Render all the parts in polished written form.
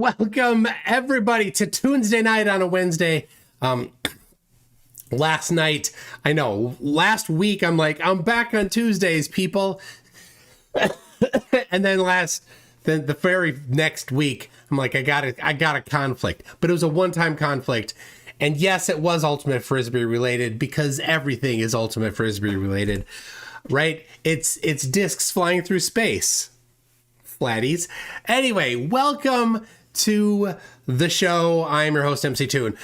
Welcome everybody to Tuesday night on a Wednesday. Last night, I know, last week I'm like, I'm back on Tuesdays, people. And then the very next week, I'm like, I got a conflict, but it was a one-time conflict. And yes, it was Ultimate Frisbee related because everything is Ultimate Frisbee related, right? It's discs flying through space. Flatties. Anyway, welcome to the show. I'm your host, MCToon.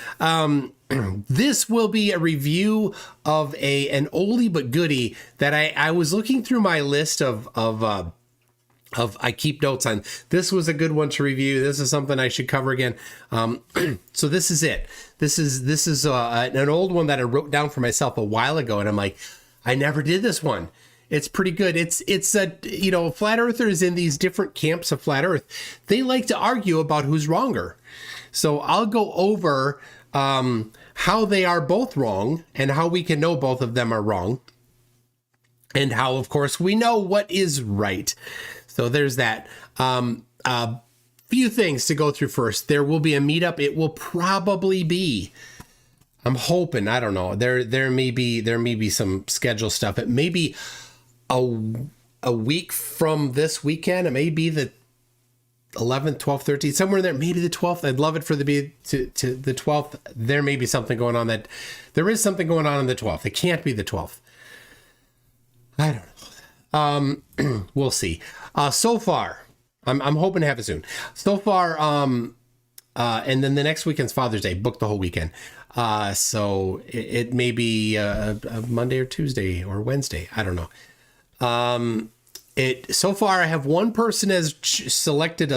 This will be a review of an oldie but goodie that I was looking through my list of I keep notes on. This was a good one to review. This is something I should cover again. So this is it. This is an old one that I wrote down for myself a while ago, and I'm like, I never did this one. It's pretty good. It's flat earthers in these different camps of flat earth, they like to argue about who's wronger. So I'll go over how they are both wrong and how we can know both of them are wrong, and how, of course, we know what is right. So there's that. Few things to go through first. There will be a meetup. It will probably be, I'm hoping, I don't know. There may be some schedule stuff. It may be a week from this weekend. It may be the 11th, 12th, 13th, somewhere there. Maybe the 12th. I'd love it for to the 12th. There may be something going on there is something going on the 12th. It can't be the 12th. I don't know. We'll see. So far, I'm hoping to have it soon. So far, and then the next weekend's Father's Day. Book the whole weekend. So it may be a Monday or Tuesday or Wednesday. I don't know. So far I have one person has selected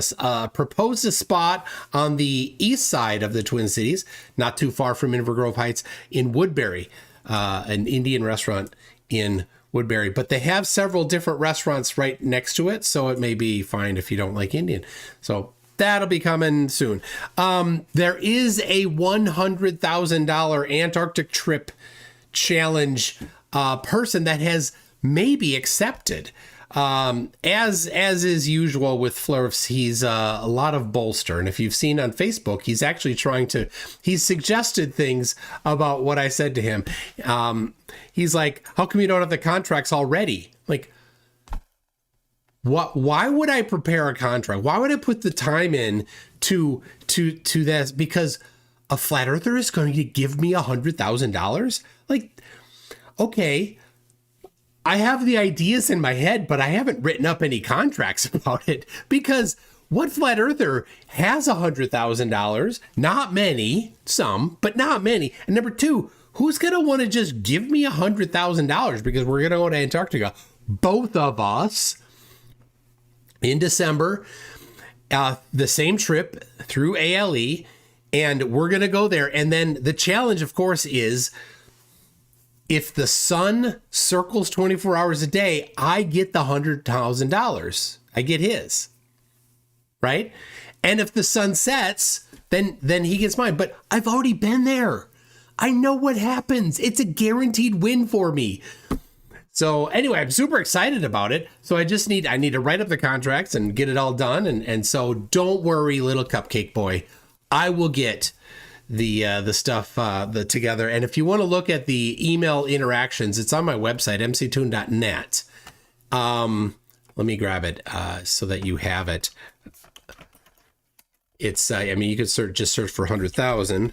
proposed a spot on the east side of the Twin Cities, not too far from Inver Grove Heights, in Woodbury, an Indian restaurant in Woodbury, but they have several different restaurants right next to it. So it may be fine if you don't like Indian. So that'll be coming soon. There is a $100,000 Antarctic trip challenge person that has maybe accepted. As is usual with Flerfs, he's a lot of bolster. And if you've seen on Facebook, he's actually he's suggested things about what I said to him. He's like, how come you don't have the contracts already? Like, why would I prepare a contract? Why would I put the time in to this? Because a flat earther is going to give me $100,000? Like, okay, I have the ideas in my head, but I haven't written up any contracts about it, because what flat earther has $100,000? Not many, some, but not many. And number two, who's going to want to just give me $100,000 because we're going to go to Antarctica? Both of us in December, the same trip through ALE, and we're going to go there. And then the challenge, of course, is if the sun circles 24 hours a day, I get the $100,000. I get his, right? And if the sun sets, then he gets mine. But I've already been there. I know what happens. It's a guaranteed win for me. So anyway, I'm super excited about it. So I need to write up the contracts and get it all done. And so don't worry, little cupcake boy. I will get the stuff together. And if you want to look at the email interactions, it's on my website, MCToon.net. Let me grab it so that you have it. It's you could just search for 100,000.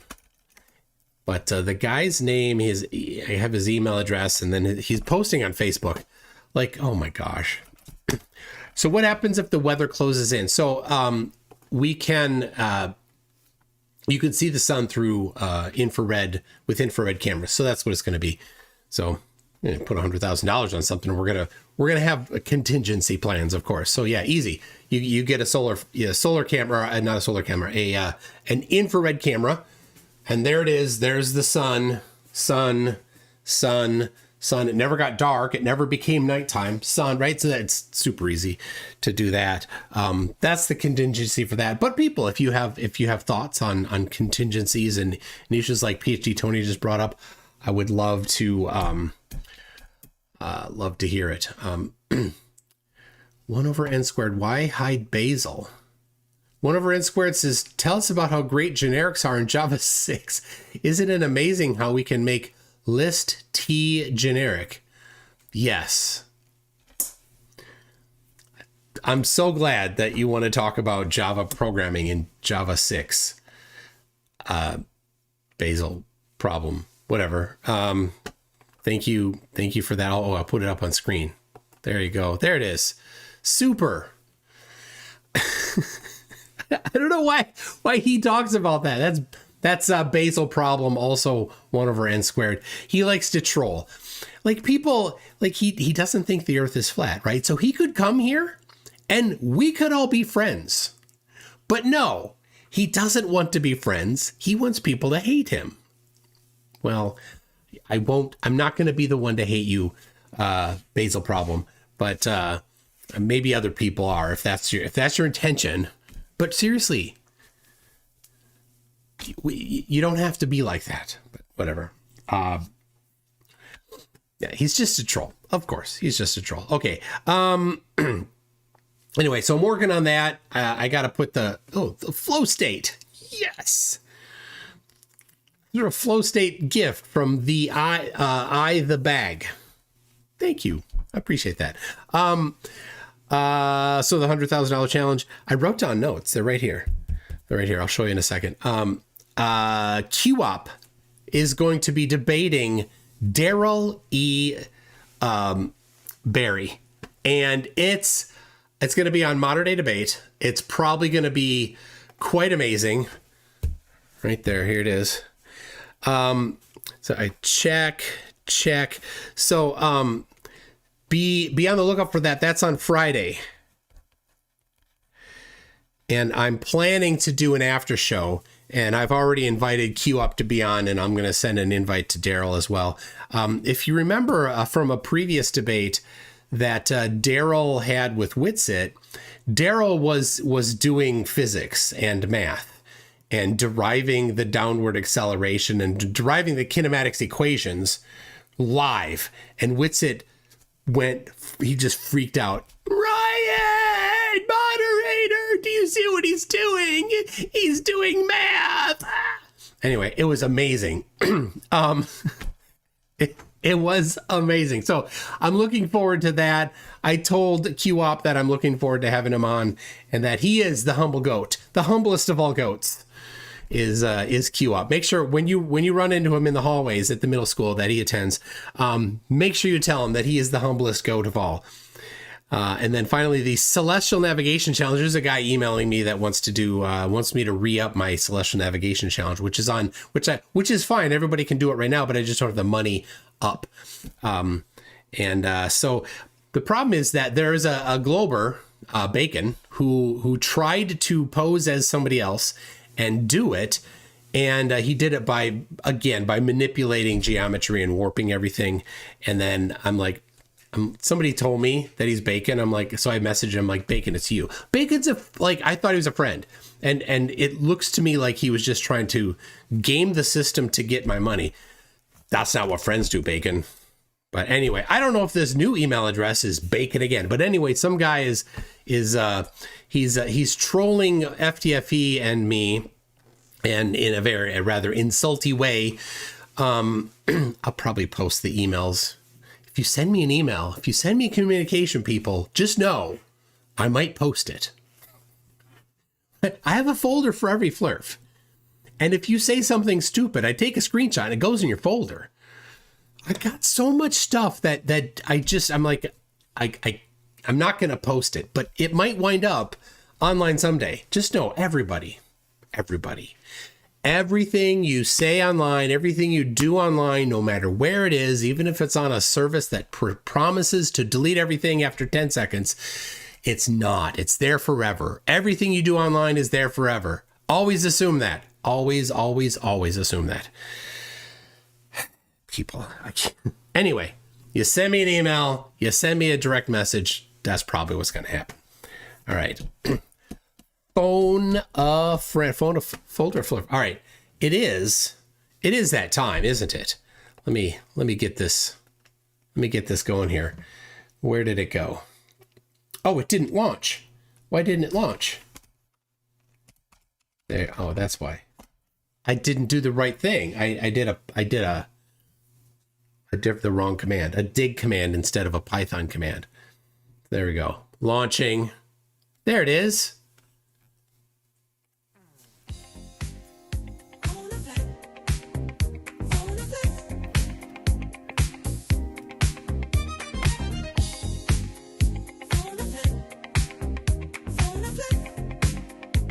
But the guy's name, I have his email address, and then he's posting on Facebook. Like, oh my gosh. So what happens if the weather closes in? So we can, you can see the sun through infrared with infrared cameras. So that's what it's going to be. So put $100,000 on something. We're gonna have contingency plans, of course. So yeah, easy. You get a solar camera, not a solar camera, an infrared camera. And there it is. There's the sun. It never got dark. It never became nighttime. Sun, right? So that's super easy to do that. That's the contingency for that. But people, if you have thoughts on contingencies and issues like PhD Tony just brought up, I would love to hear it. 1 over n squared. Why hide Basil? One over N squared says, tell us about how great generics are in Java 6. Isn't it amazing how we can make list T generic? Yes. I'm so glad that you want to talk about Java programming in Java 6. Basil problem, whatever. Thank you for that. Oh, I'll put it up on screen. There you go. There it is. Super. I don't know why he talks about that. That's a Basil problem, also 1 over N squared. He likes to troll. Like people, like he doesn't think the earth is flat, right? So he could come here and we could all be friends. But no, he doesn't want to be friends. He wants people to hate him. Well, I'm not going to be the one to hate you, Basil problem, but maybe other people are if that's your intention. But seriously, you don't have to be like that. But whatever. Yeah, he's just a troll. Of course, he's just a troll. Okay. Anyway, so I'm working on that. I got to put the flow state. Yes. You're a flow state gift from the the bag. Thank you. I appreciate that. So the $100,000 challenge, I wrote down notes. They're right here. I'll show you in a second. QOP is going to be debating Daryl E. Barry, and it's going to be on Modern Day Debate. It's probably going to be quite amazing. Right there. Here it is. So I check. So be on the lookout for that. That's on Friday. And I'm planning to do an after show, and I've already invited Q up to be on, and I'm going to send an invite to Daryl as well. If you remember from a previous debate that Daryl had with Witsit, Daryl was doing physics and math and deriving the downward acceleration and deriving the kinematics equations live. And Witsit he just freaked out. Ryan, moderator, do you see what he's doing? He's doing math. Anyway, it was amazing. It was amazing. So I'm looking forward to that. I told QOP that I'm looking forward to having him on, and that he is the humble goat, the humblest of all goats. Is QOP. Make sure when you run into him in the hallways at the middle school that he attends, make sure you tell him that he is the humblest goat of all. And then finally, the Celestial Navigation Challenge. There's a guy emailing me that wants me to re-up my Celestial Navigation Challenge, which is fine. Everybody can do it right now, but I just don't have the money up. So the problem is that there is a Glober, Bacon, who tried to pose as somebody else and do it, and he did it by manipulating geometry and warping everything. And then somebody told me that he's Bacon. So I messaged him like, Bacon, it's you. Bacon's I thought he was a friend, and it looks to me like he was just trying to game the system to get my money. That's not what friends do, Bacon. But anyway, I don't know if this new email address is Bacon again. But anyway, some guy is he's trolling FTFE and me, and in a rather insulty way. I'll probably post the emails. If you send me an email, if you send me communication, people, just know I might post it. I have a folder for every Flerf. And if you say something stupid, I take a screenshot and it goes in your folder. I got so much stuff that I'm not going to post it, but it might wind up online someday. Just know, everybody, everything you say online, everything you do online, no matter where it is, even if it's on a service that promises to delete everything after 10 seconds, it's not. It's there forever. Everything you do online is there forever. Always assume that. Always assume that. People. Anyway, you send me an email, you send me a direct message. That's probably what's going to happen. All right. Phone a friend, folder flip. All right. It is that time, isn't it? Let me get this going here. Where did it go? Oh, it didn't launch. Why didn't it launch? There. Oh, that's why. I didn't do the right thing. I did the wrong command, a dig command instead of a Python command. There we go. Launching. There it is.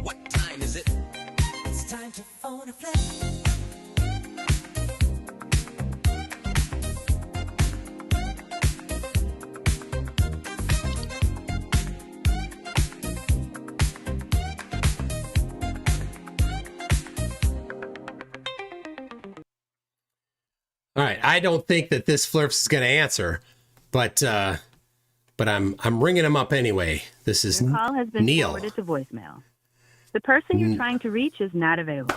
What time is it? It's time to phone a flip. All right, I don't think that this Flerf is going to answer, but I'm ringing him up anyway. This is Your call has been Neil. forwarded to voicemail. The person you're trying to reach is not available.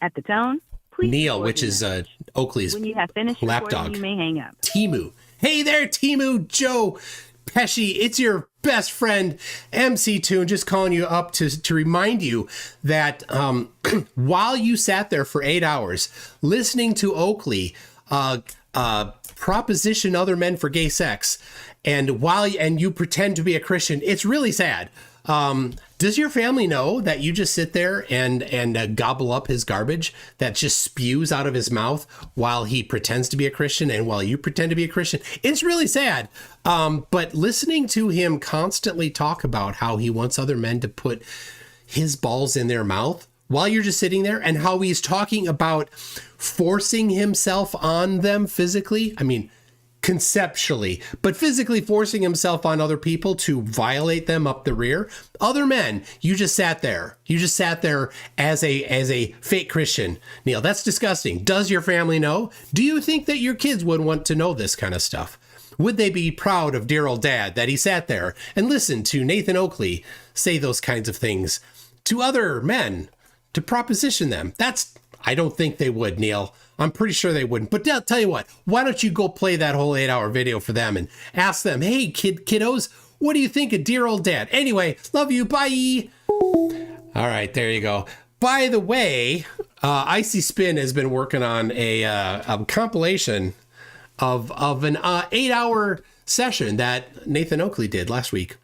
At the tone, please. Neil, record which your is message. Oakley's When you have finished recording, lapdog. you may hang up. Timu. Hey there, Timu. Joe Pesci. It's your best friend, MCToon, just calling you up to remind you that while you sat there for 8 hours listening to Oakley proposition other men for gay sex, and you pretend to be a Christian, it's really sad. Does your family know that you just sit there and gobble up his garbage that just spews out of his mouth while he pretends to be a Christian and while you pretend to be a Christian? It's really sad. But listening to him constantly talk about how he wants other men to put his balls in their mouth while you're just sitting there, and how he's talking about forcing himself on them physically. I mean, conceptually, but physically forcing himself on other people to violate them up the rear. Other men, you just sat there. You just sat there as a fake Christian. Neil, that's disgusting. Does your family know? Do you think that your kids would want to know this kind of stuff? Would they be proud of dear old dad that he sat there and listened to Nathan Oakley say those kinds of things to other men to proposition them? I don't think they would, Neil. I'm pretty sure they wouldn't. But I'll tell you what, why don't you go play that whole 8-hour video for them and ask them, hey, kiddos, what do you think of dear old dad? Anyway, love you. Bye. All right, there you go. By the way, Icy Spin has been working on a compilation of an 8-hour session that Nathan Oakley did last week,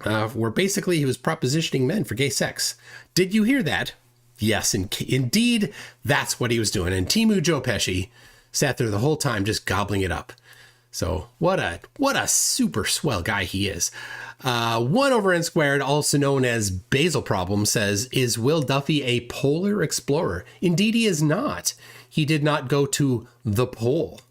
where basically he was propositioning men for gay sex. Did you hear that? Yes, indeed, that's what he was doing. And Timu Joe Pesci sat there the whole time just gobbling it up. So what a super swell guy he is. 1 over N squared, also known as Basal Problem, says, is Will Duffy a polar explorer? Indeed, he is not. He did not go to the pole.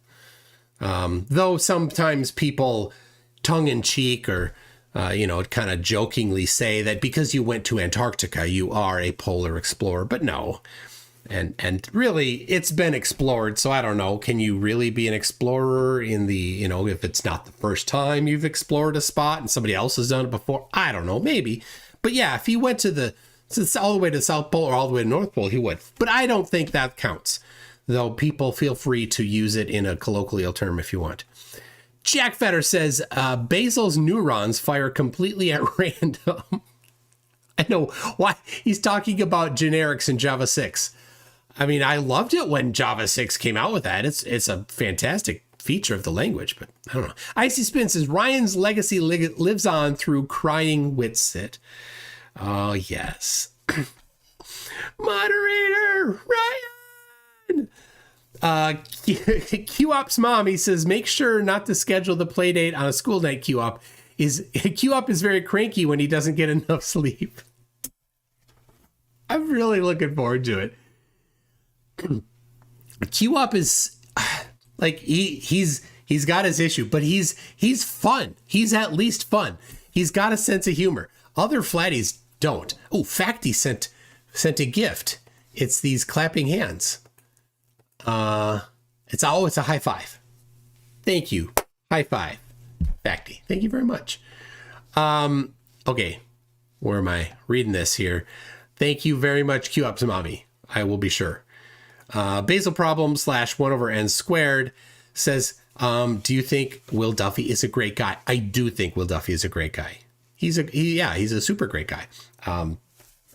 Though sometimes people tongue-in-cheek or kind of jokingly say that because you went to Antarctica, you are a polar explorer, but no. And really, it's been explored, so I don't know. Can you really be an explorer if it's not the first time you've explored a spot and somebody else has done it before? I don't know, maybe. But yeah, if he went all the way to the South Pole or all the way to the North Pole, he would. But I don't think that counts, though people feel free to use it in a colloquial term if you want. Jack Fetter says, Basil's neurons fire completely at random. I know why he's talking about generics in Java 6. I mean, I loved it when Java 6 came out with that. It's a fantastic feature of the language, but I don't know. Icy Spin says, Ryan's legacy lives on through crying Witsit. Oh, yes. Moderator, Ryan! QOP's mom, he says, make sure not to schedule the play date on a school night. QOP is very cranky when he doesn't get enough sleep. I'm really looking forward to it. QOP is like he's got his issue, but he's fun. He's at least fun. He's got a sense of humor. Other flatties don't. Oh, Facty sent a gift. It's these clapping hands. It's a high five. Thank you. High five. Facty. Thank you very much. Okay. Where am I reading this here? Thank you very much, Q up to mommy. I will be sure. Basal Problem / 1 over N squared says, do you think Will Duffy is a great guy? I do think Will Duffy is a great guy. He's a super great guy.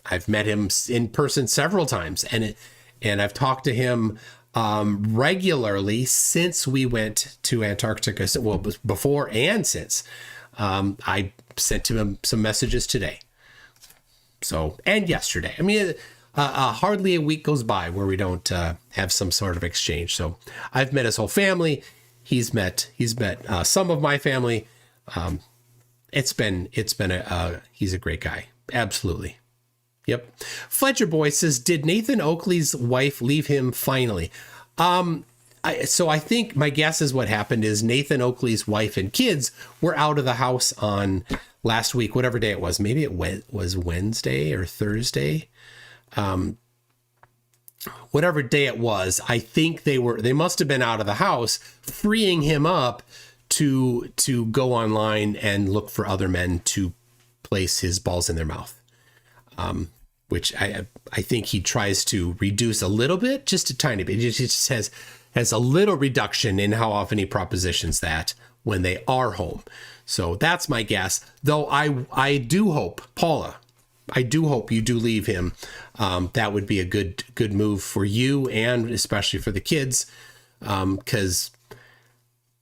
I've met him in person several times, and I've talked to him regularly since we went to Antarctica. Well, before and since. I sent him some messages today. So, and yesterday. I mean, hardly a week goes by where we don't have some sort of exchange. So I've met his whole family. He's met some of my family. He's a great guy. Absolutely. Yep. Fletcher Boy says, did Nathan Oakley's wife leave him finally? So I think my guess is what happened is Nathan Oakley's wife and kids were out of the house on last week, whatever day it was. Maybe it was Wednesday or Thursday. Whatever day it was, I think they must have been out of the house, freeing him up to go online and look for other men to place his balls in their mouth. Which I think he tries to reduce a little bit, just a tiny bit. It just has a little reduction in how often he propositions that when they are home. So that's my guess. Though I do hope, Paula, I do hope you do leave him. That would be a good move for you and especially for the kids, because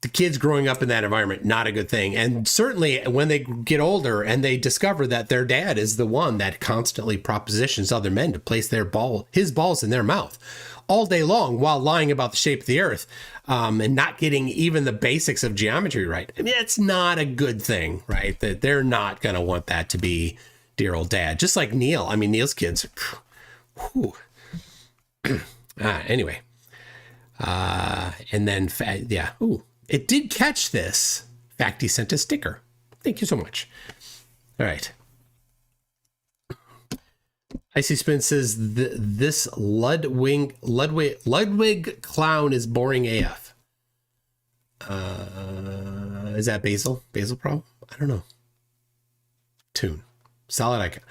the kids growing up in that environment, not a good thing. And certainly when they get older and they discover that their dad is the one that constantly propositions other men to place his balls in their mouth all day long while lying about the shape of the earth, and not getting even the basics of geometry right. I mean, it's not a good thing, right? That they're not going to want that to be dear old dad, just like Neil. I mean, Neil's kids. Anyway. And then, yeah. Ooh. It did catch this. Facty sent a sticker. Thank you so much. All right. Icy Spin says this Ludwig clown is boring AF. Is that Basil? Basil problem? I don't know. Toon. Solid icon.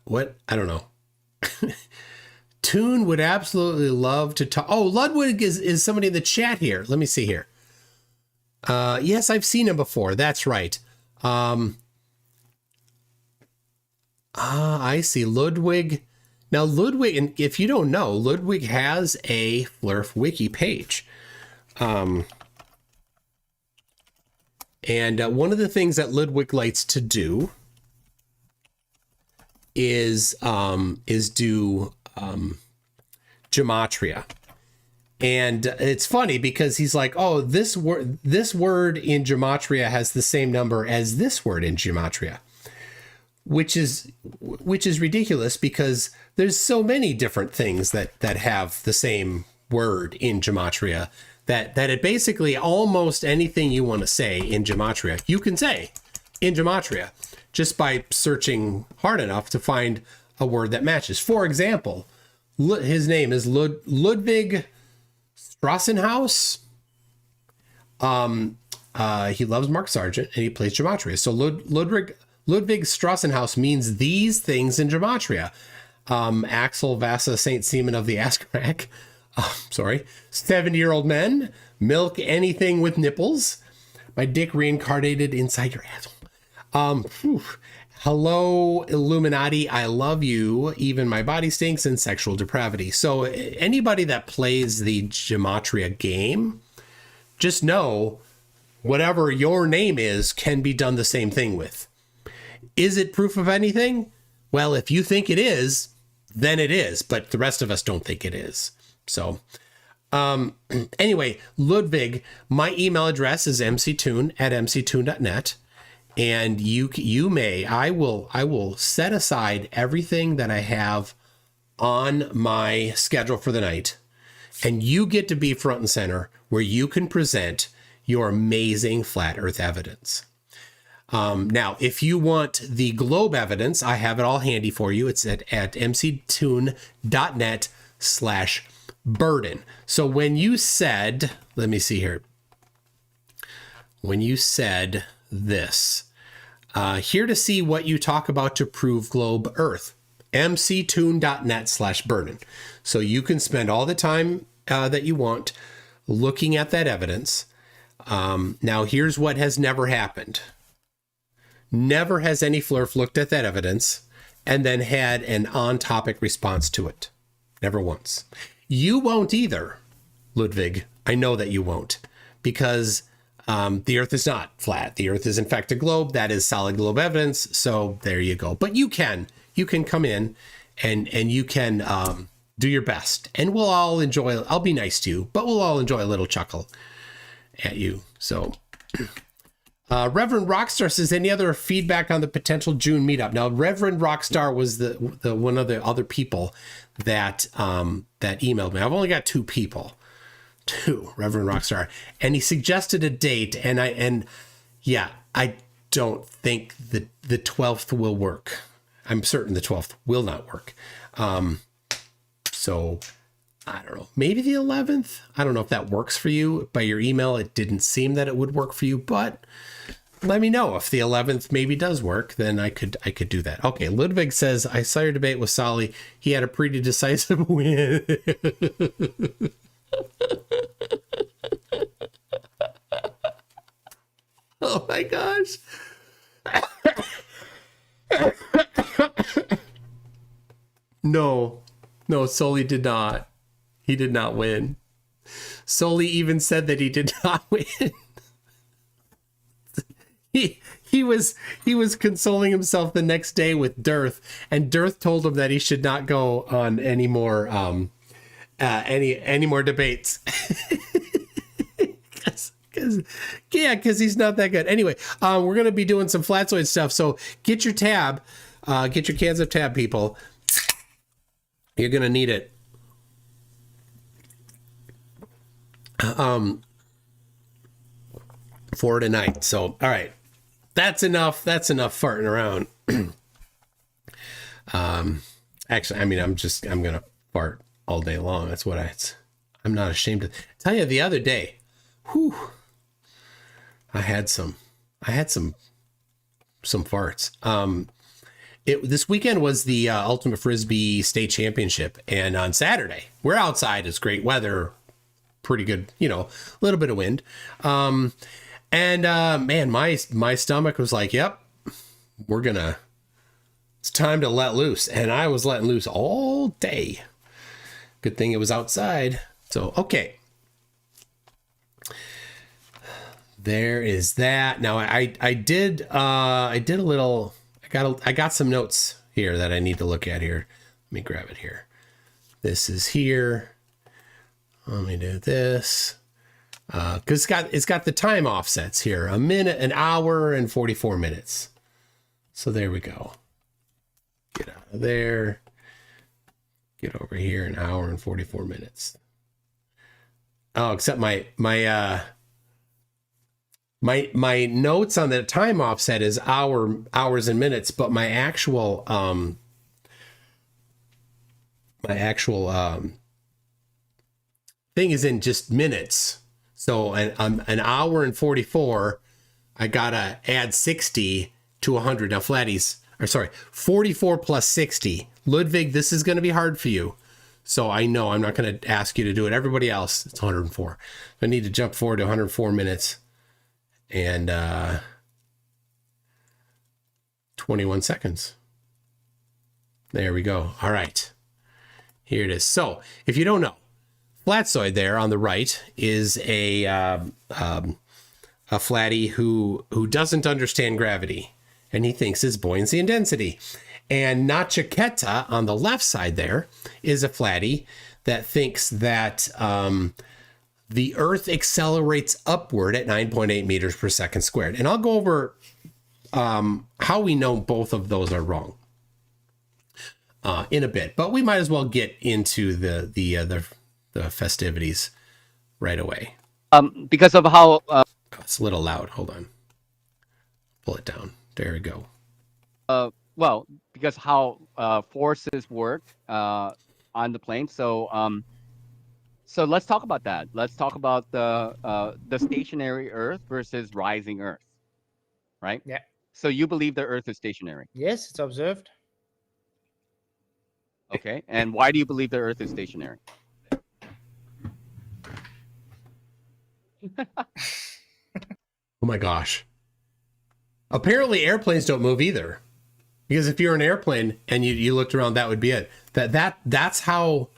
What? I don't know. Toon would absolutely love to talk. Oh, Ludwig is somebody in the chat here. Let me see here. Yes, I've seen him before. That's right. I see Ludwig. Now, Ludwig, and if you don't know, Ludwig has a Flerf wiki page. And one of the things that Ludwig likes to do is do gematria. And it's funny because he's like, oh, this word in gematria has the same number as this word in gematria, which is ridiculous because there's so many different things that have the same word in gematria that it basically almost anything you want to say in gematria, you can say in gematria just by searching hard enough to find a word that matches. For example, his name is Ludwig Strassenhaus. He loves Mark Sargent and he plays gematria. So Ludwig Strassenhaus means these things in gematria. Axel Vasa Saint Simon of the Askerack. 70-year-old men, milk anything with nipples. My dick reincarnated inside your asshole. Hello, Illuminati. I love you. Even my body stinks and sexual depravity. So anybody that plays the gematria game, just know whatever your name is can be done the same thing with. Is it proof of anything? Well, if you think it is, then it is. But the rest of us don't think it is. So anyway, Ludwig, my email address is mctoon@mctoon.net. And I will set aside everything that I have on my schedule for the night. And you get to be front and center where you can present your amazing flat earth evidence. Now, if you want the globe evidence, I have it all handy for you. It's at mctoon.net/burden. So when you said, let me see here. When you said this, here to see what you talk about to prove globe earth, mctoon.net/burden. So you can spend all the time that you want looking at that evidence. Now, here's what has never happened. Never has any Flerf looked at that evidence and then had an on-topic response to it. Never once. You won't either, Ludwig. I know that you won't, because the Earth is not flat. The Earth is in fact a globe. That is solid globe evidence. So there you go. But you can come in and you can do your best, and we'll all enjoy. I'll be nice to you, but we'll all enjoy a little chuckle at you. So Reverend Rockstar says, any other feedback on the potential June meetup? Now, Reverend Rockstar was the one of the other people that that emailed me. I've only got two people. Reverend Rockstar, and he suggested a date, and I don't think the 12th will work. I'm certain the 12th will not work. So I don't know, maybe the 11th. I don't know if that works for you. By your email, it didn't seem that it would work for you, but let me know if the 11th maybe does work. Then I could do that. Okay, Ludwig says, I saw your debate with Solly. He had a pretty decisive win. Oh my gosh. No, Sully did not. He did not win. Sully even said that he did not win. He was consoling himself the next day with Dearth, and Dearth told him that he should not go on any more any more debates. Because he's not that good. Anyway, we're going to be doing some Flatzoid stuff. So get your tab, get your cans of tab, people. You're going to need it. For tonight. So, all right. That's enough farting around. Actually, I mean, I'm going to fart all day long. That's what I'm not ashamed to tell you. The other day, whew, I had some farts. This weekend was the Ultimate Frisbee State Championship, and on Saturday we're outside. It's great weather, pretty good, a little bit of wind. Man, my stomach was like, "Yep, it's time to let loose," and I was letting loose all day. Good thing it was outside. So okay. There is that. Now I did a little. I got some notes here that I need to look at here. Let me grab it here. This is here. Let me do this. Because it's got the time offsets here. A minute, an hour, and 44 minutes. So there we go. Get out of there. Get over here, an hour and 44 minutes. Oh, except my notes on the time offset is hours and minutes, but my actual thing is in just minutes. So an hour and 44, I gotta add 60 to 100. Now Flatties, 44 plus 60. Ludwig, this is gonna be hard for you. So I know I'm not gonna ask you to do it. Everybody else, it's 104. I need to jump forward to 104 minutes. And 21 seconds. There we go. All right. Here it is. So if you don't know, Flatzoid there on the right is a flatty who doesn't understand gravity, and he thinks it's buoyancy and density. And Nachiketa on the left side there is a flatty that thinks that the Earth accelerates upward at 9.8 meters per second squared. And I'll go over how we know both of those are wrong in a bit. But we might as well get into the festivities right away. Because of how... It's a little loud. Hold on. Pull it down. There we go. Well, because how forces work on the plane. So let's talk about that. Let's talk about the stationary Earth versus rising Earth, right? Yeah. So you believe the Earth is stationary? Yes, it's observed. Okay. And why do you believe the Earth is stationary? Oh my gosh. Apparently, airplanes don't move either. Because if you're an airplane and you looked around, that would be it. That's how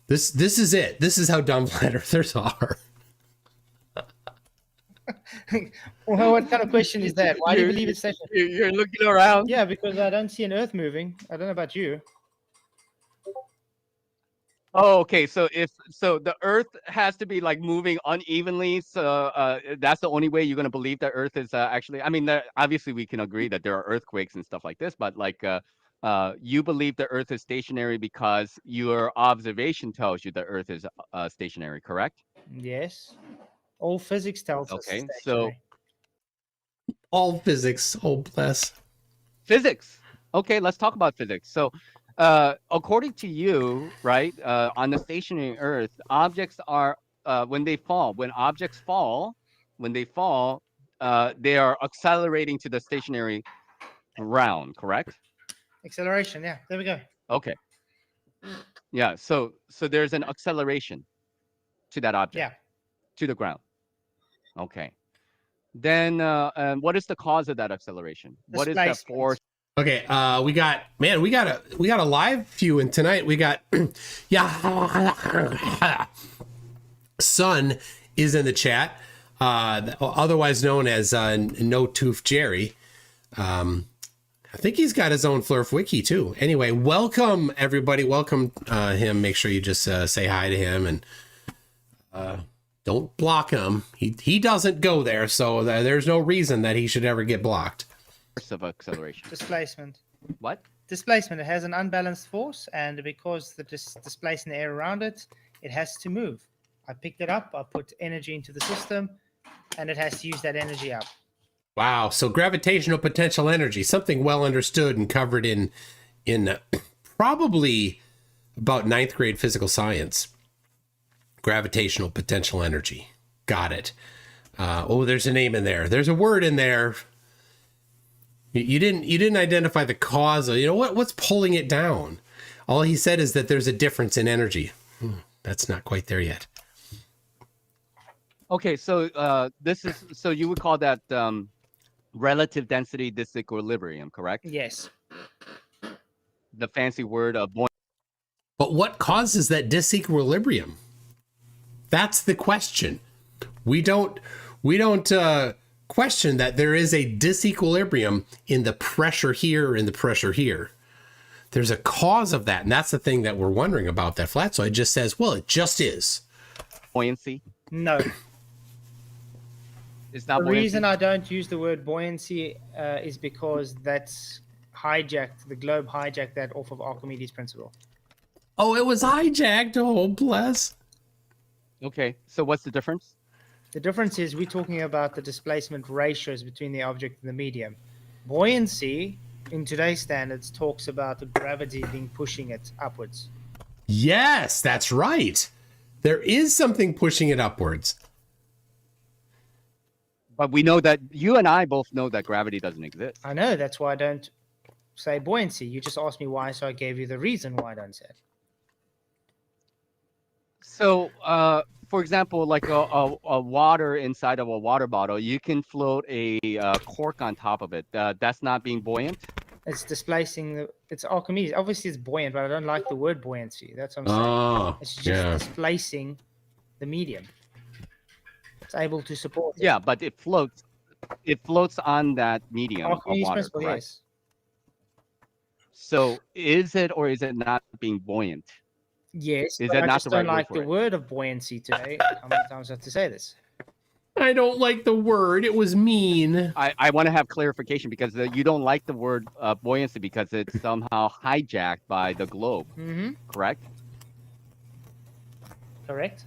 this is it. This is how dumb flat earthers are. Well, what kind of question is that? Why do you believe it's stationary? You're looking around. Yeah, because I don't see an Earth moving. I don't know about you. Oh, okay. So the Earth has to be like moving unevenly, so that's the only way you're gonna believe that Earth is actually. I mean, obviously we can agree that there are earthquakes and stuff like this, but like you believe the Earth is stationary because your observation tells you the Earth is stationary, correct? Yes. All physics tells us Okay, it's so stationary. All physics. Oh, bless. physics. Okay, let's talk about physics. So, according to you, right, on the stationary Earth, objects are when they fall. When objects fall, they are accelerating to the stationary ground. Correct? Acceleration, yeah. There we go. Okay. Yeah. So there's an acceleration to that object, Yeah. to the ground. Okay. Then, and what is the cause of that acceleration? What is that Displacement. force? Okay, we got a live viewing tonight. We got yeah, Son is in the chat, otherwise known as No Tooth Jerry. I think he's got his own Flerf wiki too. Anyway, welcome everybody. Welcome him. Make sure you just say hi to him and don't block him. He doesn't go there, so there's no reason that he should ever get blocked. Of acceleration. Displacement. What? Displacement. It has an unbalanced force, and because the displacing the air around it, it has to move. I picked it up, I put energy into the system, and it has to use that energy up. Wow. So gravitational potential energy, something well understood and covered in probably about 9th grade physical science. Gravitational potential energy. Got it. Oh, there's a name in there. There's a word in there. You didn't identify the cause of, what's pulling it down. All he said is that there's a difference in energy. That's not quite there yet. Okay, so so you would call that relative density disequilibrium, correct? Yes. The fancy word of buoyancy. But what causes that disequilibrium? That's the question. We don't question that there is a disequilibrium in the pressure here and the pressure here. There's a cause of that, and that's the thing that we're wondering about. That flatsoid just says, well, it just is. Buoyancy. No. It's not The buoyancy. reason I don't use the word buoyancy is because that's hijacked, the globe hijacked that off of Archimedes' principle. Oh, it was hijacked. Oh, bless. Okay, so what's the difference? The difference is we're talking about the displacement ratios between the object and the medium. Buoyancy, in today's standards, talks about the gravity being pushing it upwards. Yes, that's right. There is something pushing it upwards. But we know that you and I both know that gravity doesn't exist. I know, that's why I don't say buoyancy. You just asked me why, so I gave you the reason why I don't say it. So, for example, like a water inside of a water bottle, you can float a cork on top of it. That's not being buoyant. It's displacing, it's Archimedes. Obviously, it's buoyant, but I don't like the word buoyancy. That's what I'm saying. Oh, It's just yeah. displacing the medium. It's able to support it. Yeah, but it floats. It floats on that medium of Archimedes' water, principle, correct? yes. So, is it or is it not being buoyant? Yes, Is but that I not just the don't right word like for the it? word of buoyancy today. How many times do I have to say this? I don't like the word. It was mean. I want to have clarification because you don't like the word buoyancy because it's somehow hijacked by the globe, Mm-hmm. correct? Correct.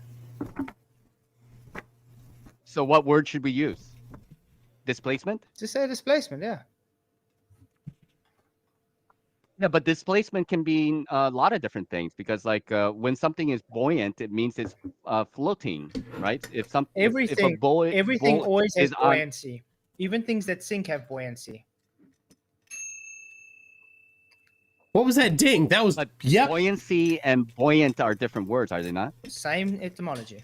So what word should we use? Displacement? Just say displacement, yeah. Yeah, but displacement can mean a lot of different things because, like, when something is buoyant, it means it's floating, right? If Everything, a buoy, everything buoy always has is on, buoyancy. Even things that sink have buoyancy. What was that ding? That was, but yep. buoyancy and buoyant are different words, are they not? Same etymology.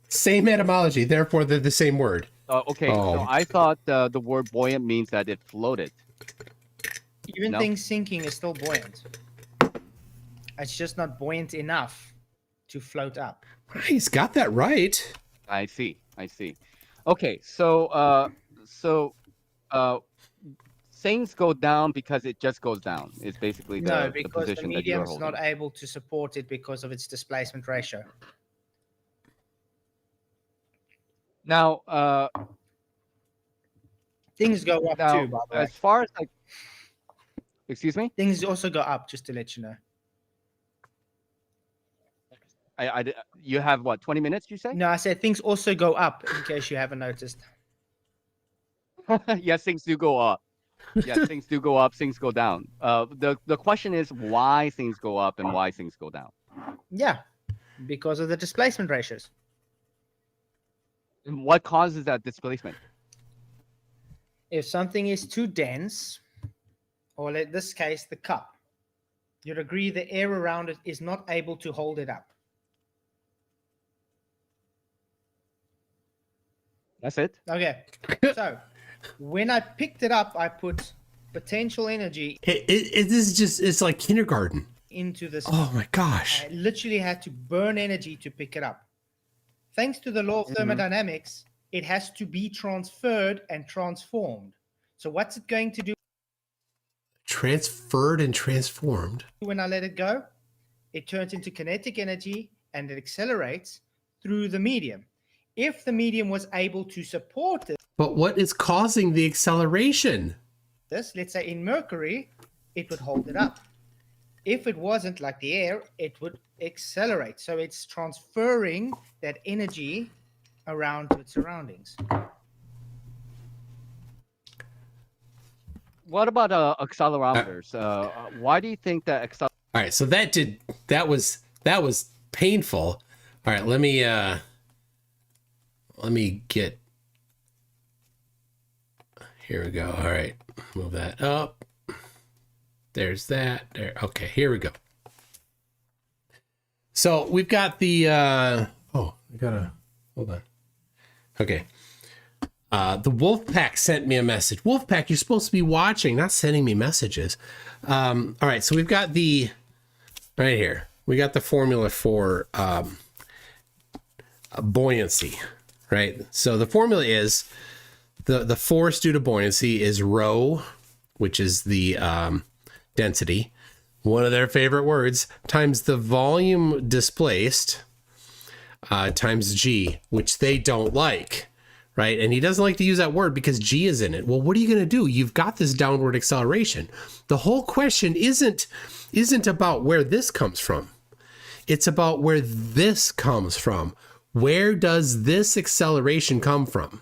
Same etymology. Therefore, they're the same word. Okay, so Oh. I thought the word buoyant means that it floated. Even No? things sinking is still buoyant. It's just not buoyant enough to float up. He's got that right. I see. I see. Okay, so things go down because it just goes down. Is basically No, the because the position that you medium are is not holding. able to support it because of its displacement ratio. Now, Things go up now too, by the way. as far as like, excuse me, Things also go up, just to let you know. you have what, 20 minutes? You say? No, I said things also go up, in case you haven't noticed. Yes, things do go up. Yes, things do go up. Things go down. The question is why things go up and why things go down. Yeah, because of the displacement ratios. And what causes that displacement? If something is too dense, or in this case, the cup, you'd agree the air around it is not able to hold it up. That's it. Okay, so when I picked it up, I put potential energy It is just, it's like kindergarten. into this. Oh my gosh. I literally had to burn energy to pick it up. Thanks to the law of thermodynamics, it has to be transferred and transformed. So what's it going to do Transferred and transformed. when I let it go? It turns into kinetic energy and it accelerates through the medium. If the medium was able to support But what is causing the acceleration? this, let's say in mercury, it would hold it up. If it wasn't, like the air, it would accelerate. So it's transferring that energy around to its surroundings. What about accelerometers? Why do you think that All right, so that was painful. All right, let me get, here we go. All right, move that up. There's that. There. Okay, here we go. So we've got the oh, I gotta hold on. Okay. The Wolfpack sent me a message. Wolfpack, you're supposed to be watching, not sending me messages. All right, so we've got the right here. We got the formula for buoyancy, right? So the formula is the force due to buoyancy is rho, which is the density, one of their favorite words, times the volume displaced times g, which they don't like, right? And he doesn't like to use that word because g is in it. Well, what are you going to do? You've got this downward acceleration. The whole question isn't about where this comes from. It's about where this comes from. Where does this acceleration come from?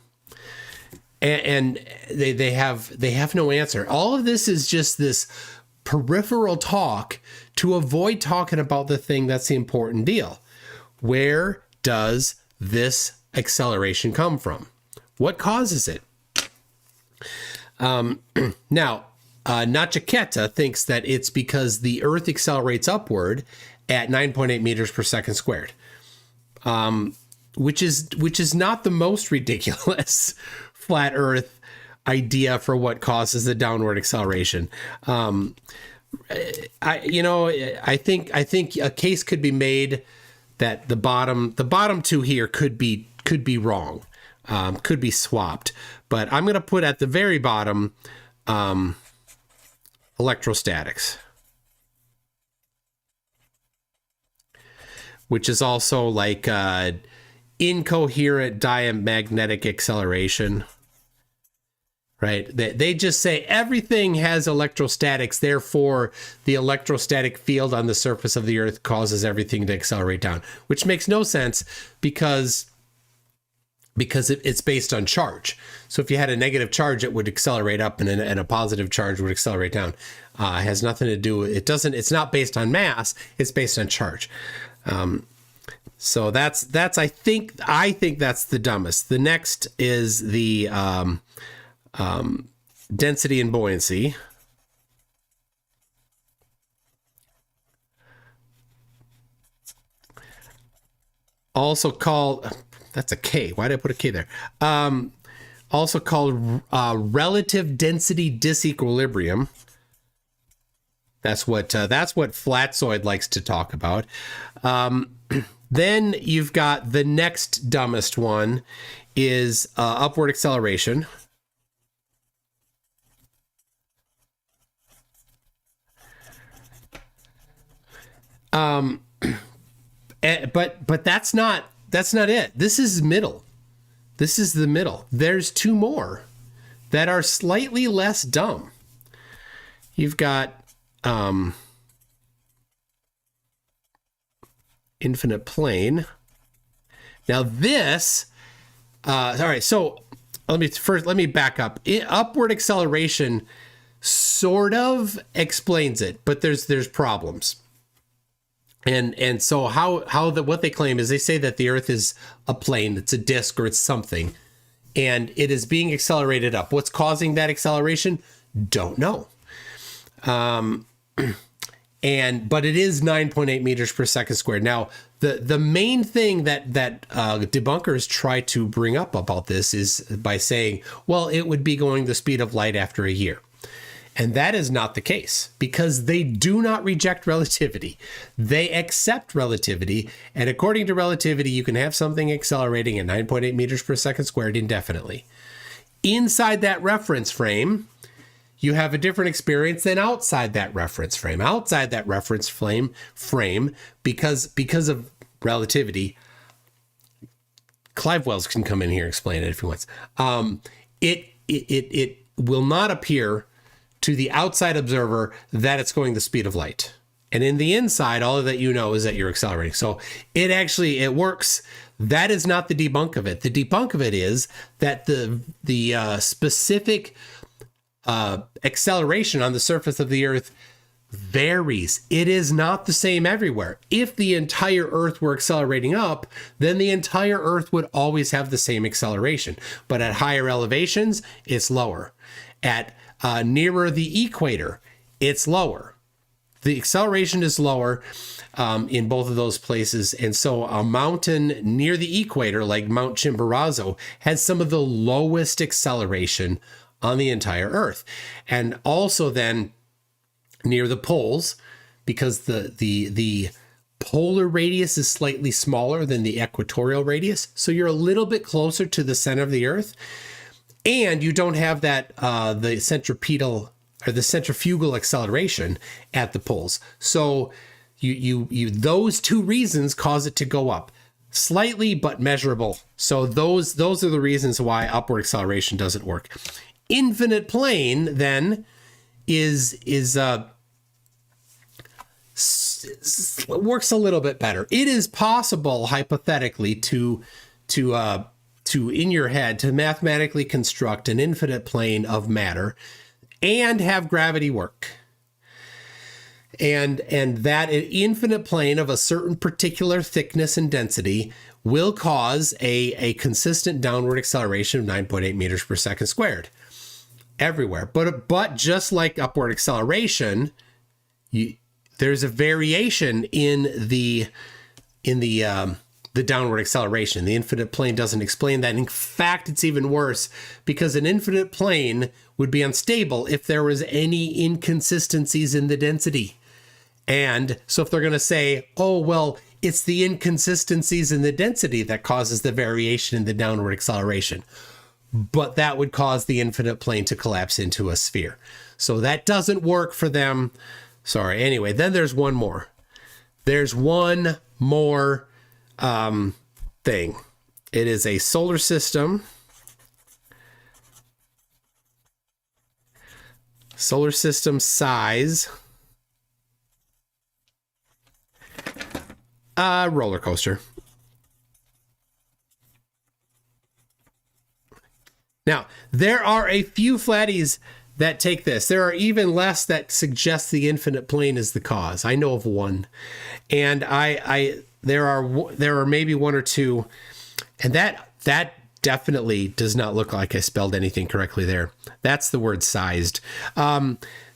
And they have no answer. All of this is just this peripheral talk to avoid talking about the thing that's the important deal. Where does this acceleration come from? What causes it? Now, Nachiketa thinks that it's because the Earth accelerates upward at 9.8 meters per second squared, which is not the most ridiculous flat Earth idea for what causes the downward acceleration. I think a case could be made that the bottom two here could be wrong, could be swapped. But I'm going to put at the very bottom electrostatics, which is also like incoherent diamagnetic acceleration. Right? They just say everything has electrostatics, therefore the electrostatic field on the surface of the Earth causes everything to accelerate down, which makes no sense because it's based on charge. So if you had a negative charge, it would accelerate up, and a positive charge would accelerate down. It has nothing to do with, it's not based on mass, it's based on charge. So that's I think that's the dumbest. The next is the density and buoyancy. Also called, that's a K. Why did I put a K there? also called relative density disequilibrium. That's what Flatzoid likes to talk about. Then you've got the next dumbest one is upward acceleration. But that's not it. This is middle. This is the middle. There's two more that are slightly less dumb. You've got infinite plane. Now this, all right. So let me back up. Upward acceleration sort of explains it, but there's problems. And so what they claim is they say that the Earth is a plane, it's a disk or it's something, and it is being accelerated up. What's causing that acceleration? Don't know. But it is 9.8 meters per second squared. Now, the main thing that debunkers try to bring up about this is by saying, well, it would be going the speed of light after a year. And that is not the case, because they do not reject relativity. They accept relativity. And according to relativity, you can have something accelerating at 9.8 meters per second squared indefinitely. Inside that reference frame, you have a different experience than outside that reference frame. Outside that reference frame, because of relativity, Clive Wells can come in here and explain it if he wants. It will not appear to the outside observer that it's going the speed of light. And in the inside, all that you know is that you're accelerating. So it works. That is not the debunk of it. The debunk of it is that the specific acceleration on the surface of the Earth varies. It is not the same everywhere. If the entire Earth were accelerating up, then the entire Earth would always have the same acceleration. But at higher elevations, it's lower. At nearer the equator, it's lower. The acceleration is lower in both of those places. And so a mountain near the equator, like Mount Chimborazo, has some of the lowest acceleration on the entire Earth. And also then near the poles, because the polar radius is slightly smaller than the equatorial radius. So you're a little bit closer to the center of the Earth. And you don't have that the centripetal or the centrifugal acceleration at the poles. So you those two reasons cause it to go up slightly, but measurable. So those are the reasons why upward acceleration doesn't work. Infinite plane then works a little bit better. It is possible hypothetically to in your head to mathematically construct an infinite plane of matter and have gravity work. And that an infinite plane of a certain particular thickness and density will cause a consistent downward acceleration of 9.8 meters per second squared everywhere. But just like upward acceleration, there's a variation in the downward acceleration. The infinite plane doesn't explain that. In fact, it's even worse, because an infinite plane would be unstable if there was any inconsistencies in the density. And so if they're going to say, oh, well, it's the inconsistencies in the density that causes the variation in the downward acceleration, but that would cause the infinite plane to collapse into a sphere. So that doesn't work for them. Sorry. Anyway, then there's one more. There's one more thing. It is a solar system. Solar system size. Roller coaster. Now, there are a few flatties that take this. There are even less that suggest the infinite plane is the cause. I know of one. And there are maybe one or two, and that definitely does not look like I spelled anything correctly there. That's the word sized.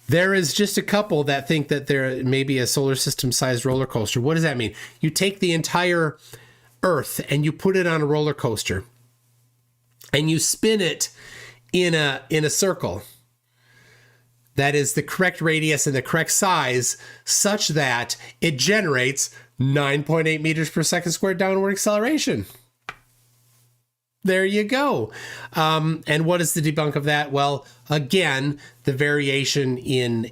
There is just a couple that think that there may be a solar system sized roller coaster. What does that mean? You take the entire Earth and you put it on a roller coaster. and you spin it in a circle that is the correct radius and the correct size, such that it generates 9.8 meters per second squared downward acceleration. There you go. And what is the debunk of that? Well, again, the variation in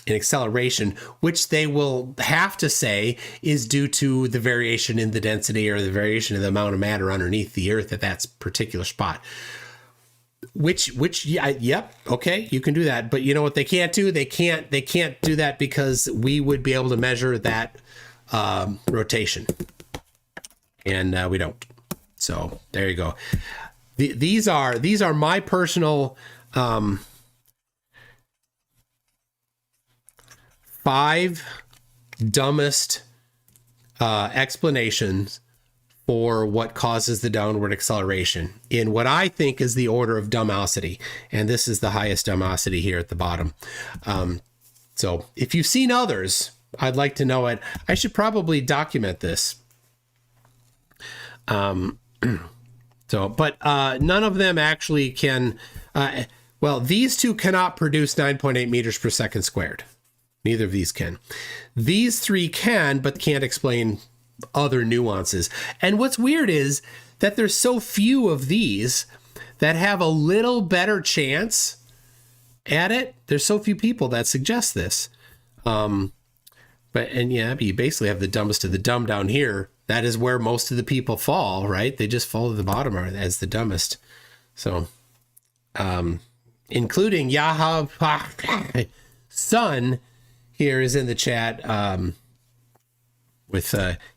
acceleration, which they will have to say is due to the variation in the density or the variation of the amount of matter underneath the Earth at that particular spot. Yep, okay, you can do that. But you know what they can't do? They can't do that because we would be able to measure that rotation, and we don't. So there you go. These are my personal 5 dumbest explanations for what causes the downward acceleration in what I think is the order of dumbosity. And this is the highest dumbosity here at the bottom. So if you've seen others, I'd like to know it. I should probably document this. But none of them actually can, well, these two cannot produce 9.8 meters per second squared. Neither of these can. These 3 can, but can't explain other nuances. And what's weird is that there's so few of these that have a little better chance at it. There's so few people that suggest this. But you basically have the dumbest of the dumb down here. That is where most of the people fall, right? They just fall to the bottom as the dumbest. So, including Yaha Son here is in the chat.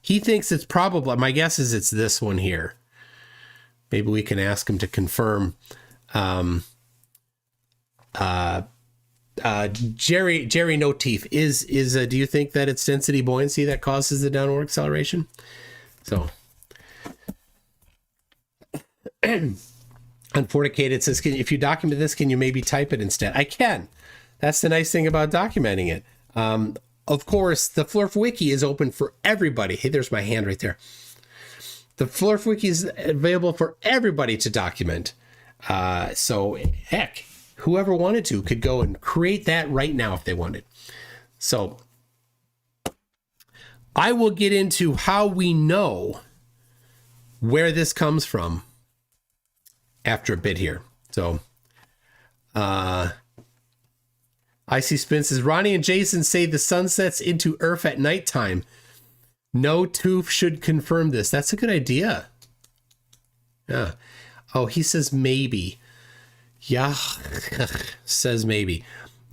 He thinks it's probably, my guess is it's this one here. Maybe we can ask him to confirm. Jerry No Teeth is do you think that it's density buoyancy that causes the downward acceleration? So Unforticated says, if you document this, can you maybe type it instead? I can. That's the nice thing about documenting it. Of course, the Flerf Wiki is open for everybody. Hey, there's my hand right there. The Flerf Wiki is available for everybody to document. So heck, whoever wanted to could go and create that right now if they wanted. So I will get into how we know where this comes from after a bit here. So Icy Spin says, Ronnie and Jason say the sun sets into Earth at nighttime. No tooth should confirm this. That's a good idea. Yeah. Oh, he says maybe. Yeah. Says maybe.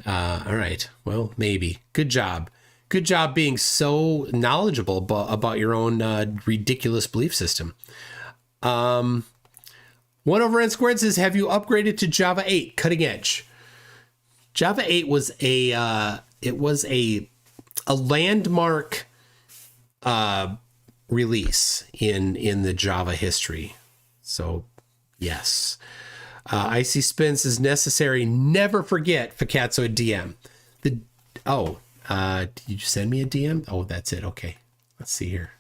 All right. Well, maybe. Good job. Good job being so knowledgeable about your own ridiculous belief system. 1 over N squared says, have you upgraded to Java 8 cutting edge? Java 8 was a landmark release in the Java history. So yes. Icy Spins is necessary. Never forget Facazzoid DM. Did you send me a DM? Oh, that's it. Okay. Let's see here.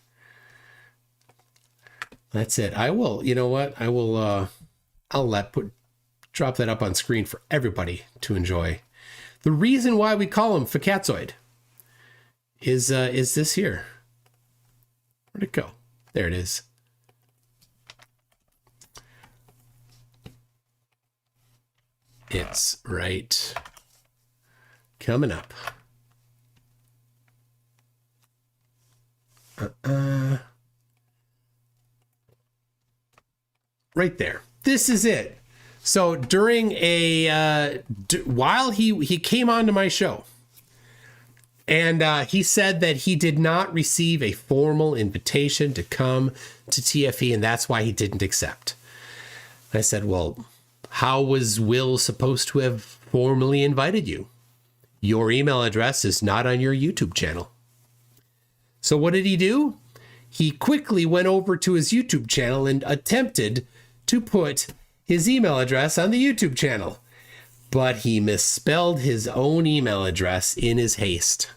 That's it. I will, you know what? I will, drop that up on screen for everybody to enjoy. The reason why we call him Facazzoid is this here. Where'd it go? There it is. It's right coming up. Right there. This is it. So during while he came onto my show, and he said that he did not receive a formal invitation to come to TFE, and that's why he didn't accept. I said, well, how was Will supposed to have formally invited you? Your email address is not on your YouTube channel. So what did he do? He quickly went over to his YouTube channel and attempted to put his email address on the YouTube channel, but he misspelled his own email address in his haste.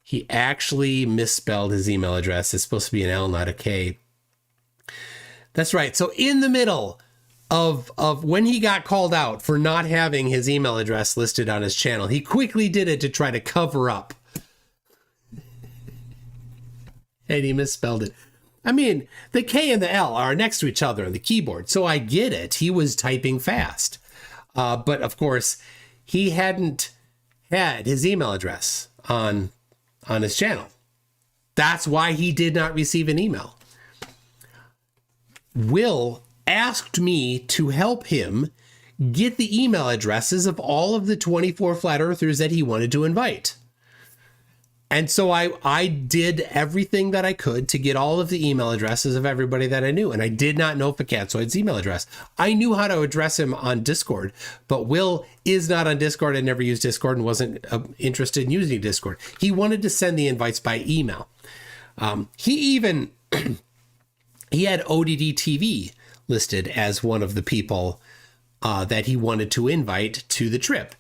He actually misspelled his email address. It's supposed to be an L, not a K. That's right. So in the middle of when he got called out for not having his email address listed on his channel, he quickly did it to try to cover up. And he misspelled it. I mean, the K and the L are next to each other on the keyboard, so I get it. He was typing fast. But of course, he hadn't had his email address on his channel. That's why he did not receive an email. Will asked me to help him get the email addresses of all of the 24 flat earthers that he wanted to invite. And so I did everything that I could to get all of the email addresses of everybody that I knew. And I did not know Picatsoid's email address. I knew how to address him on Discord, but Will is not on Discord and never used Discord and wasn't interested in using Discord. He wanted to send the invites by email. He had ODD TV listed as one of the people that he wanted to invite to the trip.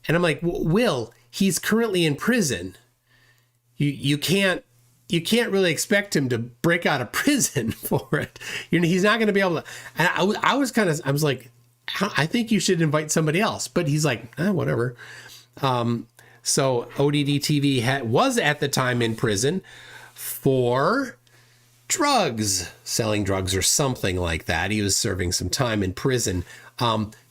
And I'm like, Will, he's currently in prison. You can't really expect him to break out of prison for it. He's not going to be able to. And I was like, I think you should invite somebody else. But he's like, whatever. So ODD TV was at the time in prison for drugs, selling drugs or something like that. He was serving some time in prison.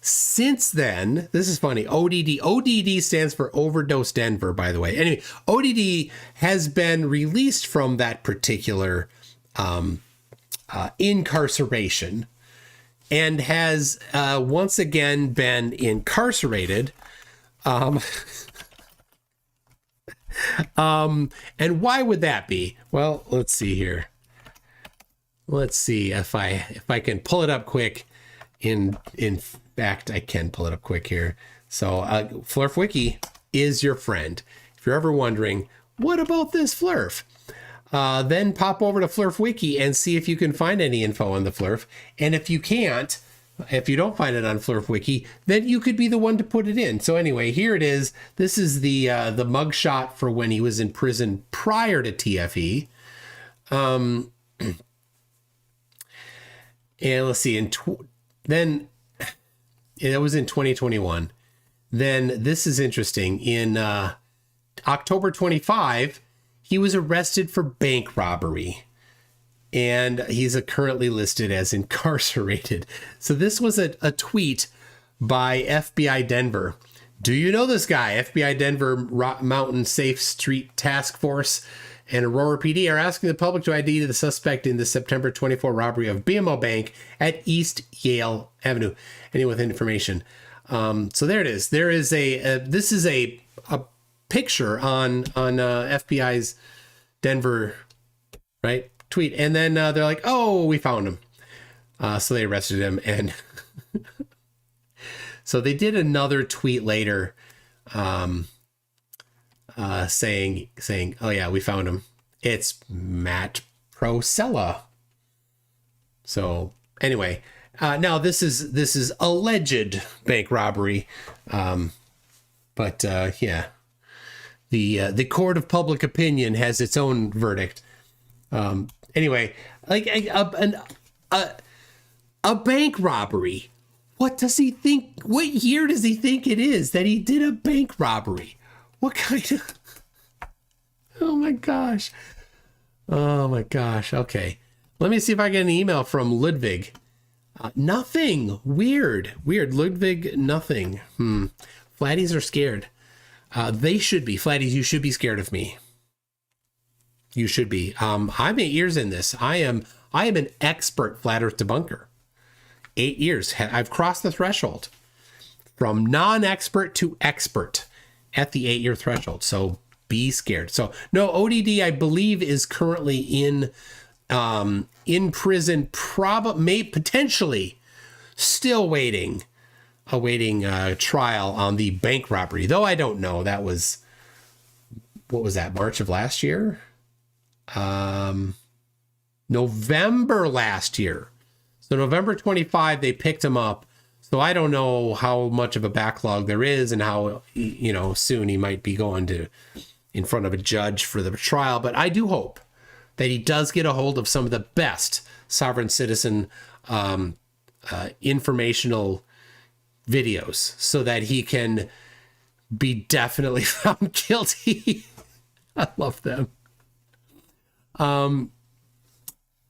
Since then, this is funny. ODD stands for Overdose Denver, by the way. Anyway, ODD has been released from that particular incarceration and has once again been incarcerated. And why would that be? Well, let's see here. Let's see if I can pull it up quick. In fact, I can pull it up quick here. So Flerf Wiki is your friend. If you're ever wondering, what about this Flerf? Then pop over to Flerf Wiki and see if you can find any info on the Flerf. And if you can't, if you don't find it on Flerf Wiki, then you could be the one to put it in. So anyway, here it is. This is the mugshot for when he was in prison prior to TFE. And let's see, then it was in 2021. Then this is interesting. In October 25, he was arrested for bank robbery. And he's currently listed as incarcerated. So this was a tweet by FBI Denver. Do you know this guy? FBI Denver Mountain Safe Street Task Force and Aurora PD are asking the public to ID the suspect in the September 24 robbery of BMO Bank at East Yale Avenue. Anyone with information. So there it is. There is this is a picture on FBI's Denver, right, tweet. And then they're like, oh, we found him. So they arrested him. And so they did another tweet later, saying, oh yeah, we found him. It's Matt Prosella. So anyway, now this is alleged bank robbery. But yeah, the court of public opinion has its own verdict. Anyway, like a bank robbery. What does he think? What year does he think it is that he did a bank robbery? What kind of... Oh my gosh. Oh my gosh. Okay. Let me see if I get an email from Ludwig. Nothing. Weird. Ludwig, nothing. Flatties are scared. They should be. Flatties, you should be scared of me. You should be. I'm 8 years in this. I am an expert flat earth debunker. 8 years. I've crossed the threshold from non-expert to expert at the 8-year threshold. So be scared. So no, ODD, I believe, is currently in prison, potentially still awaiting trial on the bank robbery. Though I don't know. That was, what was that? March of last year? November last year. So November 25, they picked him up. So I don't know how much of a backlog there is and how, soon he might be going in front of a judge for the trial. But I do hope that he does get a hold of some of the best sovereign citizen informational videos so that he can be definitely found guilty. I love them.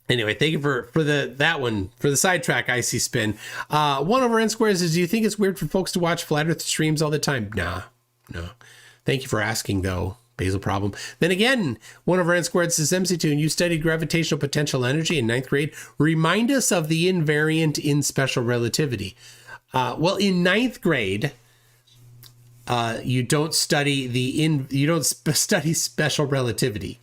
Anyway, thank you for the sidetrack, Icy Spin. 1 over N squared says, do you think it's weird for folks to watch flat earth streams all the time? No. Thank you for asking, though. Basil problem. Then again, 1 over N squared says, MCToon, you studied gravitational potential energy in 9th grade. Remind us of the invariant in special relativity. Well, in 9th grade, you don't study study special relativity.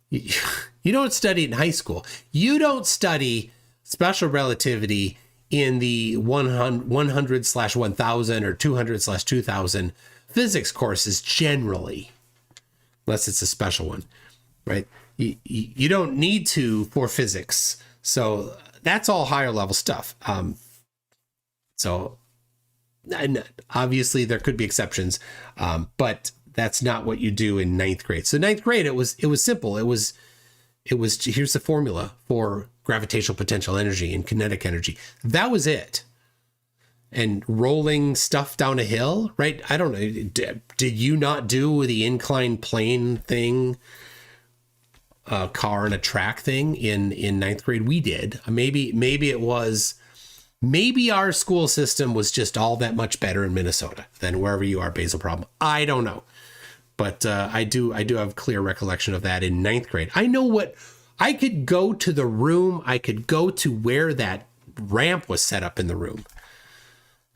You don't study it in high school. You don't study special relativity in the 100/1000 or 200/2000 physics courses generally, unless it's a special one, right? You don't need to for physics. So that's all higher level stuff. So obviously there could be exceptions, but that's not what you do in 9th grade. So 9th grade, it was simple. It was here's the formula for gravitational potential energy and kinetic energy. That was it. And rolling stuff down a hill, right? I don't know. Did you not do the inclined plane thing, car and a track thing in 9th grade? We did. Maybe our school system was just all that much better in Minnesota than wherever you are, Basil problem. I don't know. But I do have clear recollection of that in 9th grade. I know what I could go to the room. I could go to where that ramp was set up in the room.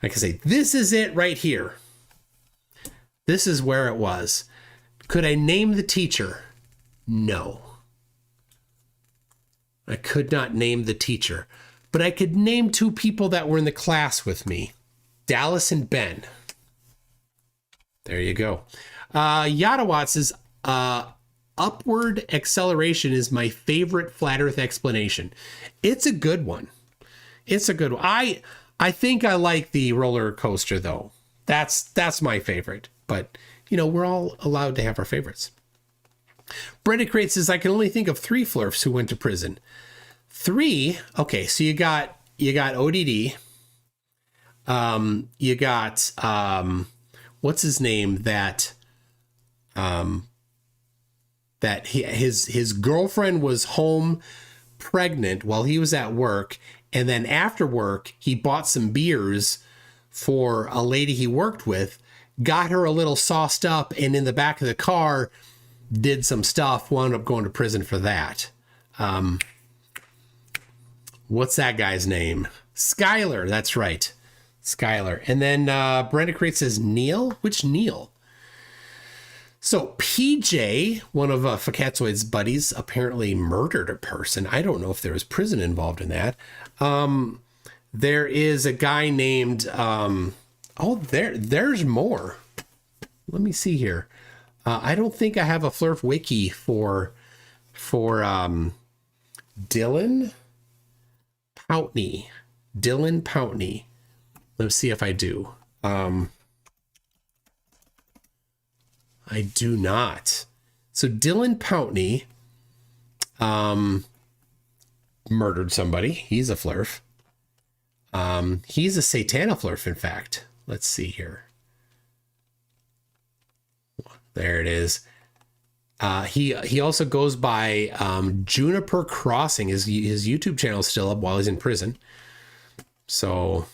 I could say, this is it right here. This is where it was. Could I name the teacher? No. I could not name the teacher, but I could name 2 people that were in the class with me, Dallas and Ben. There you go. Yadawatt says, upward acceleration is my favorite flat earth explanation. It's a good one. I think I like the roller coaster though. That's my favorite, but we're all allowed to have our favorites. Brenda Crate says, I can only think of 3 Flerfs who went to prison. 3. Okay. So you got ODD. You got, what's his name? His girlfriend was home pregnant while he was at work. And then after work, he bought some beers for a lady he worked with, got her a little sauced up, and in the back of the car did some stuff, wound up going to prison for that. What's that guy's name? Skylar. That's right. Skylar. And then Brenda Crate says, Neil? Which Neil? So PJ, one of Fakatzoid's buddies, apparently murdered a person. I don't know if there was prison involved in that. There is a guy named, there's more. Let me see here. I don't think I have a Flerf wiki for Dylan Poutney. Dylan Poutney. Let's see if I do. I do not. So Dylan Poutney murdered somebody. He's a Flerf. He's a Satana Flerf, in fact. Let's see here. There it is. He also goes by Juniper Crossing. His YouTube channel is still up while he's in prison. So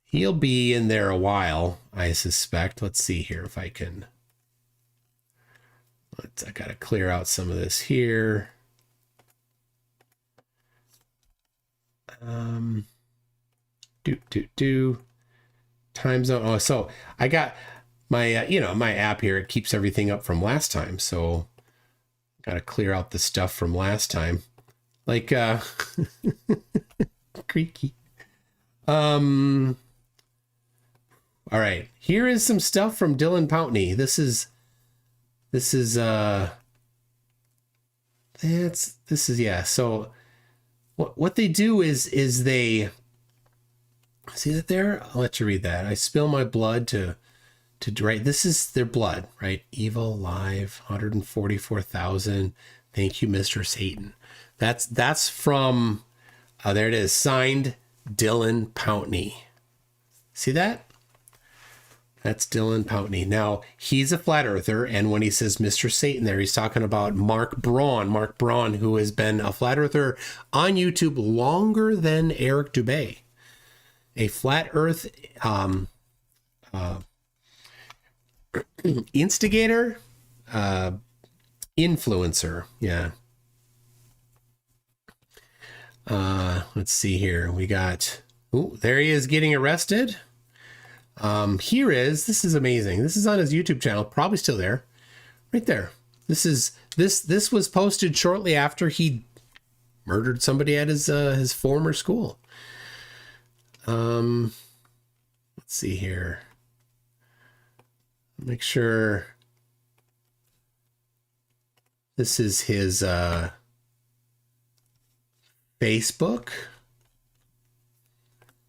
he'll be in there a while, I suspect. Let's see here if I can. I gotta clear out some of this here. Time zone. Oh, so I got my my app here. It keeps everything up from last time. So gotta clear out the stuff from last time. Like creaky. All right. Here is some stuff from Dylan Poutney. This is yeah. So what they do is they see that there. I'll let you read that. I spill my blood to right. This is their blood, right? Evil live 144,000. Thank you, Mr. Satan. That's from, there it is, signed Dylan Pountney. See that? That's Dylan Pountney. Now, he's a flat earther, and when he says Mr. Satan there, he's talking about Mark Braun. Mark Braun, who has been a flat earther on YouTube longer than Eric Dubay. A flat earth instigator, influencer. Yeah. Let's see here. We got, there he is getting arrested. This is amazing. This is on his YouTube channel, probably still there, right there. This was posted shortly after he murdered somebody at his former school. Let's see here. Make sure this is his Facebook.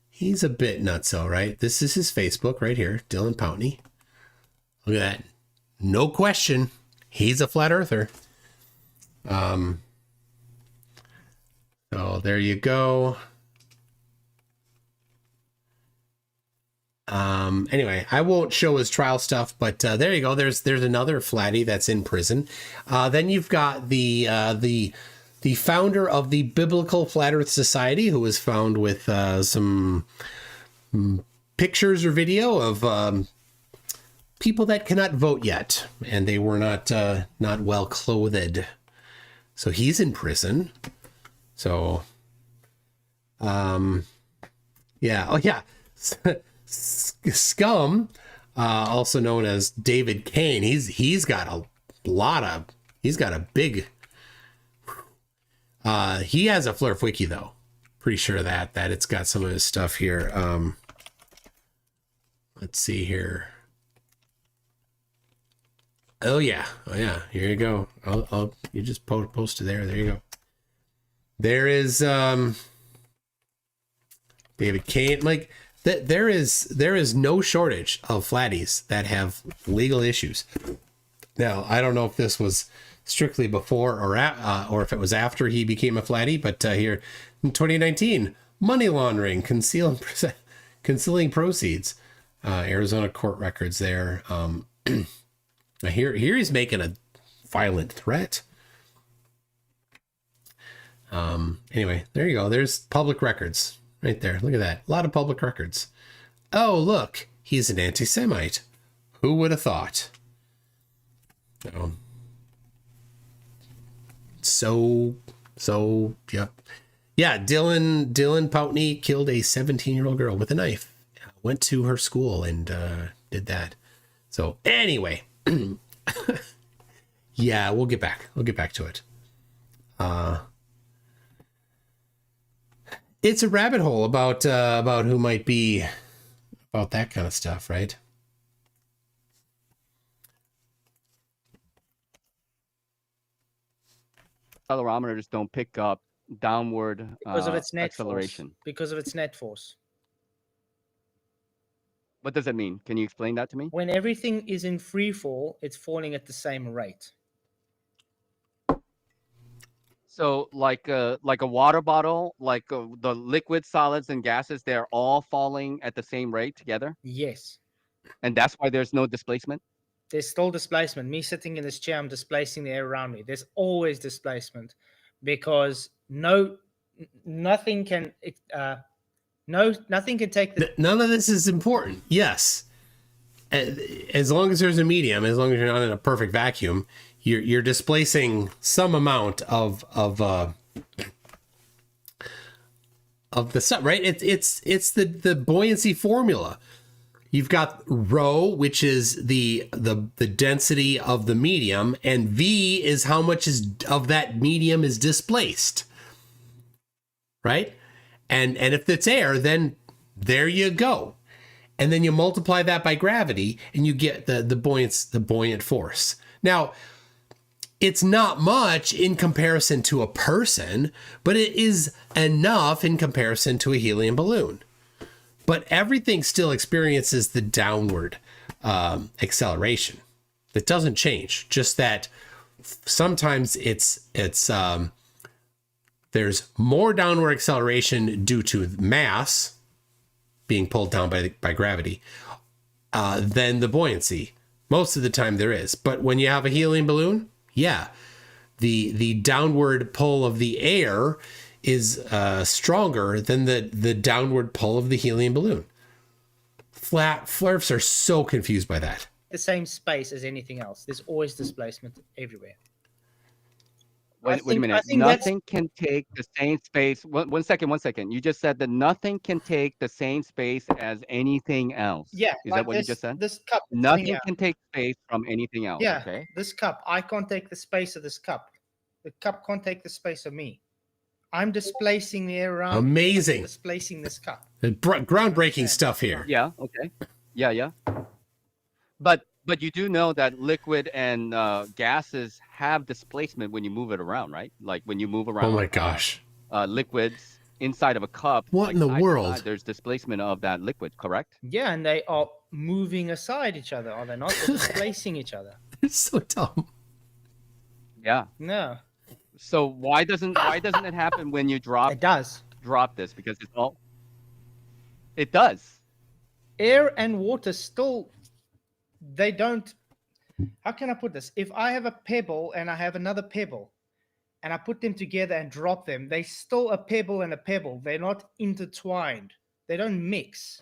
He's a bit nutso, right? This is his Facebook right here, Dylan Pountney. Look at that. No question. He's a flat earther. So there you go. Anyway, I won't show his trial stuff, but there you go. There's another flatty that's in prison. Then you've got the founder of the Biblical Flat Earth Society, who was found with some pictures or video of people that cannot vote yet, and they were not well clothed. So he's in prison. So, yeah. Oh, yeah. Scum, also known as David Kane. He's got a big. He has a Flerf wiki though. Pretty sure that it's got some of his stuff here. Let's see here. Oh yeah. Here you go. You just post it there. There you go. There is David Kane. Like there is no shortage of flatties that have legal issues. Now I don't know if this was strictly before or if it was after he became a flatty, but here in 2019, money laundering, concealing proceeds, Arizona court records there. Here he's making a violent threat. Anyway, there you go. There's public records right there. Look at that. A lot of public records. Oh, look, he's an anti-Semite. Who would have thought? So, yep. Yeah, Dylan Pountney killed a 17-year-old girl with a knife. Went to her school and did that. So anyway, yeah, we'll get back to it. It's a rabbit hole about who might be about that kind of stuff, right? Accelerometers don't pick up downward Because of its net acceleration. force. Because of its net force. What does that mean? Can you explain that to me? When everything is in free fall, it's falling at the same rate. So like a water bottle, like the liquid, solids, and gases, they're all falling at the same rate together, Yes. and that's why there's no displacement. There's still displacement. Me sitting in this chair, I'm displacing the air around me. There's always displacement because nothing can take the. None of this is important. Yes, as long as there's a medium, as long as you're not in a perfect vacuum, you're displacing some amount of the stuff, right? It's the buoyancy formula. You've got rho, which is the density of the medium, and V is how much of that medium is displaced, right? And if it's air, then there you go. And then you multiply that by gravity, and you get the buoyant force. Now, it's not much in comparison to a person, but it is enough in comparison to a helium balloon. But everything still experiences the downward acceleration. It doesn't change, just that sometimes there's more downward acceleration due to mass being pulled down by gravity than the buoyancy. Most of the time there is. But when you have a helium balloon, yeah, the downward pull of the air is stronger than the downward pull of the helium balloon. Flerfs are so confused by that. The same space as anything else. There's always displacement everywhere. Wait a minute. Nothing can take the same space. One second. You just said that nothing can take the same space as anything else. Yeah. Is that what you just said? This cup. Nothing can take space from anything else. Yeah. Okay. This cup. I can't take the space of this cup. The cup can't take the space of me. I'm displacing the air around. Amazing. Displacing this cup. Groundbreaking stuff here. Yeah. Okay. Yeah. But you do know that liquid and gases have displacement when you move it around, right? Like when you move around. Oh my gosh. Liquids inside of a cup. What in the side to world? side, there's displacement of that liquid, correct? Yeah, and they are moving aside each other, are they not? They're displacing each other. It's so dumb. Yeah. No, So why doesn't it happen when you it does. drop this? Because it's all. It does. Air and water still, they don't. How can I put this? If I have a pebble and I have another pebble, and I put them together and drop them, they still a pebble and a pebble. They're not intertwined. They don't mix.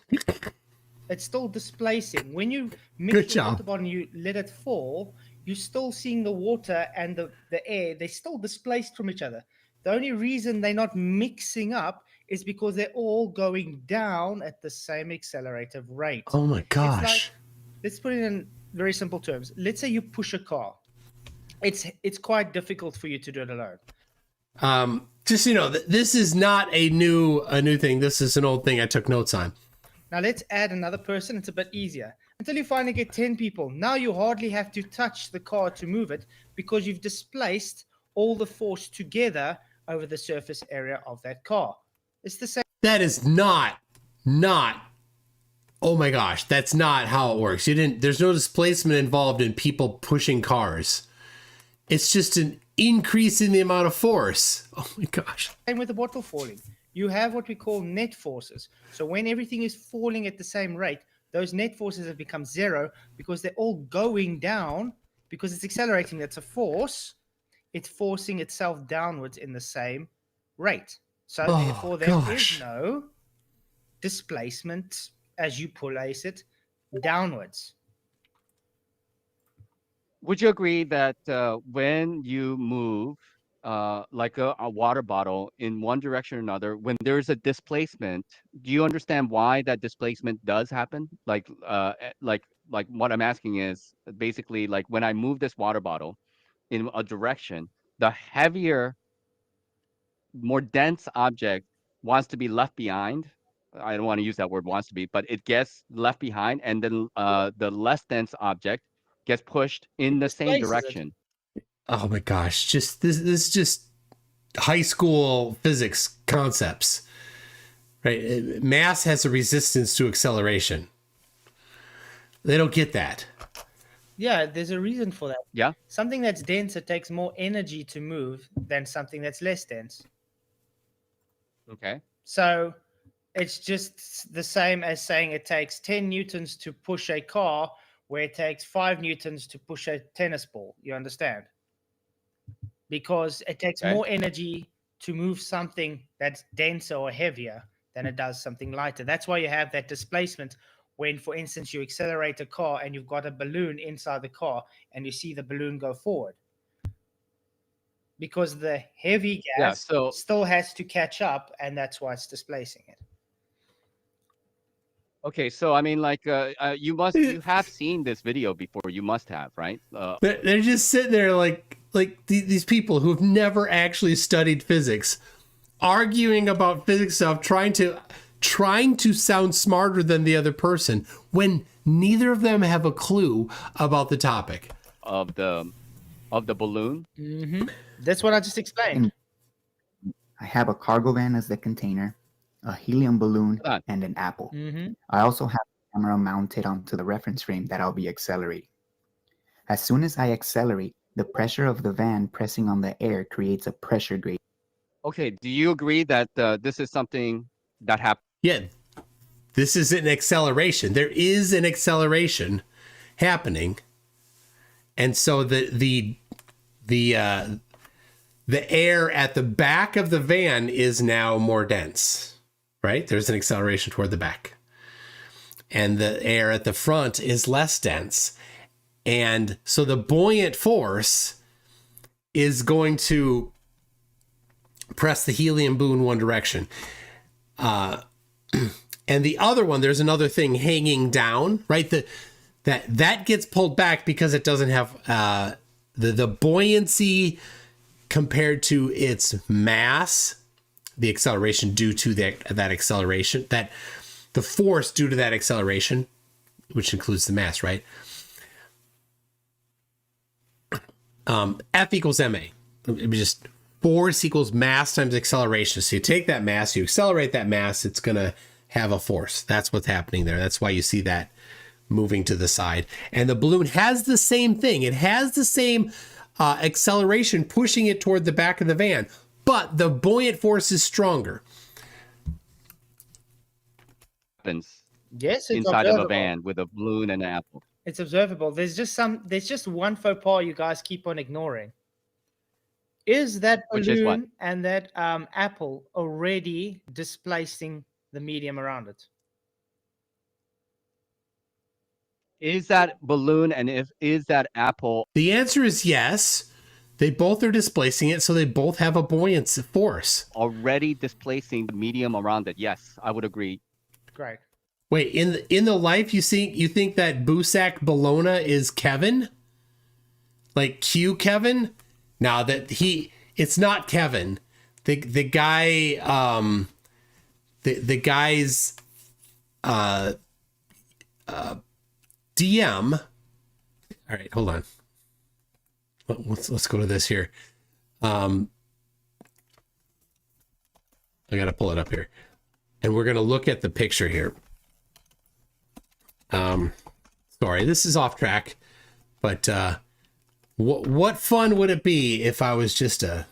It's still displacing. When you mix Good the job. water bottle and you let it fall, you're still seeing the water and the air. They're still displaced from each other. The only reason they're not mixing up is because they're all going down at the same accelerative rate. Oh my gosh. Like, let's put it in very simple terms. Let's say you push a car. It's quite difficult for you to do it alone. Just this is not a new thing. This is an old thing I took notes on. Now let's add another person. It's a bit easier. Until you finally get 10 people. Now you hardly have to touch the car to move it because you've displaced all the force together over the surface area of that car. It's the same. That is not. Oh my gosh, that's not how it works. There's no displacement involved in people pushing cars. It's just an increase in the amount of force. Oh my gosh. Same with the bottle falling. You have what we call net forces. So when everything is falling at the same rate, those net forces have become zero because they're all going down because it's accelerating. That's a force. It's forcing itself downwards in the same rate. So therefore, there is no displacement as you place it downwards. Would you agree that when you move like a water bottle in one direction or another, when there's a displacement, do you understand why that displacement does happen? Like what I'm asking is basically like when I move this water bottle in a direction, the heavier, more dense object wants to be left behind. I don't want to use that word wants to be, but it gets left behind, and then the less dense object gets pushed in the same direction. Oh my gosh, just this is just high school physics concepts, right? Mass has a resistance to acceleration. They don't get that. Yeah, there's a reason for that. Yeah. Something that's dense, it takes more energy to move than something that's less dense. Okay. So it's just the same as saying it takes 10 newtons to push a car, where it takes 5 newtons to push a tennis ball. You understand? Because it takes more energy to move something that's denser or heavier than it does something lighter. That's why you have that displacement when, for instance, you accelerate a car and you've got a balloon inside the car and you see the balloon go forward. Because the heavy gas still has to catch up, and that's why it's displacing it. Okay, so I mean, like, you have seen this video before. You must have, right? They're just sitting there like these people who have never actually studied physics, arguing about physics stuff, trying to sound smarter than the other person when neither of them have a clue about the topic of the balloon. Mm-hmm. That's what I just explained. I have a cargo van as the container, a helium balloon, and an apple. Mm-hmm. I also have a camera mounted onto the reference frame that I'll be accelerating. As soon as I accelerate, The pressure of the van pressing on the air creates a pressure gradient. Okay, do you agree that this is something that happened? Yeah, this is an acceleration. There is an acceleration happening, and so the air at the back of the van is now more dense, right? There's an acceleration toward the back, and the air at the front is less dense, and so the buoyant force is going to press the helium balloon one direction. And the other one, there's another thing hanging down, right? That gets pulled back because it doesn't have the buoyancy compared to its mass, the acceleration due to that acceleration, that the force due to that acceleration, which includes the mass, right? F equals ma. It was just force equals mass times acceleration. So you take that mass, you accelerate that mass, it's going to have a force. That's what's happening there. That's why you see that moving to the side. And the balloon has the same thing. It has the same acceleration pushing it toward the back of the van, but the buoyant force is stronger. Happens Yes, it's inside of a observable. van with a balloon and an apple. It's observable. There's just one faux pas you guys keep on ignoring. Is that Which is what? balloon and that apple already displacing the medium around it? Is that balloon and is that apple The answer is yes. They both are displacing it, so they both have a buoyancy force. already displacing the medium around it? Yes, I would agree. Great. Wait, in the life you think that Busak Bologna is Kevin? Like Q Kevin? Now it's not Kevin. The guy the guy's DM. All right, hold on. Let's go to this here. I got to pull it up here. And we're going to look at the picture here. Sorry, this is off track, but what fun would it be if I was just an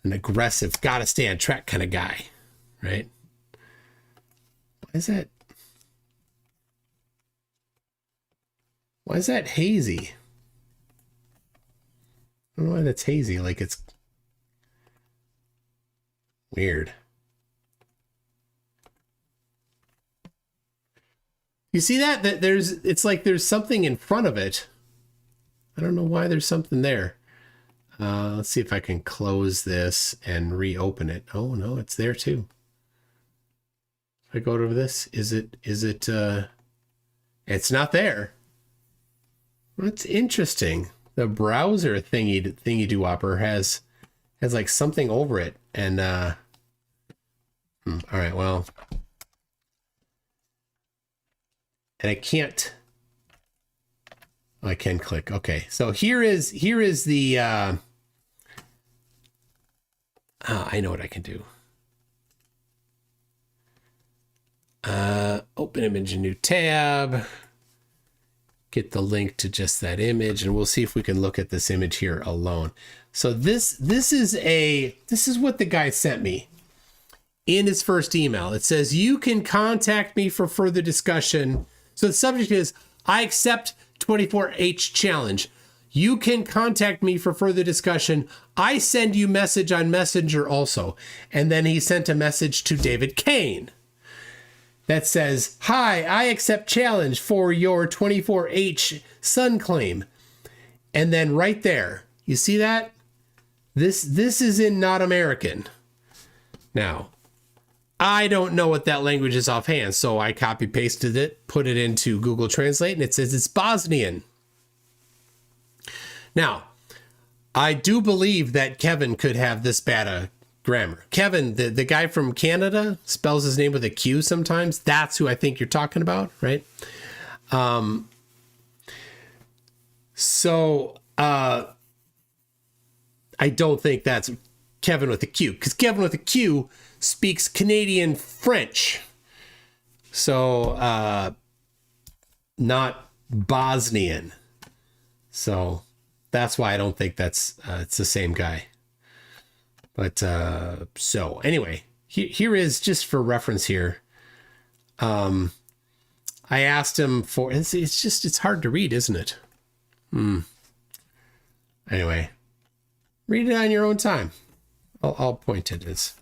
aggressive, gotta stay on track kind of guy, right? Why is that hazy? I don't know why that's hazy. Like it's weird. You see that it's like there's something in front of it. I don't know why there's something there. Let's see if I can close this and reopen it. Oh no, it's there too. If I go over this, is it it's not there. That's interesting. The browser thingy do whopper has like something over it, and all right, well, and I can't. Oh, I can click. Okay, so here is the. I know what I can do. Open image, a new tab. Get the link to just that image, and we'll see if we can look at this image here alone. So this is what the guy sent me in his first email. It says, you can contact me for further discussion. So the subject is, I accept 24H challenge. You can contact me for further discussion. I send you message on Messenger also. And then he sent a message to David Kane that says, hi, I accept challenge for your 24H sun claim. And then right there, you see that? This is in Not American. Now, I don't know what that language is offhand, so I copy pasted it, put it into Google Translate, and it says it's Bosnian. Now, I do believe that Kevin could have this bad a grammar. Kevin, the guy from Canada, spells his name with a Q sometimes. That's who I think you're talking about, right? So I don't think that's Kevin with a Q, because Kevin with a Q speaks Canadian French. So not Bosnian. So that's why I don't think that's it's the same guy. But so anyway, here is just for reference here. I asked him for it's hard to read, isn't it? Anyway, read it on your own time. I'll point it as.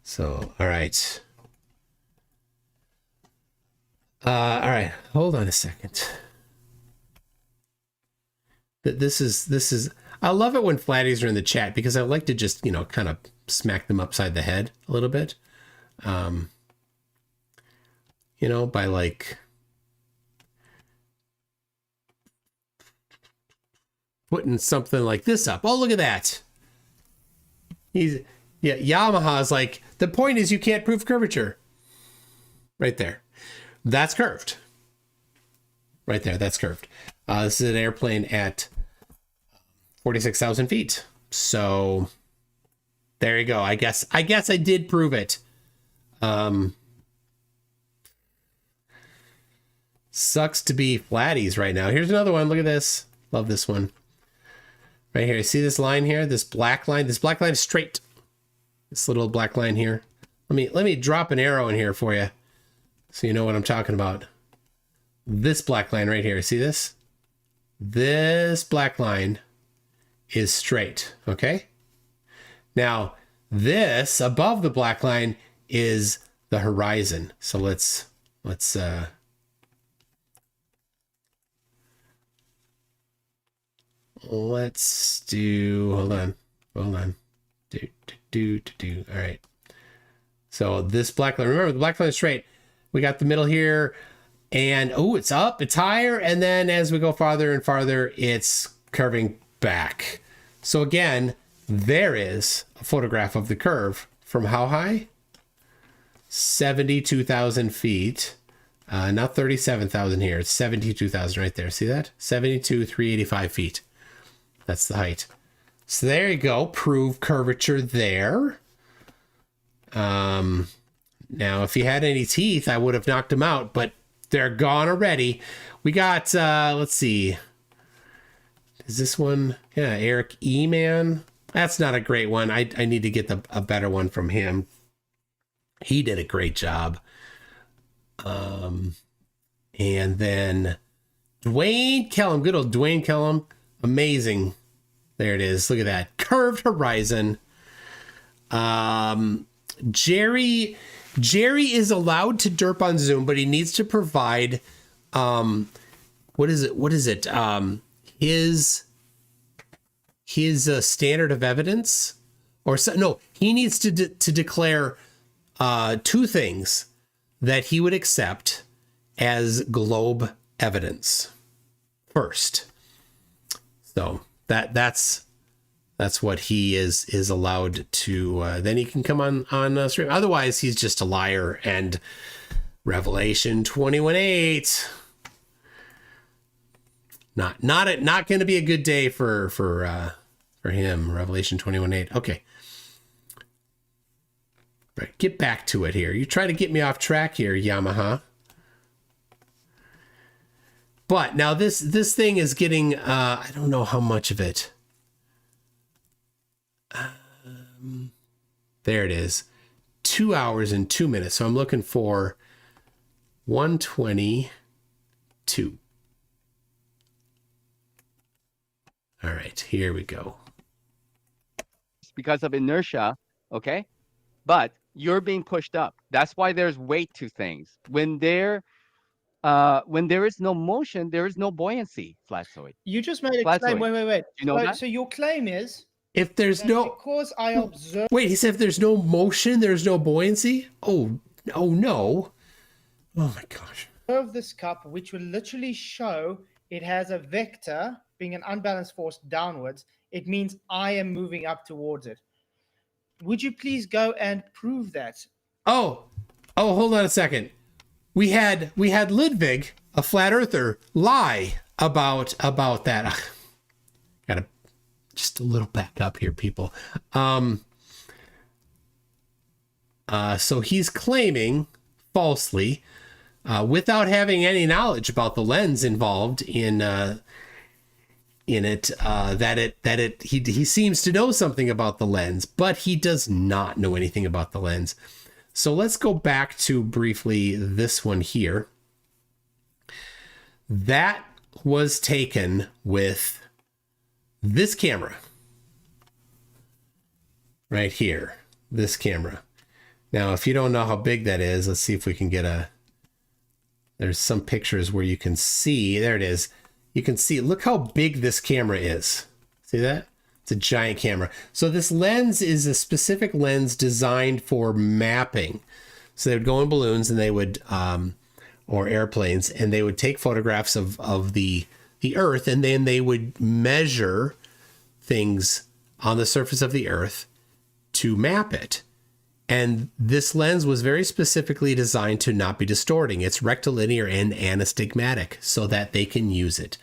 So all right. All right. Hold on a second. This is. I love it when flatties are in the chat because I like to just kind of smack them upside the head a little bit. By like putting something like this up. Oh, look at that. Yamaha's like, the point is you can't prove curvature. Right there. That's curved. Right there, that's curved. This is an airplane at 46,000 feet. So there you go. I guess I did prove it. Sucks to be flatties right now. Here's another one. Look at this. Love this one. Right here. See this line here? This black line? This black line is straight. This little black line here. Let me drop an arrow in here for you so you know what I'm talking about. This black line right here. See this? This black line is straight. Okay? Now, this above the black line is the horizon. So let's do, hold on. Do. All right. So this black line, remember the black line is straight. We got the middle here and it's up, it's higher. And then as we go farther and farther, it's curving back. So again, there is a photograph of the curve from how high? 72,000 feet. Not 37,000 here. It's 72,000 right there. See that? 72,385 feet. That's the height. So there you go. Prove curvature there. Now, if he had any teeth, I would have knocked him out, but they're gone already. We got, let's see. Is this one? Yeah, Eric E-Man. That's not a great one. I need to get a better one from him. He did a great job. And then Dwayne Kellum, good old Dwayne Kellum. Amazing. There it is. Look at that. Curved horizon. Jerry is allowed to derp on Zoom, but he needs to provide what is it? His standard of evidence, or so, no, he needs to declare two things that he would accept as globe evidence first. So that's what he is allowed to. Then he can come on stream. Otherwise, he's just a liar. And Revelation 21:8. Not going to be a good day for him. Revelation 21:8. Okay. Right, get back to it here. You try to get me off track here, Yamaha. But now this thing is getting, I don't know how much of it. There it is. 2 hours and 2 minutes. So I'm looking for 122. All right, here we go. It's because of inertia, okay? But you're being pushed up. That's why there's weight to things. When there is no motion, there is no buoyancy, Flatsoid. You just made a claim. Wait. You know that? So your claim is if there's no, because I observe. Wait, he said if there's no motion, there's no buoyancy. Oh no! Oh my gosh! Of this cup, which will literally show it has a vector being an unbalanced force downwards. It means I am moving up towards it. Would you please go and prove that? Oh, hold on a second. We had Ludwig, a flat earther, lie about that. Gotta just a little back up here, people. So he's claiming falsely without having any knowledge about the lens involved in it. He seems to know something about the lens, but he does not know anything about the lens. So let's go back to briefly this one here. That was taken with this camera right here, this camera. Now, if you don't know how big that is, let's see if we can get there's some pictures where you can see, there it is. You can see, look how big this camera is. See that? It's a giant camera. So this lens is a specific lens designed for mapping. So they would go in balloons and they would, or airplanes, and they would take photographs of the Earth, and then they would measure things on the surface of the Earth to map it. And this lens was very specifically designed to not be distorting. It's rectilinear and anastigmatic so that they can use it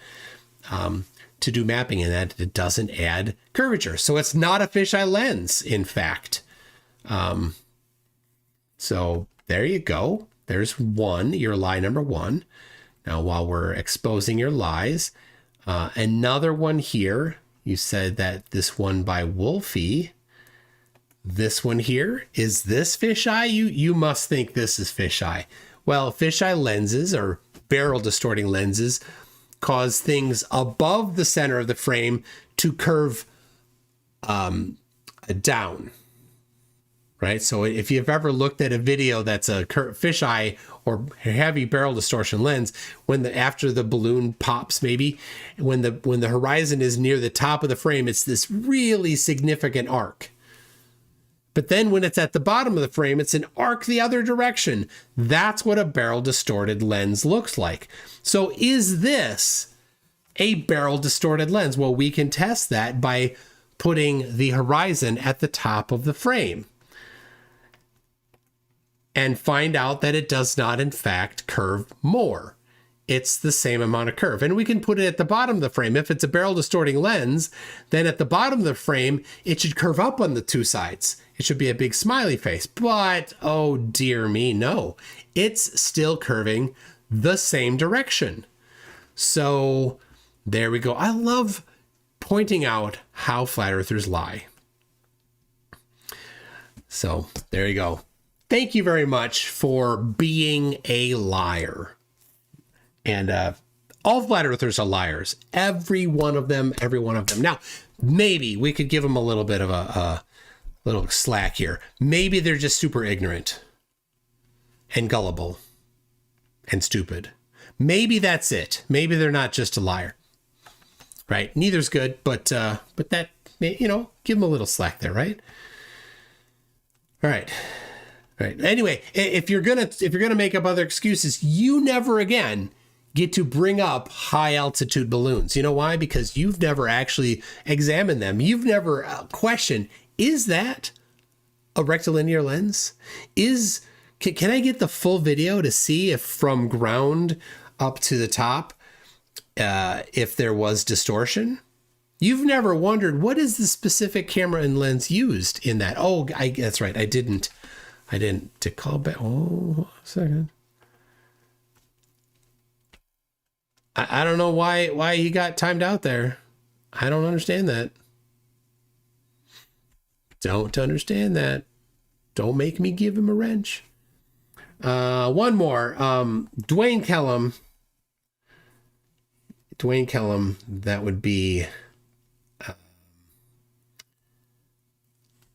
to do mapping, and that it doesn't add curvature. So it's not a fisheye lens, in fact. So there you go. There's your lie number one. Now, while we're exposing your lies, another one here, you said that this one by Wolfie, this one here, is this fisheye? You must think this is fisheye. Well, fisheye lenses, or barrel distorting lenses, cause things above the center of the frame to curve down. Right? So if you've ever looked at a video that's a fisheye or heavy barrel distortion lens, after the balloon pops, maybe when the horizon is near the top of the frame, it's this really significant arc. But then when it's at the bottom of the frame, it's an arc the other direction. That's what a barrel distorted lens looks like. So is this a barrel distorted lens? Well, we can test that by putting the horizon at the top of the frame and find out that it does not, in fact, curve more. It's the same amount of curve. And we can put it at the bottom of the frame. If it's a barrel distorting lens, then at the bottom of the frame, it should curve up on the two sides. It should be a big smiley face. But, oh dear me, no. It's still curving the same direction. So there we go. I love pointing out how flat earthers lie. So there you go. Thank you very much for being a liar. And all flat earthers are liars. Every one of them. Now, maybe we could give them a little bit of a little slack here. Maybe they're just super ignorant and gullible and stupid. Maybe that's it. Maybe they're not just a liar. Right? Neither's good, but that, give them a little slack there, right? All right. Right. Anyway, if you're gonna make up other excuses, you never again get to bring up high altitude balloons. You know why? Because you've never actually examined them. You've never questioned, is that a rectilinear lens? Can I get the full video to see if from ground up to the top, if there was distortion? You've never wondered, what is the specific camera and lens used in that? Oh, that's right. I didn't to call back. Oh, a second. I don't know why he got timed out there. I don't understand that. Don't understand that. Don't make me give him a wrench. One more. Dwayne Kellum. That would be.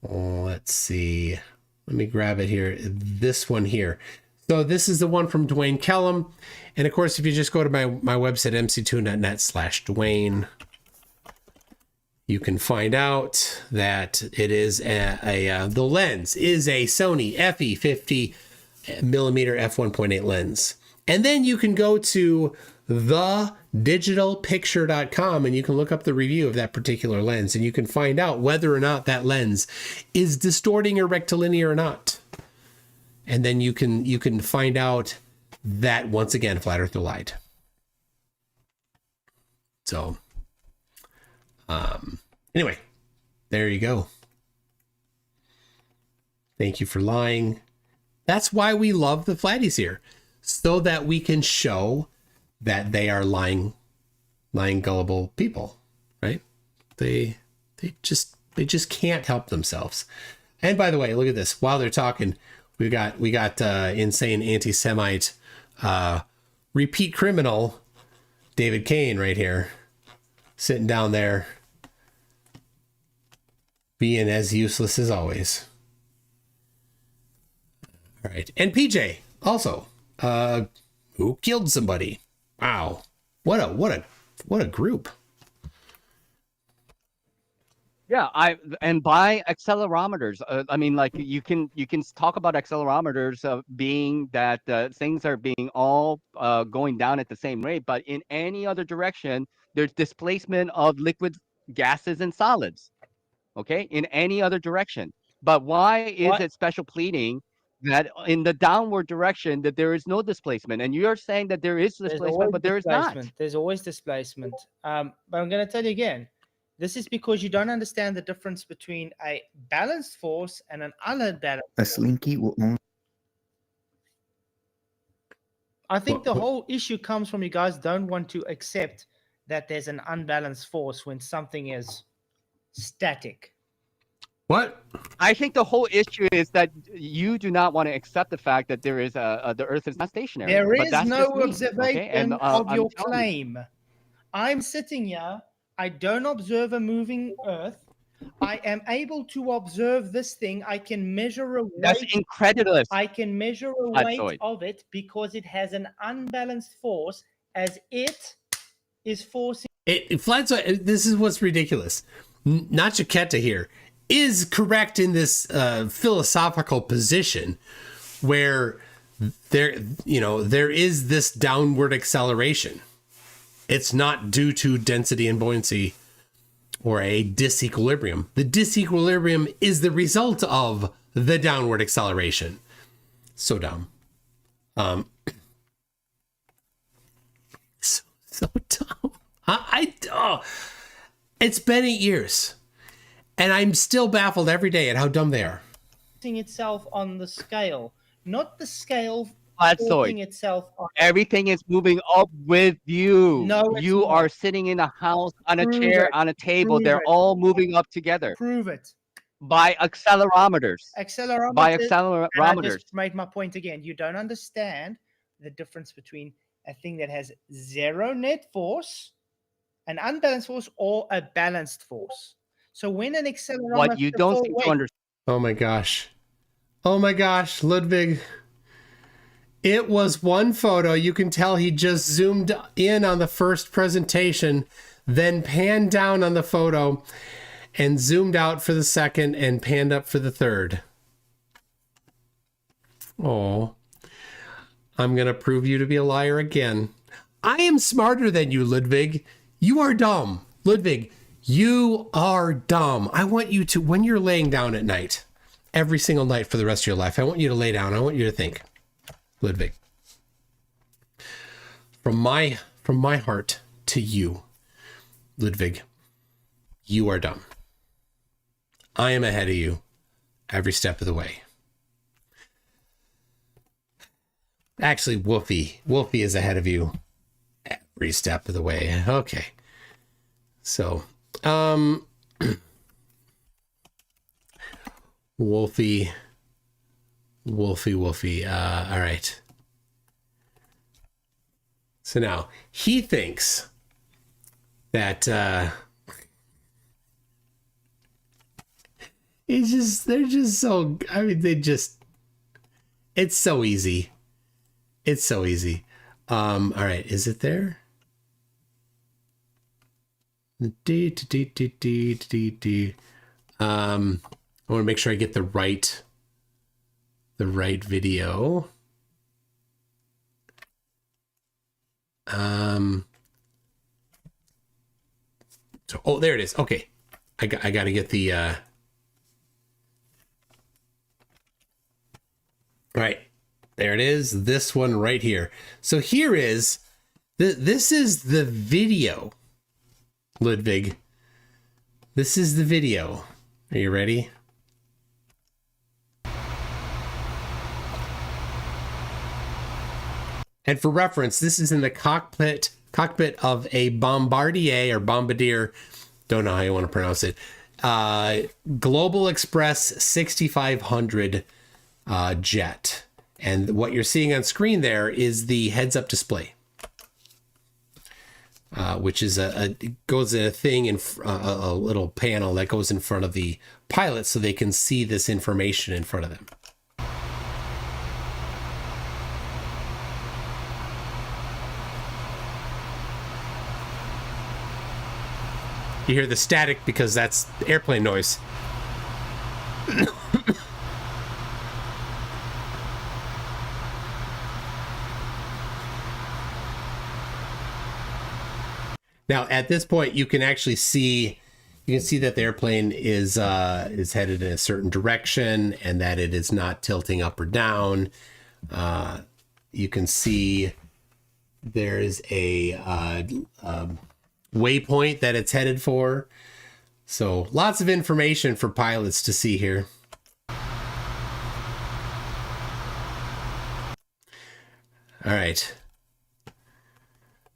Let's see. Let me grab it here. This one here. So this is the one from Dwayne Kellum. And of course, if you just go to my website, mctoon.net/Dwayne, you can find out that it is the lens is a Sony FE 50 millimeter f1.8 lens. And then you can go to thedigitalpicture.com and you can look up the review of that particular lens, and you can find out whether or not that lens is distorting or rectilinear or not. And then you can find out that, once again, Flat Earther lied. So anyway, there you go. Thank you for lying. That's why we love the flatties here. so that we can show that they are lying gullible people, right? They just can't help themselves. And by the way, look at this. While they're talking, we got insane anti-Semite repeat criminal David Kane right here, sitting down there, being as useless as always. All right, and PJ also, who killed somebody. Wow, what a group. Yeah, and by accelerometers, I mean, like you can talk about accelerometers being that things are being all going down at the same rate, but in any other direction, there's displacement of liquid gases and solids. Okay, in any other direction. But why is it special pleading that in the downward direction that there is no displacement? And you're saying that there is displacement, but there is not. There's always displacement. But I'm going to tell you again. This is because you don't understand the difference between a balanced force and an unbalanced A force. slinky will only I think the whole issue comes from you guys don't want to accept that there's an unbalanced force when something is static. What? I think the whole issue is that you do not want to accept the fact that there is the Earth is not stationary. There But is that's no just me, observation okay? And, of I'm your telling you. claim. I'm sitting here. I don't observe a moving Earth. I am able to observe this thing. I can measure a That's weight. incredulous. I can measure a Platzoid. weight of it because it has an unbalanced force as it is forcing. Flatso, this is what's ridiculous. Nachiketa here is correct in this philosophical position where there is this downward acceleration. It's not due to density and buoyancy or a disequilibrium. The disequilibrium is the result of the downward acceleration. So dumb. So dumb. It's been 8 years, and I'm still baffled every day at how dumb they are. Itself on the scale, not the scale Platzoid. forcing itself on. Everything is moving up with you. No, it's you not. are sitting in a house, on a Prove chair, it. on a table. Prove They're it. all moving up together Prove it. by accelerometers. Accelerometers. By And I accelerometers. just made my point again. You don't understand the difference between a thing that has zero net force, an unbalanced force, or a balanced force. So when an accelerometer, What you don't seem to understand. Oh my gosh. Oh my gosh, Ludwig. It was one photo. You can tell he just zoomed in on the first presentation, then panned down on the photo and zoomed out for the second and panned up for the third. Oh, I'm going to prove you to be a liar again. I am smarter than you, Ludwig. You are dumb. Ludwig, you are dumb. I want you to, when you're laying down at night, every single night for the rest of your life, I want you to lay down. I want you to think, Ludwig, from my heart to you, Ludwig, you are dumb. I am ahead of you every step of the way. Actually, Wolfie is ahead of you every step of the way. Okay. So, Wolfie. All right. So now he thinks that they're just so, I mean, it's so easy. It's so easy. All right, is it there? I want to make sure I get the right video. So, oh, there it is. Okay. I got to get the, all right, there it is. This one right here. So here is this is the video, Ludwig. This is the video. Are you ready? And for reference, this is in the cockpit of a Bombardier or Bombardier, don't know how you want to pronounce it, Global Express 6500 jet. And what you're seeing on screen there is the heads-up display, which is goes in a thing in a little panel that goes in front of the pilot so they can see this information in front of them. You hear the static because that's airplane noise. Now, at this point, you can actually see that the airplane is headed in a certain direction and that it is not tilting up or down. You can see there is a waypoint that it's headed for. So lots of information for pilots to see here. All right.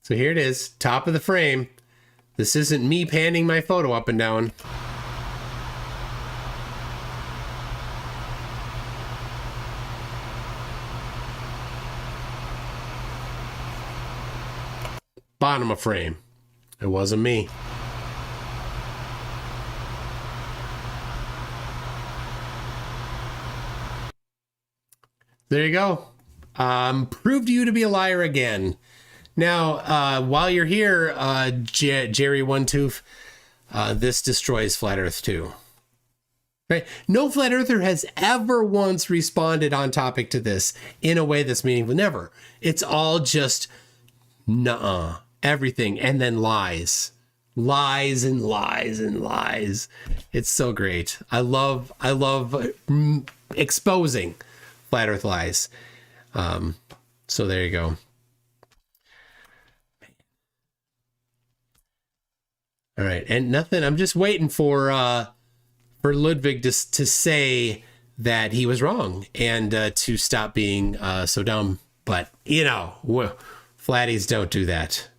So here it is, top of the frame. This isn't me panning my photo up and down. Bottom of frame. It wasn't me. There you go. Proved you to be a liar again. Now, while you're here, Jerry One Tooth, this destroys Flat Earth too. Right? No Flat Earther has ever once responded on topic to this in a way that's meaningful. Never. It's all just nuh-uh. Everything. And then lies. Lies and lies and lies. It's so great. I love exposing Flat Earth lies. So there you go. All right, and nothing. I'm just waiting for Ludwig to say that he was wrong and to stop being so dumb. But you know, flatties don't do that.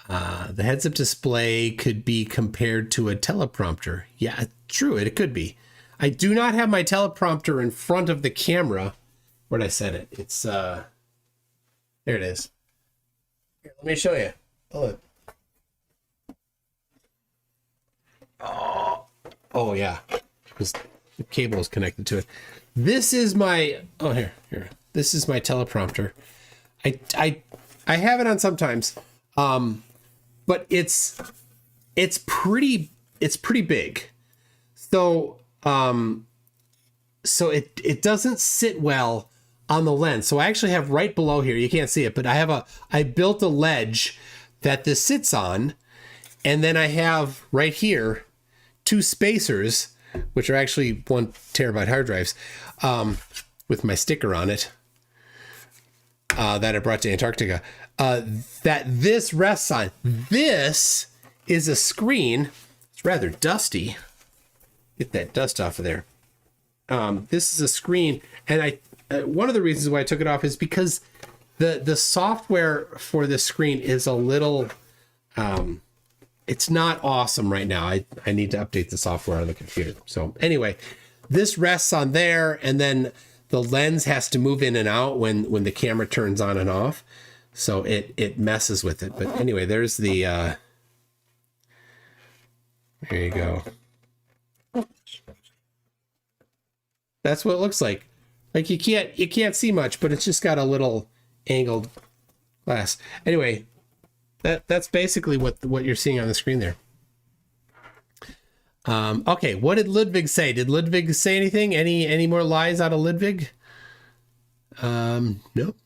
The heads-up display could be compared to a teleprompter. Yeah, true. It could be. I do not have my teleprompter in front of the camera. Where'd I set it? It's there. It is. Here, let me show you. Oh, oh yeah. The cable is connected to it. This is my here. This is my teleprompter. I have it on sometimes. But it's pretty big. So it doesn't sit well on the lens. So I actually have right below here, you can't see it, but I built a ledge that this sits on. And then I have right here 2 spacers, which are actually 1 terabyte hard drives, with my sticker on it, that I brought to Antarctica, that this rests on. This is a screen. It's rather dusty. Get that dust off of there. This is a screen, and one of the reasons why I took it off is because the software for this screen is a little, it's not awesome right now. I need to update the software on the computer. So anyway, this rests on there, and then the lens has to move in and out when the camera turns on and off. So it messes with it. But anyway, there's the, there you go. That's what it looks like. Like you can't see much, but it's just got a little angled glass. Anyway, that's basically what you're seeing on the screen there. Okay, what did Ludwig say? Did Ludwig say anything? Any more lies out of Ludwig? Nope.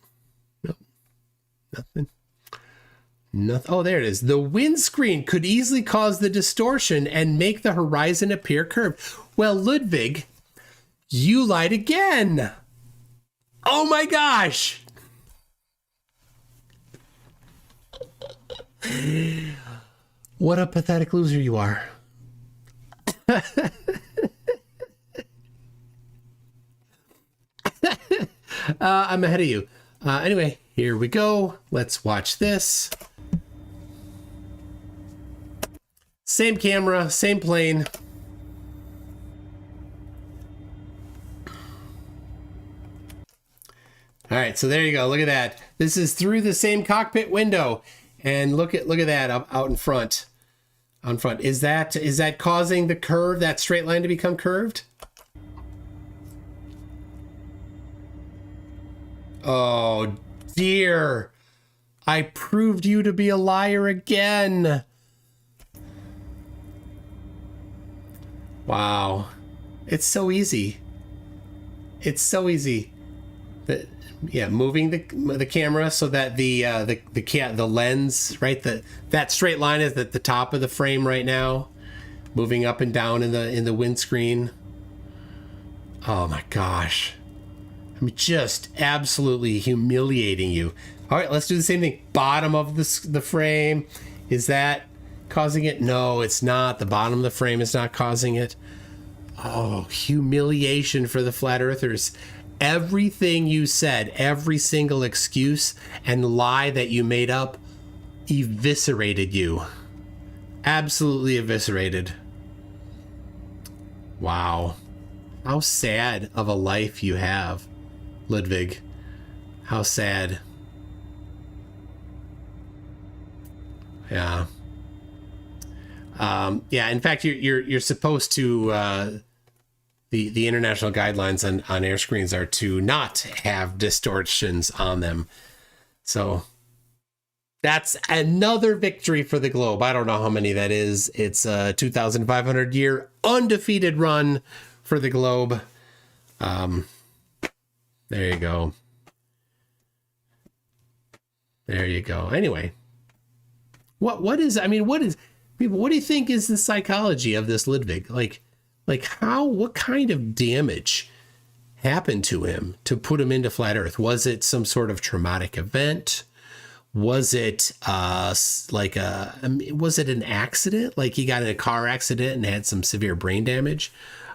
Nothing. Oh, there it is. The windscreen could easily cause the distortion and make the horizon appear curved. Well, Ludwig, you lied again. Oh my gosh. What a pathetic loser you are. I'm ahead of you. Anyway, here we go. Let's watch this. Same camera, same plane. All right, so there you go. Look at that. This is through the same cockpit window, and look at that out in front. On front, is that causing the curve, that straight line, to become curved? Oh dear! I proved you to be a liar again. Wow, it's so easy. It's so easy. Yeah, moving the camera so that the lens, right, that straight line is at the top of the frame right now, moving up and down in the windscreen. Oh my gosh, I'm just absolutely humiliating you. All right, let's do the same thing. Bottom of the frame, is that causing it? No, it's not. The bottom of the frame is not causing it. Oh, humiliation for the flat earthers. Everything you said, every single excuse and lie that you made up, eviscerated you. Absolutely eviscerated. Wow. How sad of a life you have, Ludwig. How sad. Yeah. Yeah, in fact, you're supposed to... The international guidelines on air screens are to not have distortions on them. So that's another victory for the globe. I don't know how many that is. It's a 2,500 year undefeated run for the globe. There you go. There you go. Anyway, what do you think is the psychology of this Ludwig? What kind of damage happened to him to put him into flat Earth? Was it some sort of traumatic event? Was it was it an accident? Like he got in a car accident and had some severe brain damage?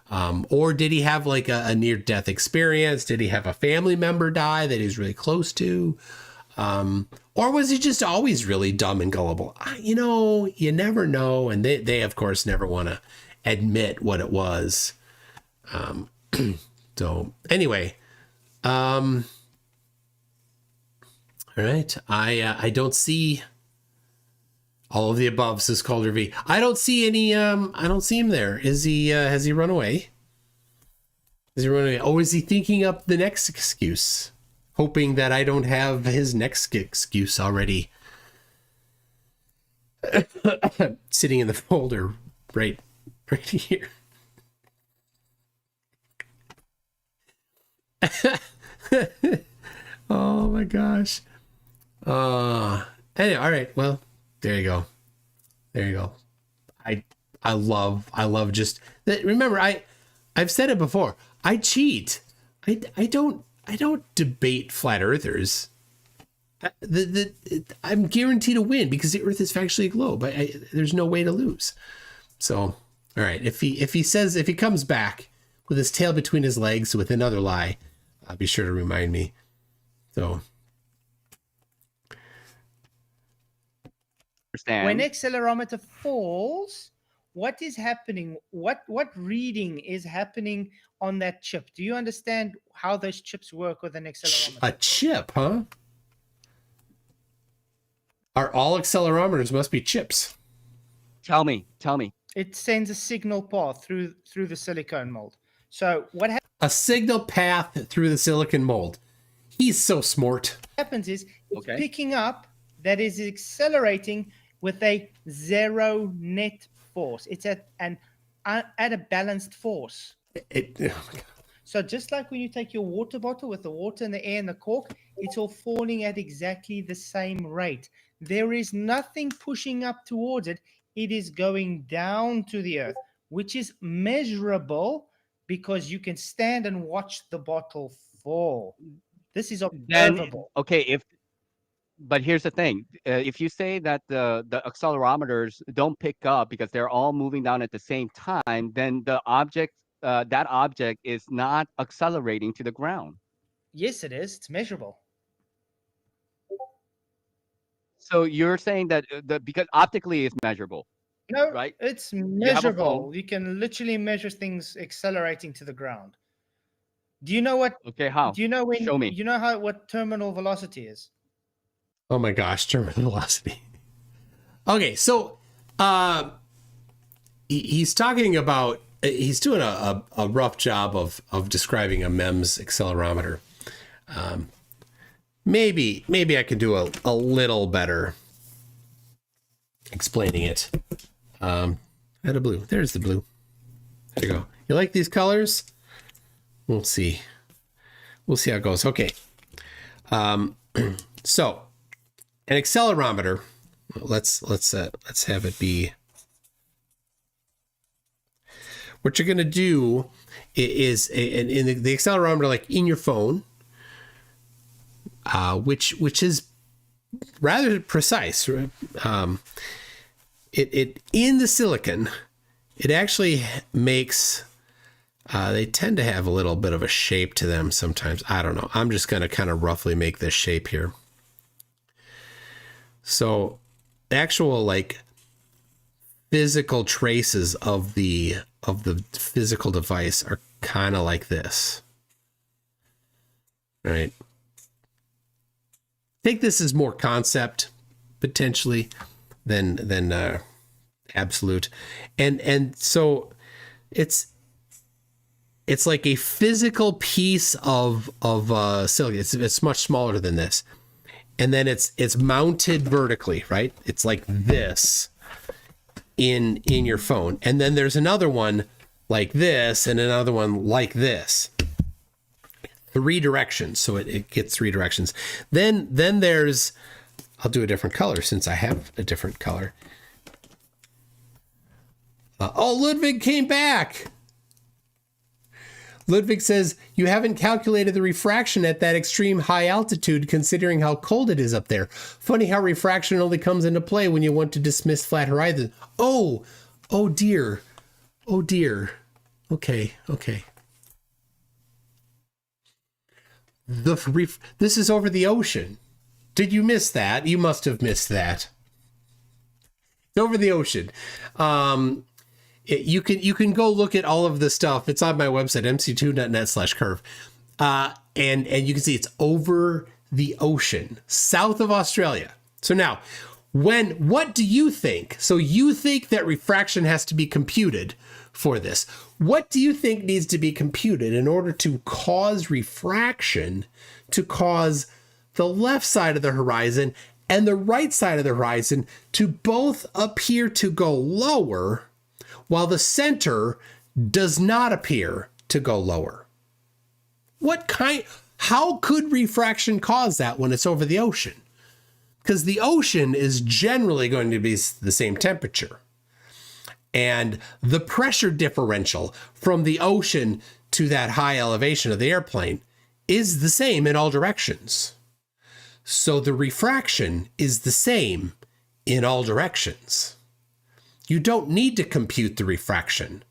Or did he have like a near-death experience? Did he have a family member die that he's really close to? Or was he just always really dumb and gullible? You never know. And they of course never want to admit what it was. So anyway, all right. I don't see all of the above, says Calder V. I don't see any, I don't see him there. Is he, has he run away? Is he running away? Oh, is he thinking up the next excuse? Hoping that I don't have his next excuse already sitting in the folder right here. Oh my gosh. Anyway, all right. Well, there you go. There you go. I love just that. Remember, I've said it before. I cheat. I don't debate flat earthers. I'm guaranteed to win because the Earth is factually a globe. There's no way to lose. So, all right. If he comes back with his tail between his legs with another lie, be sure to remind me. So, when accelerometer falls, what is happening? What reading is happening on that chip? Do you understand how those chips work with an accelerometer? A chip, huh? Are all accelerometers must be chips? Tell me. It sends a signal path through the silicone mold. So what a signal path through the silicon mold. He's so smart. happens is it's picking up that is accelerating with a zero net force. It's at a balanced force. Oh my God. So just like when you take your water bottle with the water and the air and the cork, it's all falling at exactly the same rate. There is nothing pushing up towards it. It is going down to the earth, which is measurable because you can stand and watch the bottle fall. This is observable. But here's the thing. If you say that the accelerometers don't pick up because they're all moving down at the same time, then the object, that object is not accelerating to the ground. Yes, it is. It's measurable. So you're saying that because optically it's measurable, No, right? it's You have a phone. measurable. You can literally measure things accelerating to the ground. Do you know what? Okay, how? Do you know when? Show me. You know how what terminal velocity is? Oh my gosh, terminal velocity. Okay, so he's talking about, he's doing a rough job of describing a MEMS accelerometer. Maybe I could do a little better explaining it. Add a blue. There's the blue. There you go. You like these colors? We'll see. We'll see how it goes. Okay. So an accelerometer. Let's have it be. What you're gonna do is in the accelerometer, like in your phone, which is rather precise. It in the silicon, it actually makes. They tend to have a little bit of a shape to them sometimes. I don't know. I'm just gonna kind of roughly make this shape here. So actual like physical traces of the physical device are kind of like this. All right. Take this as more concept potentially than absolute. And so it's like a physical piece of silicon. It's much smaller than this. And then it's mounted vertically, right? It's like this in your phone. And then there's another one like this and another one like this. 3 directions. So it gets 3 directions. Then there's, I'll do a different color since I have a different color. Oh, Ludwig came back. Ludwig says, you haven't calculated the refraction at that extreme high altitude considering how cold it is up there. Funny how refraction only comes into play when you want to dismiss flat horizons. Oh dear. Oh dear. Okay. This is over the ocean. Did you miss that? You must have missed that. It's over the ocean. You can go look at all of the stuff. It's on my website, mctoon.net/curve. And you can see it's over the ocean, south of Australia. So now, what do you think? So you think that refraction has to be computed for this. What do you think needs to be computed in order to cause refraction to cause the left side of the horizon and the right side of the horizon to both appear to go lower while the center does not appear to go lower? How could refraction cause that when it's over the ocean? Because the ocean is generally going to be the same temperature. And the pressure differential from the ocean to that high elevation of the airplane is the same in all directions. So the refraction is the same in all directions. You don't need to compute the refraction.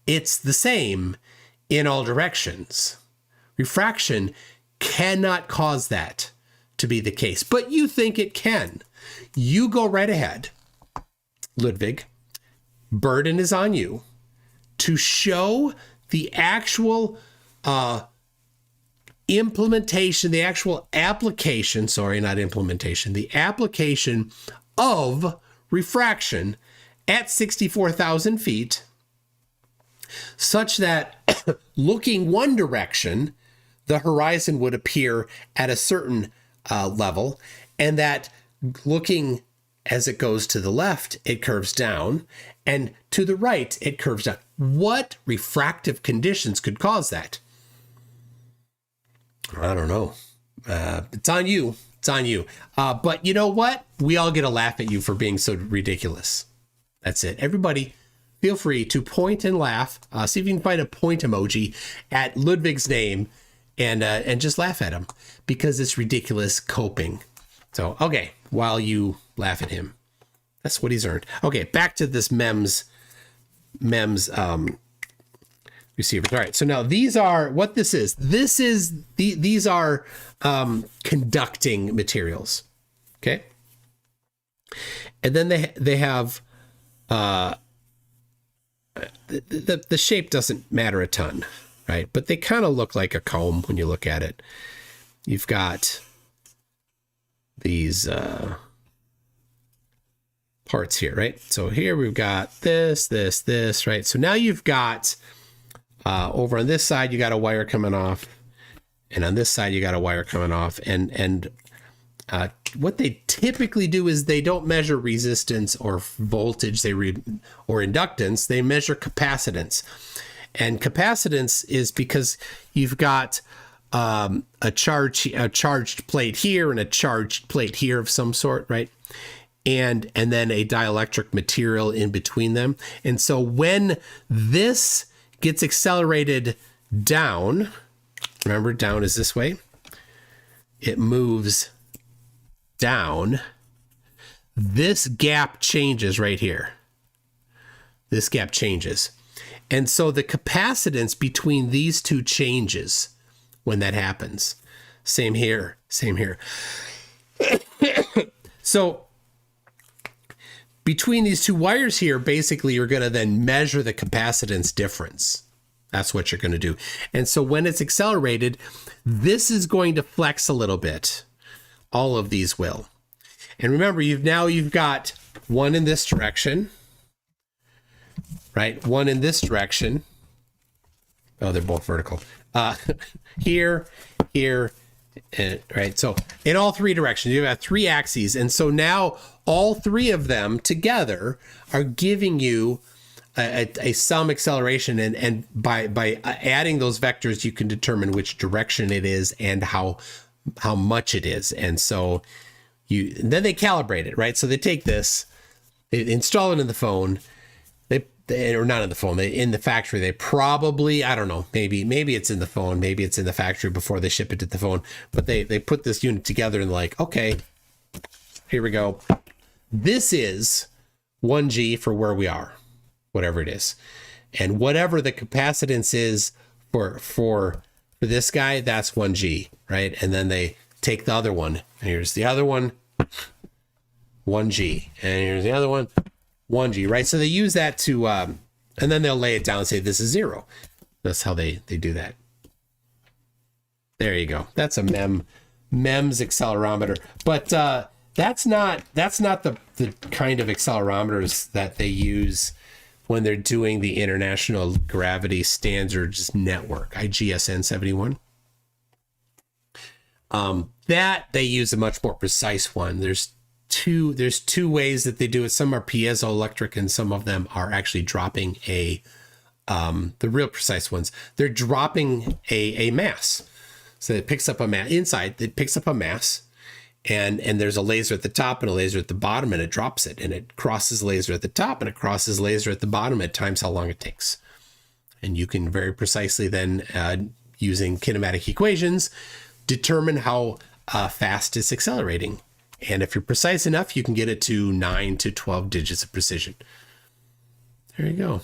It's the same in all directions. Refraction cannot cause that to be the case, but you think it can. You go right ahead, Ludwig. Burden is on you to show the actual implementation, the actual application, the application of refraction at 64,000 feet, such that looking one direction, the horizon would appear at a certain level, and that looking as it goes to the left, it curves down, and to the right, it curves down. What refractive conditions could cause that? I don't know. It's on you. It's on you. But you know what? We all get a laugh at you for being so ridiculous. That's it. Everybody, feel free to point and laugh. See if you can find a point emoji at Ludwig's name and just laugh at him because it's ridiculous coping. So, okay, while you laugh at him. That's what he's earned. Okay, back to this MEMS receivers. All right. So now these are what this is. These are conducting materials. Okay. And then they have the shape doesn't matter a ton, right? But they kind of look like a comb when you look at it. You've got these parts here, right? So here we've got this, right? So now you've got over on this side, you got a wire coming off, and on this side, you got a wire coming off. And what they typically do is they don't measure resistance or voltage, or inductance. They measure capacitance, and capacitance is because you've got a charged plate here and a charged plate here of some sort, right? And then a dielectric material in between them. And so when this gets accelerated down, remember down is this way, it moves down, this gap changes right here. This gap changes. And so the capacitance between these two changes when that happens. Same here, same here. So between these two wires here, basically you're going to then measure the capacitance difference. That's what you're going to do. And so when it's accelerated, this is going to flex a little bit. All of these will. And remember, you've got one in this direction, right? One in this direction. Oh, they're both vertical. Here, right? So in all three directions, you have 3 axes. And so now all 3 of them together are giving you a some acceleration. And by adding those vectors, you can determine which direction it is and how much it is. And so then they calibrate it, right? So they take this, they install it in the phone, or not in the phone, in the factory. They probably, I don't know, maybe it's in the phone, maybe it's in the factory before they ship it to the phone, but they put this unit together and like, okay, here we go. This is 1G for where we are, whatever it is. And whatever the capacitance is for this guy, that's 1G, right? And then they take the other one. And here's the other one, 1G. And here's the other one, 1G, right? So they use that to, and then they'll lay it down and say, this is 0. That's how they do that. There you go. That's a MEMS accelerometer. But that's not the kind of accelerometers that they use when they're doing the International Gravity Standards Network, IGSN 71. That they use a much more precise one. There's two ways that they do it. Some are piezoelectric and some of them are actually dropping the real precise ones. They're dropping a mass. So it picks up a mass inside, it picks up a mass, and there's a laser at the top and a laser at the bottom, and it drops it, and it crosses laser at the top and it crosses laser at the bottom at times how long it takes. And you can very precisely then, using kinematic equations, determine how fast it's accelerating. And if you're precise enough, you can get it to 9 to 12 digits of precision. There you go.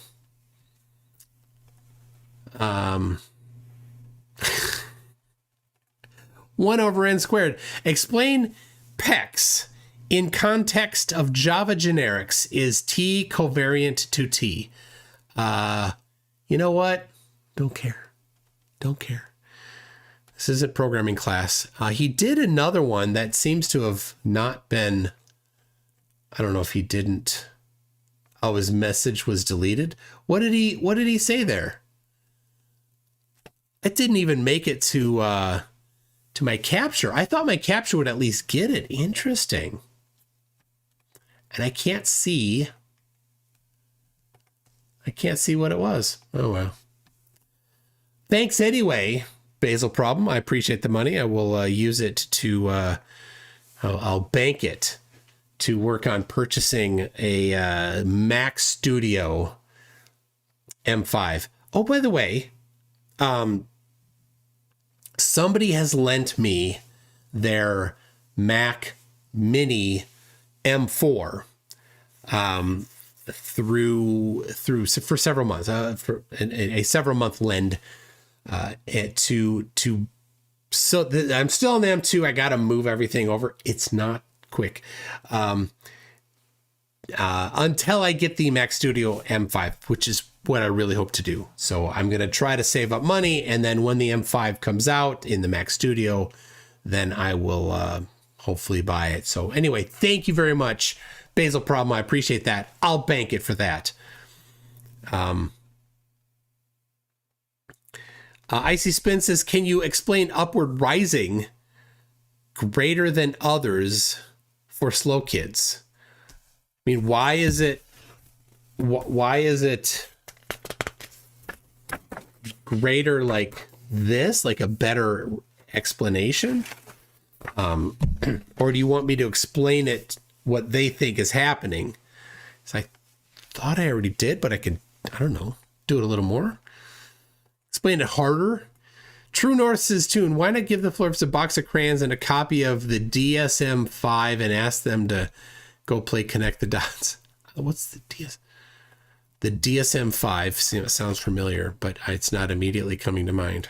1 over n squared. Explain PEX in context of Java generics. Is T covariant to T? You know what? Don't care. Don't care. This isn't programming class. He did another one that seems to have not been, I don't know if he didn't. Oh, his message was deleted. What did he say there? It didn't even make it to my capture. I thought my capture would at least get it. Interesting. And I can't see what it was. Oh, well. Thanks anyway, Basil Problem. I appreciate the money. I will use it to, I'll bank it to work on purchasing a Mac Studio M5. Oh, by the way, somebody has lent me their Mac Mini M4. for several months, for a several month lend, I'm still on the M2. I got to move everything over. It's not quick. Until I get the Mac Studio M5, which is what I really hope to do. So I'm going to try to save up money. And then when the M5 comes out in the Mac Studio, then I will hopefully buy it. So anyway, thank you very much, Basil Problem. I appreciate that. I'll bank it for that. Icy Spin says, can you explain upward rising greater than others for slow kids? I mean, why is it greater like this, like a better explanation? Or do you want me to explain it, what they think is happening? So I thought I already did, but I don't know, do it a little more. Explain it harder. True North says, Toon, why not give the Flerfs a box of crayons and a copy of the DSM-5 and ask them to go play Connect the Dots? What's the The DSM-5 sounds familiar, but it's not immediately coming to mind.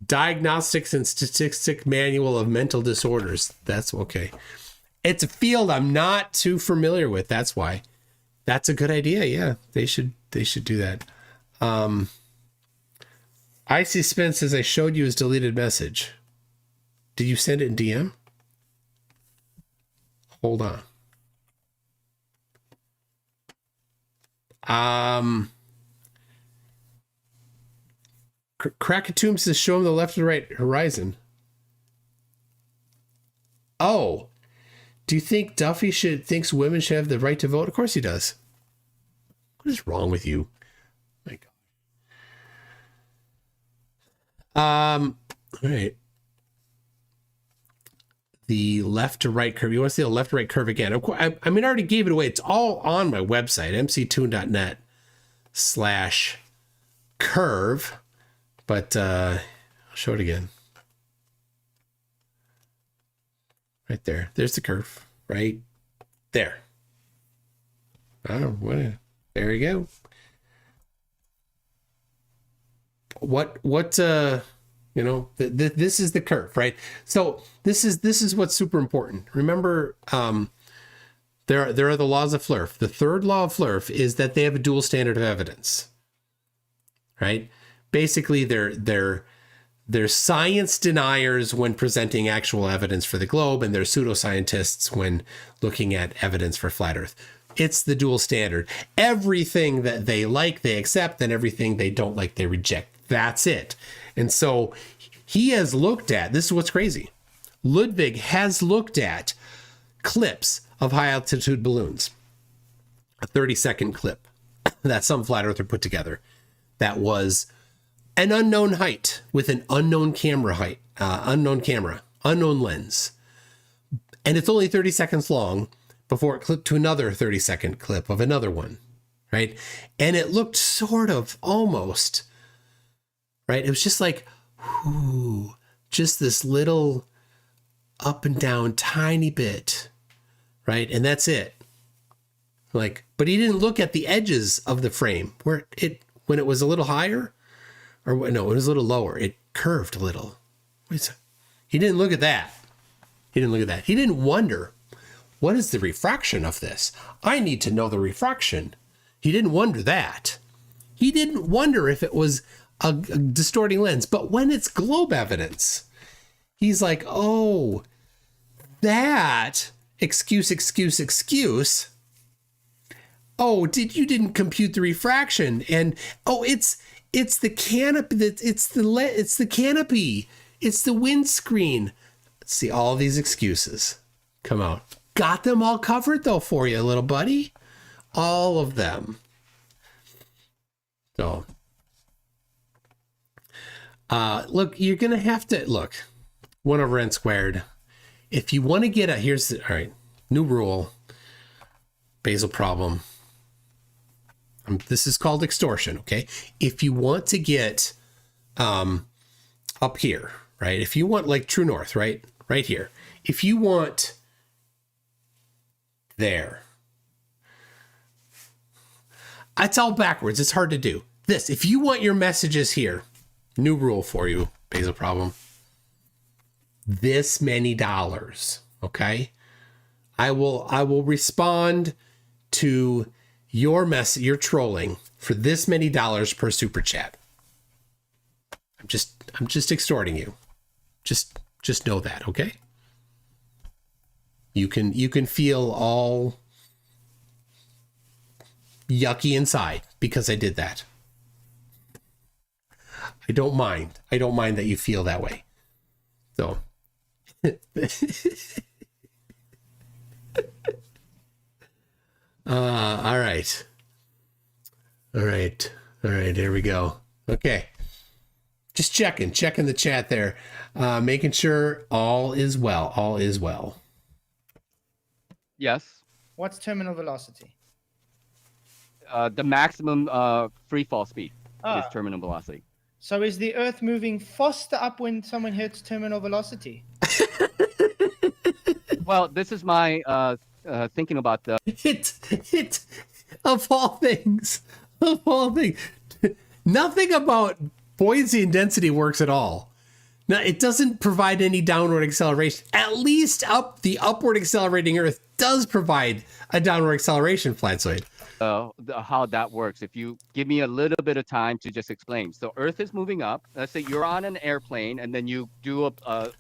Diagnostics and Statistic Manual of Mental Disorders. That's okay. It's a field I'm not too familiar with. That's why. That's a good idea. Yeah, they should do that. Icy Spence says, I showed you his deleted message. Did you send it in DM? Hold on. Krakatoon says, show him the left and right horizon. Oh, do you think Duffy thinks women should have the right to vote? Of course he does. What is wrong with you? My God. All right. The left to right curve. You want to see the left to right curve again? Of course, I mean, I already gave it away. It's all on my website, mctoon.net/curve. But I'll show it again. Right there. There's the curve. Right there. Oh, what? There you go. This is the curve, right? So this is what's super important. Remember, there are the laws of Flerf. The third law of Flerf is that they have a dual standard of evidence, right? Basically, they're science deniers when presenting actual evidence for the globe, and they're pseudoscientists when looking at evidence for flat Earth. It's the dual standard. Everything that they like, they accept, and everything they don't like, they reject. That's it. And so he has looked at, this is what's crazy. Ludwig has looked at clips of high altitude balloons, a 30-second clip that some flat earther put together that was an unknown height with an unknown camera height, unknown lens. And it's only 30 seconds long before it clipped to another 30-second clip of another one, right? And it looked sort of almost, right? It was just like, whoo, just this little up and down tiny bit, right? And that's it. Like, but he didn't look at the edges of the frame when it was a little higher, or no, it was a little lower. It curved a little. He didn't look at that. He didn't wonder, what is the refraction of this? I need to know the refraction. He didn't wonder that. He didn't wonder if it was a distorting lens. But when it's globe evidence, he's like, oh, that excuse. Oh, you didn't compute the refraction, and oh, it's the canopy. It's the canopy. It's the windscreen. See, all these excuses come out. Got them all covered though for you, little buddy. All of them. So, look, you're gonna have to look 1 over n squared. If you want to get all right, new rule. Basal problem. This is called extortion, okay? If you want to get up here, right? If you want like true north, right here. If you want There. It's all backwards. It's hard to do. This, if you want your messages here, new rule for you, Basil Problem. This many dollars, okay? I will respond to your your trolling for this many dollars per super chat. I'm just extorting you. Just know that, okay? You can feel all yucky inside because I did that. I don't mind. I don't mind that you feel that way. So all right. All right. Here we go. Okay. Just checking the chat there. Making sure all is well. All is well. Yes. What's terminal velocity? The maximum free fall speed is Ah. terminal velocity. So is the Earth moving faster up when someone hits terminal velocity? Well, this is my thinking about the It of all things, nothing about buoyancy and density works at all. Now, it doesn't provide any downward acceleration. At least the upward accelerating Earth does provide a downward acceleration, Flatzoid. how that works. If you give me a little bit of time to just explain. So Earth is moving up. Let's say you're on an airplane and then you do a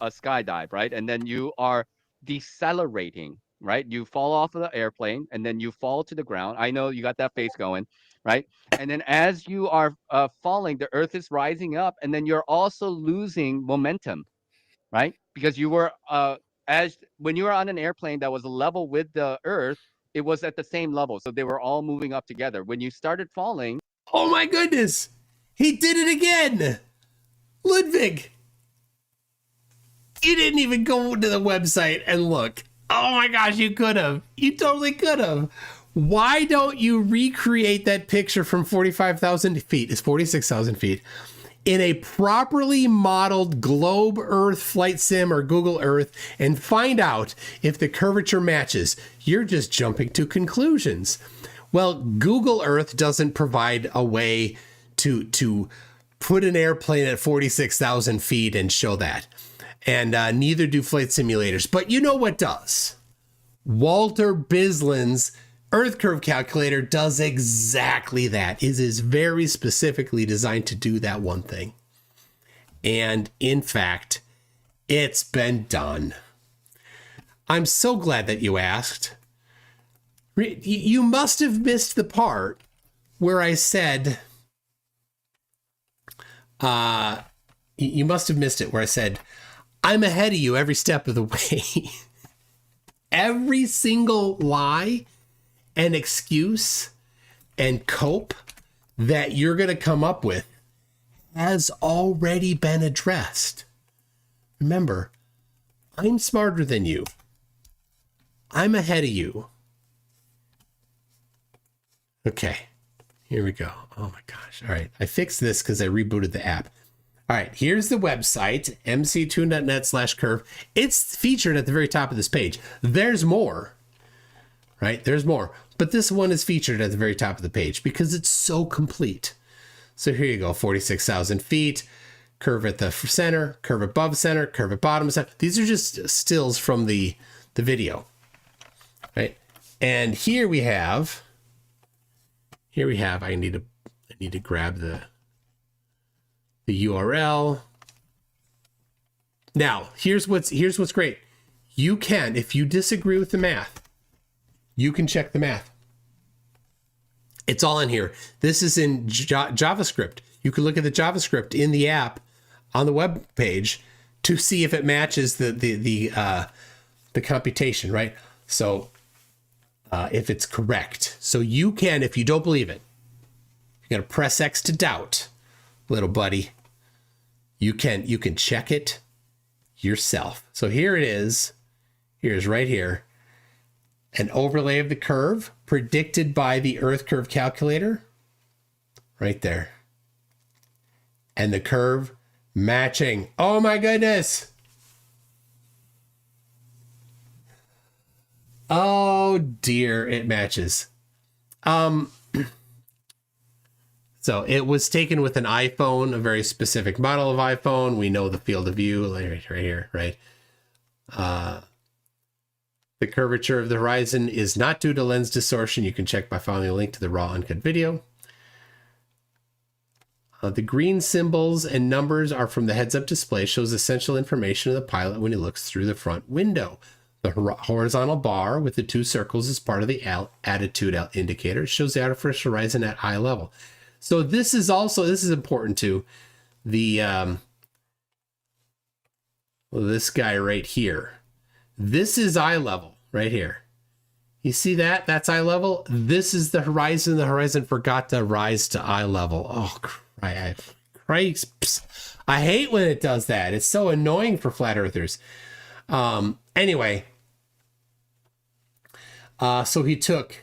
skydive, right? And then you are decelerating, right? You fall off of the airplane and then you fall to the ground. I know you got that face going, right? And then as you are falling, the Earth is rising up and then you're also losing momentum, right? Because you were when you were on an airplane that was level with the Earth, it was at the same level. So they were all moving up together. When you started falling. Oh my goodness. He did it again. Ludwig. You didn't even go to the website and look. Oh my gosh, you could have. You totally could have. Why don't you recreate that picture from 45,000 feet? It's 46,000 feet. In a properly modeled globe Earth flight sim or Google Earth and find out if the curvature matches. You're just jumping to conclusions. Well, Google Earth doesn't provide a way to put an airplane at 46,000 feet and show that. And neither do flight simulators. But you know what does? Walter Bislin's Earth curve calculator does exactly that. It is very specifically designed to do that one thing. And in fact, it's been done. I'm so glad that you asked. You must have missed the part where I said, you must have missed it where I said, I'm ahead of you every step of the way. Every single lie and excuse and cope that you're going to come up with has already been addressed. Remember, I'm smarter than you. I'm ahead of you. Okay, here we go. Oh my gosh. All right, I fixed this because I rebooted the app. All right, here's the website, mctoon.net/curve. It's featured at the very top of this page. There's more, right? There's more. But this one is featured at the very top of the page because it's so complete. So here you go, 46,000 feet, curve at the center, curve above center, curve at bottom center. These are just stills from the video, right? And here we have, I need to grab the URL. Now, here's what's great. You can, if you disagree with the math, you can check the math. It's all in here. This is in JavaScript. You can look at the JavaScript in the app on the web page to see if it matches the computation, right? So if it's correct. So you can, if you don't believe it, you got to press X to doubt, little buddy. You can check it yourself. So here it is. Here's right here. An overlay of the curve predicted by the Earth curve calculator. Right there. And the curve matching. Oh my goodness. Oh dear, it matches. So it was taken with an iPhone, a very specific model of iPhone. We know the field of view right here, right? The curvature of the horizon is not due to lens distortion. You can check by following a link to the raw uncut video. The green symbols and numbers are from the heads-up display, shows essential information of the pilot when he looks through the front window. The horizontal bar with the 2 circles is part of the attitude indicator. It shows the artificial horizon at eye level. So this is important too. The this guy right here. This is eye level right here. You see that? That's eye level. This is the horizon. The horizon forgot to rise to eye level. Oh, Christ. I hate when it does that. It's so annoying for flat earthers. Anyway. So he took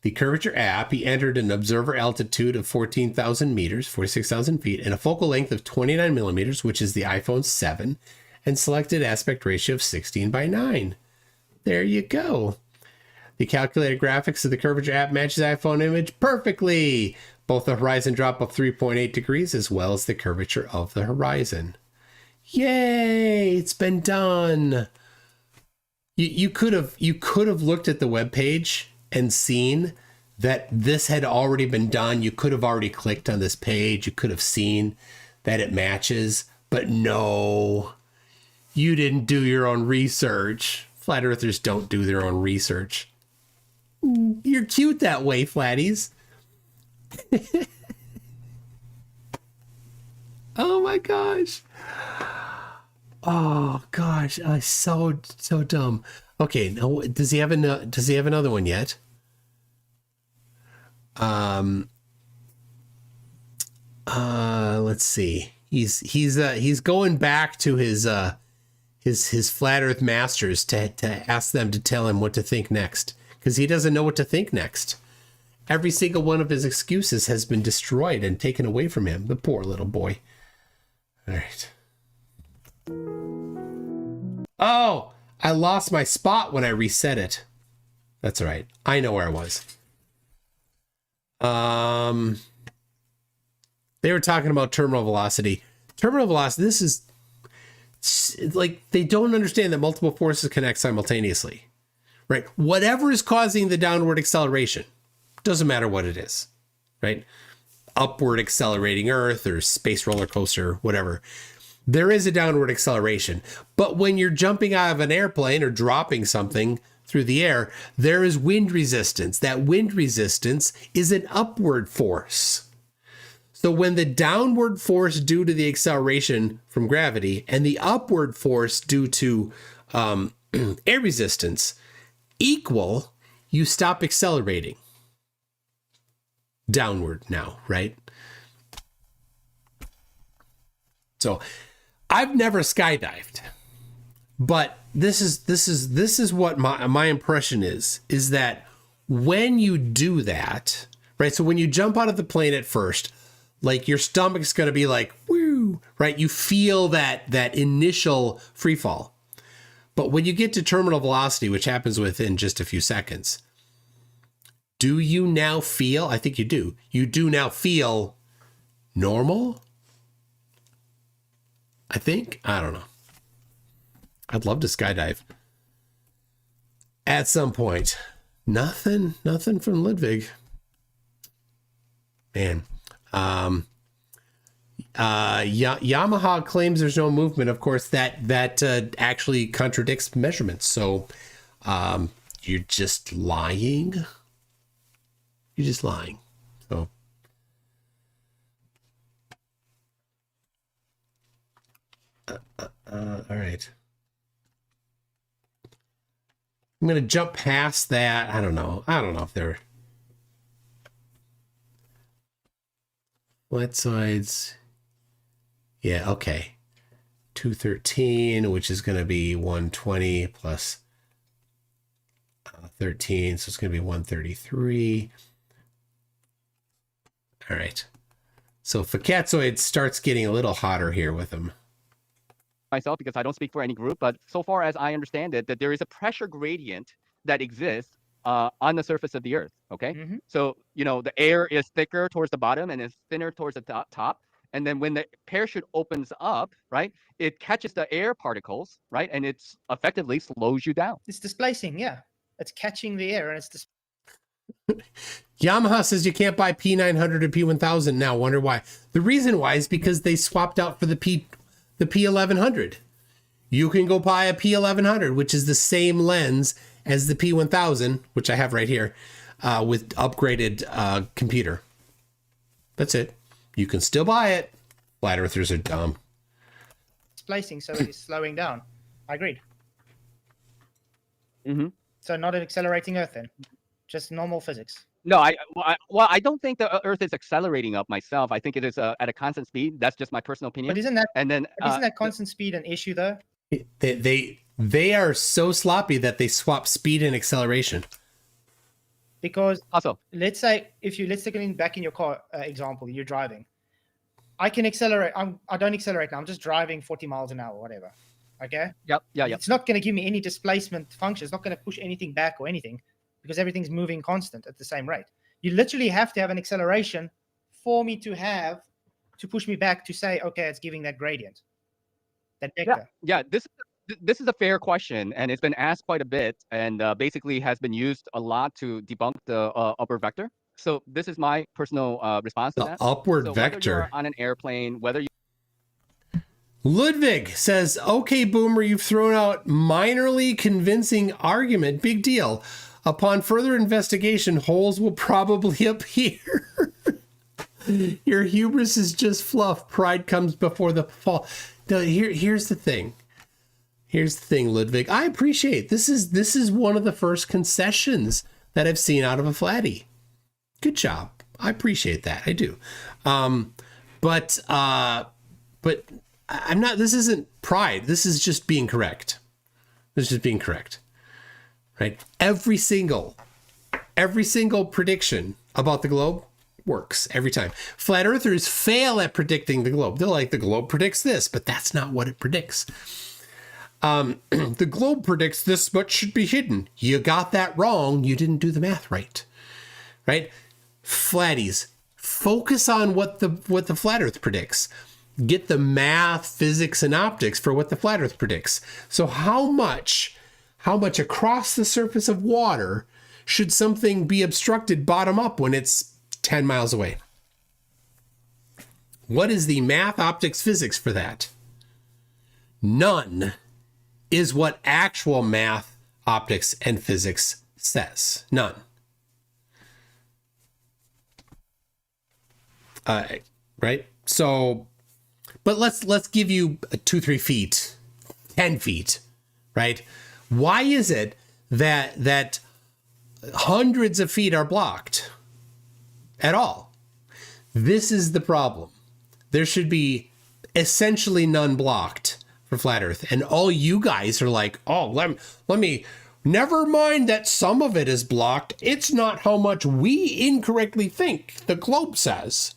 the curvature app. He entered an observer altitude of 14,000 meters, 46,000 feet, and a focal length of 29 millimeters, which is the iPhone 7, and selected aspect ratio of 16:9. There you go. The calculated graphics of the curvature app matches the iPhone image perfectly. Both the horizon drop of 3.8 degrees as well as the curvature of the horizon. Yay! It's been done. You could have looked at the webpage and seen that this had already been done. You could have already clicked on this page. You could have seen that it matches, but no, you didn't do your own research. Flat earthers don't do their own research. You're cute that way, flatties. Oh my gosh. Oh gosh, so dumb. Okay, now does he have another one yet? Let's see. He's going back to his flat earth masters to ask them to tell him what to think next, because he doesn't know what to think next. Every single one of his excuses has been destroyed and taken away from him. The poor little boy. All right. Oh, I lost my spot when I reset it. That's all right. I know where I was. They were talking about terminal velocity. Terminal velocity, this is like, they don't understand that multiple forces connect simultaneously, right? Whatever is causing the downward acceleration, doesn't matter what it is, right? Upward accelerating Earth or space roller coaster, whatever. There is a downward acceleration. But when you're jumping out of an airplane or dropping something through the air, there is wind resistance. That wind resistance is an upward force. So when the downward force due to the acceleration from gravity and the upward force due to air resistance equal, you stop accelerating downward now, right? So I've never skydived, but this is what my impression is that when you do that, right? So when you jump out of the plane at first, like your stomach's going to be like, woo, right? You feel that initial free fall. But when you get to terminal velocity, which happens within just a few seconds, do you now feel, I think you do. You do now feel normal? I think. I don't know. I'd love to skydive at some point. Nothing from Ludwig. Man. Yamaha claims there's no movement. Of course, that actually contradicts measurements. So you're just lying. You're just lying. So. All right. I'm going to jump past that. I don't know if they're flat sides. Yeah, okay. 213, which is going to be 120 plus 13. So it's going to be 133. All right. So Facatzoid starts getting a little hotter here with them. myself because I don't speak for any group, but so far as I understand it, that there is a pressure gradient that exists on the surface of the Earth. Okay, so the air is thicker towards the bottom and is thinner towards the top. And then when the parachute opens up, right, it catches the air particles, right, and it's effectively slows you down. It's displacing, yeah. It's catching the air and it's Yamaha says you can't buy P900 or P1000 now. Wonder why? The reason why is because they swapped out for the P1100. You can go buy a P1100, which is the same lens as the P1000, which I have right here, with upgraded computer. That's it. You can still buy it. Flat earthers are dumb. displacing, so it is slowing down. I agreed. Mm-hmm. So not an accelerating Earth then, just normal physics. No, I don't think the Earth is accelerating up myself. I think it is at a constant speed. That's just my personal opinion. But isn't that and then constant speed an issue though? They are so sloppy that they swap speed and acceleration. Because also, let's say let's take it back in your car example, you're driving. I can accelerate. I don't accelerate now. I'm just driving 40 miles an hour, whatever. Okay. Yep. It's not going to give me any displacement function. It's not going to push anything back or anything because everything's moving constant at the same rate. You literally have to have an acceleration for me to push me back to say, okay, it's giving that gradient, that vector. Yeah. This is a fair question, and it's been asked quite a bit, and basically has been used a lot to debunk the upward vector. So this is my personal response to that. Upward so vector. Whether you're on an airplane, whether you Ludwig says, okay, Boomer, you've thrown out minorly convincing argument. Big deal. Upon further investigation, holes will probably appear. Your hubris is just fluff. Pride comes before the fall. No, here's the thing. Here's the thing, Ludwig. I appreciate this is one of the first concessions that I've seen out of a flatty. Good job. I appreciate that. I do. But I'm not, this isn't pride. This is just being correct. This is just being correct. Right? Every single prediction about the globe works every time. Flat earthers fail at predicting the globe. They're like, the globe predicts this, but that's not what it predicts. The globe predicts this much should be hidden. You got that wrong. You didn't do the math right. Right? Flatties, focus on what the flat earth predicts. Get the math, physics, and optics for what the flat earth predicts. So how much across the surface of water should something be obstructed bottom up when it's 10 miles away? What is the math, optics, physics for that? None is what actual math, optics, and physics says. None. Right? So, but let's give you 2-3 feet, 10 feet, right? Why is it that hundreds of feet are blocked at all? This is the problem. There should be essentially none blocked for flat earth. And all you guys are like, oh, let me never mind that some of it is blocked. It's not how much we incorrectly think the globe says.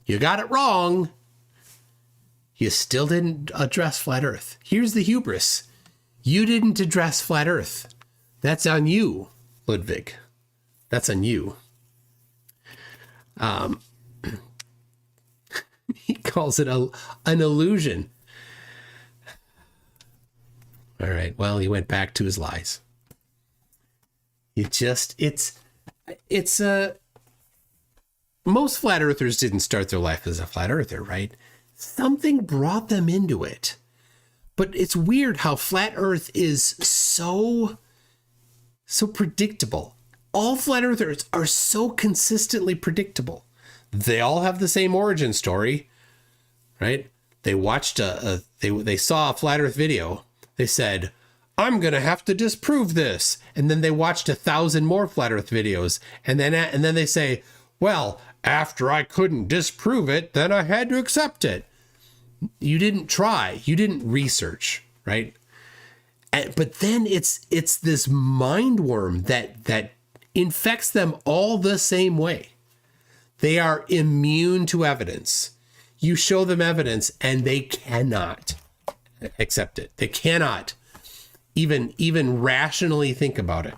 You got it wrong. You still didn't address flat earth. Here's the hubris. You didn't address flat earth. That's on you, Ludwig. That's on you. He calls it an illusion. All right. Well, he went back to his lies. Most flat earthers didn't start their life as a flat earther, right? Something brought them into it. But it's weird how flat earth is so predictable. All flat earthers are so consistently predictable. They all have the same origin story, right? They watched they saw a flat earth video. They said, I'm going to have to disprove this. And then they watched 1,000 more flat earth videos. And then they say, well, after I couldn't disprove it, then I had to accept it. You didn't try. You didn't research, right? But then it's this mind worm that infects them all the same way. They are immune to evidence. You show them evidence and they cannot accept it. They cannot even rationally think about it.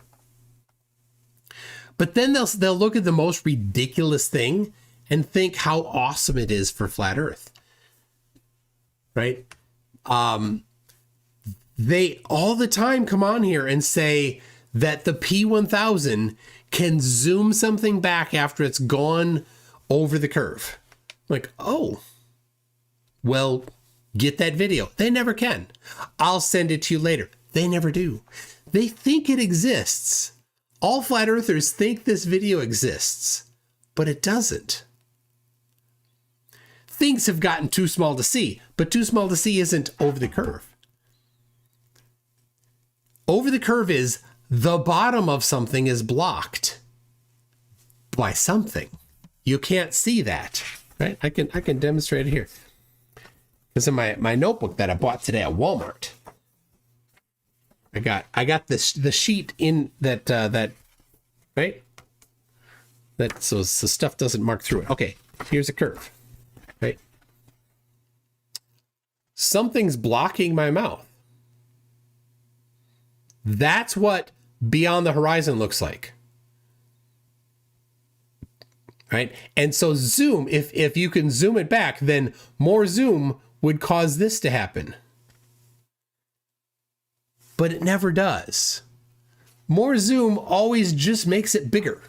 But then they'll look at the most ridiculous thing and think how awesome it is for flat Earth. Right? They all the time come on here and say that the P1000 can zoom something back after it's gone over the curve. Like, oh, well, get that video. They never can. I'll send it to you later. They never do. They think it exists. All flat earthers think this video exists, but it doesn't. Things have gotten too small to see, but too small to see isn't over the curve. Over the curve is the bottom of something is blocked by something. You can't see that, right? I can demonstrate it here. This is my notebook that I bought today at Walmart. I got the sheet in that right? That so stuff doesn't mark through it. Okay, here's a curve, right? Something's blocking my mouth. That's what beyond the horizon looks like. Right? And so zoom, if you can zoom it back, then more zoom would cause this to happen. But it never does. More zoom always just makes it bigger.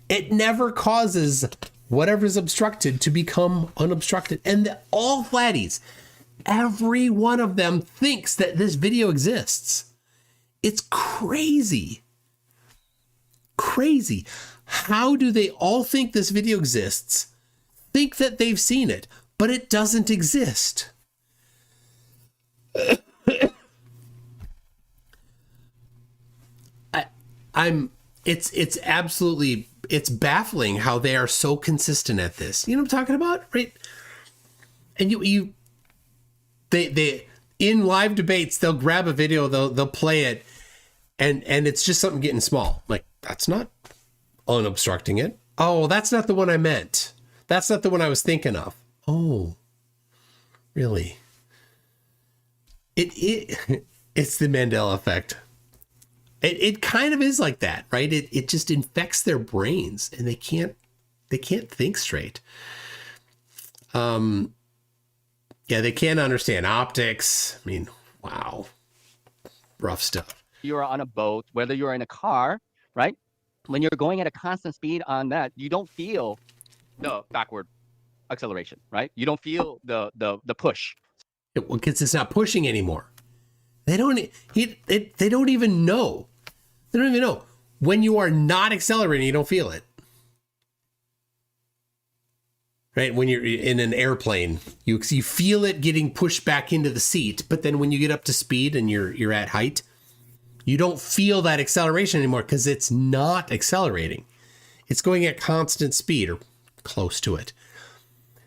It never causes whatever's obstructed to become unobstructed. And all flatties, every one of them thinks that this video exists. It's crazy. Crazy. How do they all think this video exists, think that they've seen it, but it doesn't exist? It's absolutely, it's baffling how they are so consistent at this. You know what I'm talking about, right? And they in live debates, they'll grab a video, they'll play it, and it's just something getting small. Like, that's not unobstructing it. Oh, that's not the one I meant. That's not the one I was thinking of. Oh, really? It's the Mandela effect. It kind of is like that, right? It just infects their brains and they can't think straight. Yeah, they can't understand optics. I mean, wow. Rough stuff. You're on a boat, whether you're in a car, right? When you're going at a constant speed on that, you don't feel the backward acceleration, right? You don't feel the push. Because it's not pushing anymore. They don't even know. They don't even know. When you are not accelerating, you don't feel it. Right? When you're in an airplane, you feel it getting pushed back into the seat, but then when you get up to speed and you're at height, you don't feel that acceleration anymore because it's not accelerating. It's going at constant speed or close to it.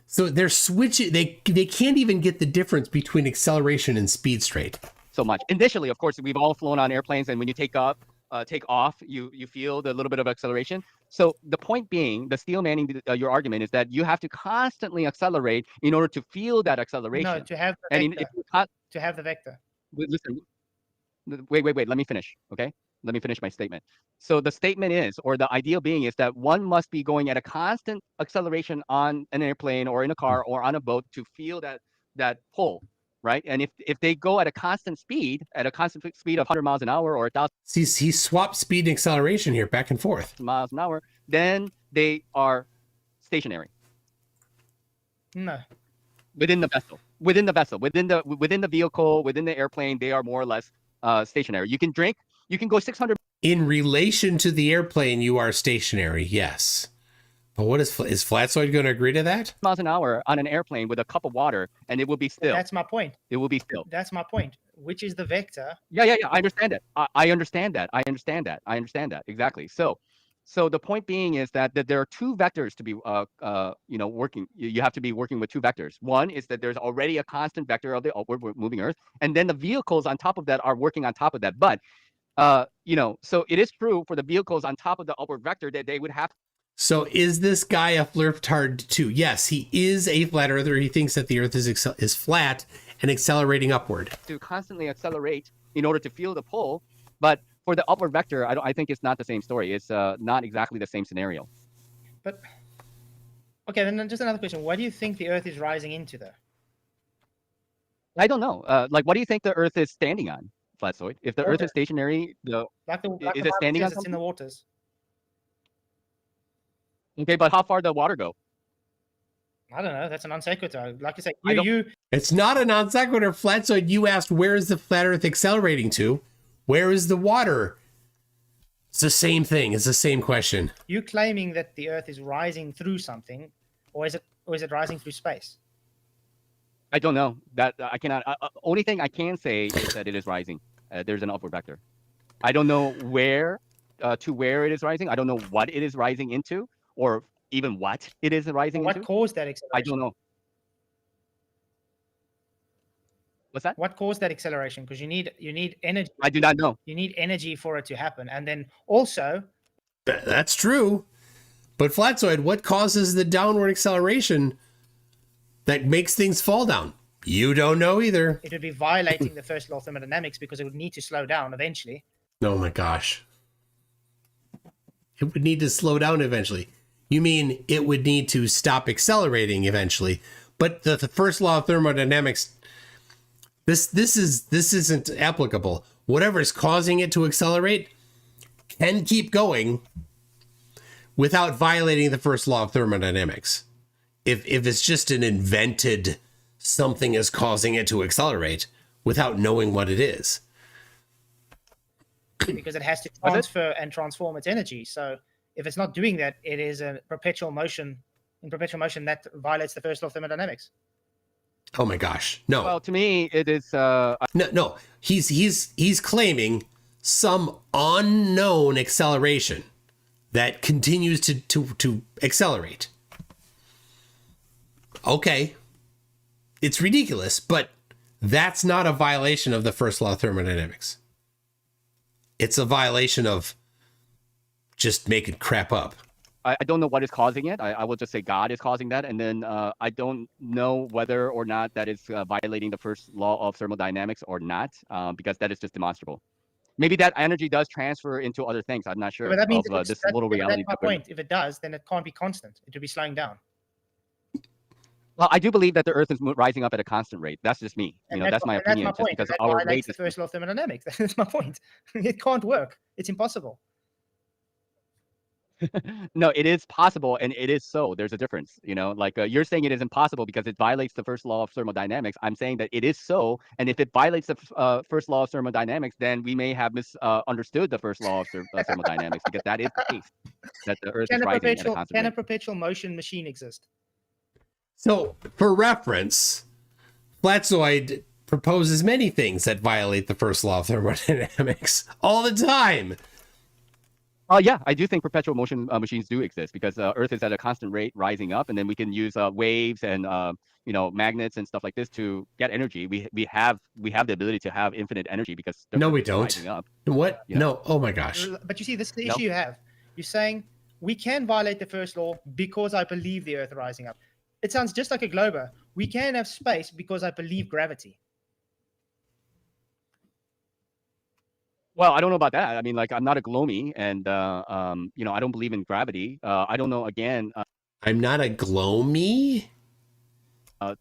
So they're switching. They can't even get the difference between acceleration and speed straight. So much. Initially, of course, we've all flown on airplanes, and when you take off, you feel the little bit of acceleration. So the point being, the steel manning your argument is that you have to constantly accelerate in order to feel that acceleration. No, to have the vector. To have the vector. Listen, wait. Let me finish. Okay, let me finish my statement. So the statement is, or the ideal being is that one must be going at a constant acceleration on an airplane or in a car or on a boat to feel that pull. Right, and if they go at a constant speed of 100 miles an hour or 1,000. He swapped speed and acceleration here, back and forth. Miles an hour, then they are stationary. No. Within the vessel, within the vehicle, within the airplane, they are more or less stationary. You can go 600. In relation to the airplane, you are stationary. Yes. But what is Flatsoid going to agree to that? Miles an hour on an airplane with a cup of water, and it will be still. That's my point. It will be still. That's my point. Which is the vector? Yeah. I understand it. I understand that. Exactly. So the point being is that there are two vectors to be working. You have to be working with two vectors. One is that there's already a constant vector of the upward moving Earth, and then the vehicles on top of that are working on top of that. But so it is true for the vehicles on top of the upward vector that they would have. So is this guy a flerftard too? Yes, he is a flat earther. He thinks that the Earth is flat, and accelerating upward. To constantly accelerate in order to feel the pull. But for the upward vector, I think it's not the same story. It's not exactly the same scenario. But okay, then just another question. What do you think the Earth is rising into, though? I don't know. Like, what do you think the Earth is standing on, Flatzoid? If the Earth is stationary, Like the is Bible it standing on says, it's in the waters. okay, but how far does the water go? I don't know. That's an non sequitur. Like you say, I don't- you It's not a non sequitur, Flatzoid. You asked, where is the flat Earth accelerating to? Where is the water? It's the same thing. It's the same question. you claiming that the Earth is rising through something, or is it rising through space? I don't know. That I cannot. Only thing I can say is that it is rising. There's an upward vector. I don't know where to where it is rising. I don't know what it is rising into, or even what it is rising What into. caused that acceleration? I don't know. What's that? What caused that acceleration? Because you need energy. I do not know. You need energy for it to happen, and then also That's true. But Flatzoid, what causes the downward acceleration that makes things fall down? You don't know either. it would be violating the first law of thermodynamics because it would need to slow down eventually. Oh my gosh. It would need to slow down eventually. You mean it would need to stop accelerating eventually. But the first law of thermodynamics, this isn't applicable. Whatever is causing it to accelerate can keep going without violating the first law of thermodynamics. If it's just an invented something is causing it to accelerate without knowing what it is. Because it has to transfer and transform its energy. So if it's not doing that, it is a perpetual motion. In perpetual motion, that violates the first law of thermodynamics. Oh my gosh. No. Well, to me, it is. No. He's claiming some unknown acceleration that continues to accelerate. Okay. It's ridiculous, but that's not a violation of the first law of thermodynamics. It's a violation of just making crap up. I don't know what is causing it. I will just say God is causing that, and then I don't know whether or not that is violating the first law of thermodynamics or not, because that is just demonstrable. Maybe that energy does transfer into other things. I'm not sure. But that means of, this little reality. that's my point. If it does, then it can't be constant. It would be slowing down. Well, I do believe that the Earth is rising up at a constant rate. That's just me. And That's my opinion. That's my point. Just because That our violates rate the is first law of thermodynamics. That's my point. It can't work. It's impossible. no, it is possible, and it is so. There's a difference. Like you're saying it is impossible because it violates the first law of thermodynamics. I'm saying that it is so, and if it violates the first law of thermodynamics, then we may have misunderstood the first law of thermodynamics, because that is the case, that the Earth is rising at a constant Can a rate. perpetual motion machine exist? So, for reference, Flatzoid proposes many things that violate the first law of thermodynamics all the time. Yeah, I do think perpetual motion machines do exist, because Earth is at a constant rate rising up, and then we can use waves and magnets and stuff like this to get energy. We have the ability to have infinite energy because the No, we Earth is don't. rising up. What? Yeah. No. Oh my gosh. But you see, this is the No. issue you have. You're saying we can violate the first law because I believe the Earth rising up. It sounds just like a glober. We can have space because I believe gravity. Well, I don't know about that. I mean, like, I'm not a glomy, and I don't believe in gravity. I don't know again I'm not a glomy.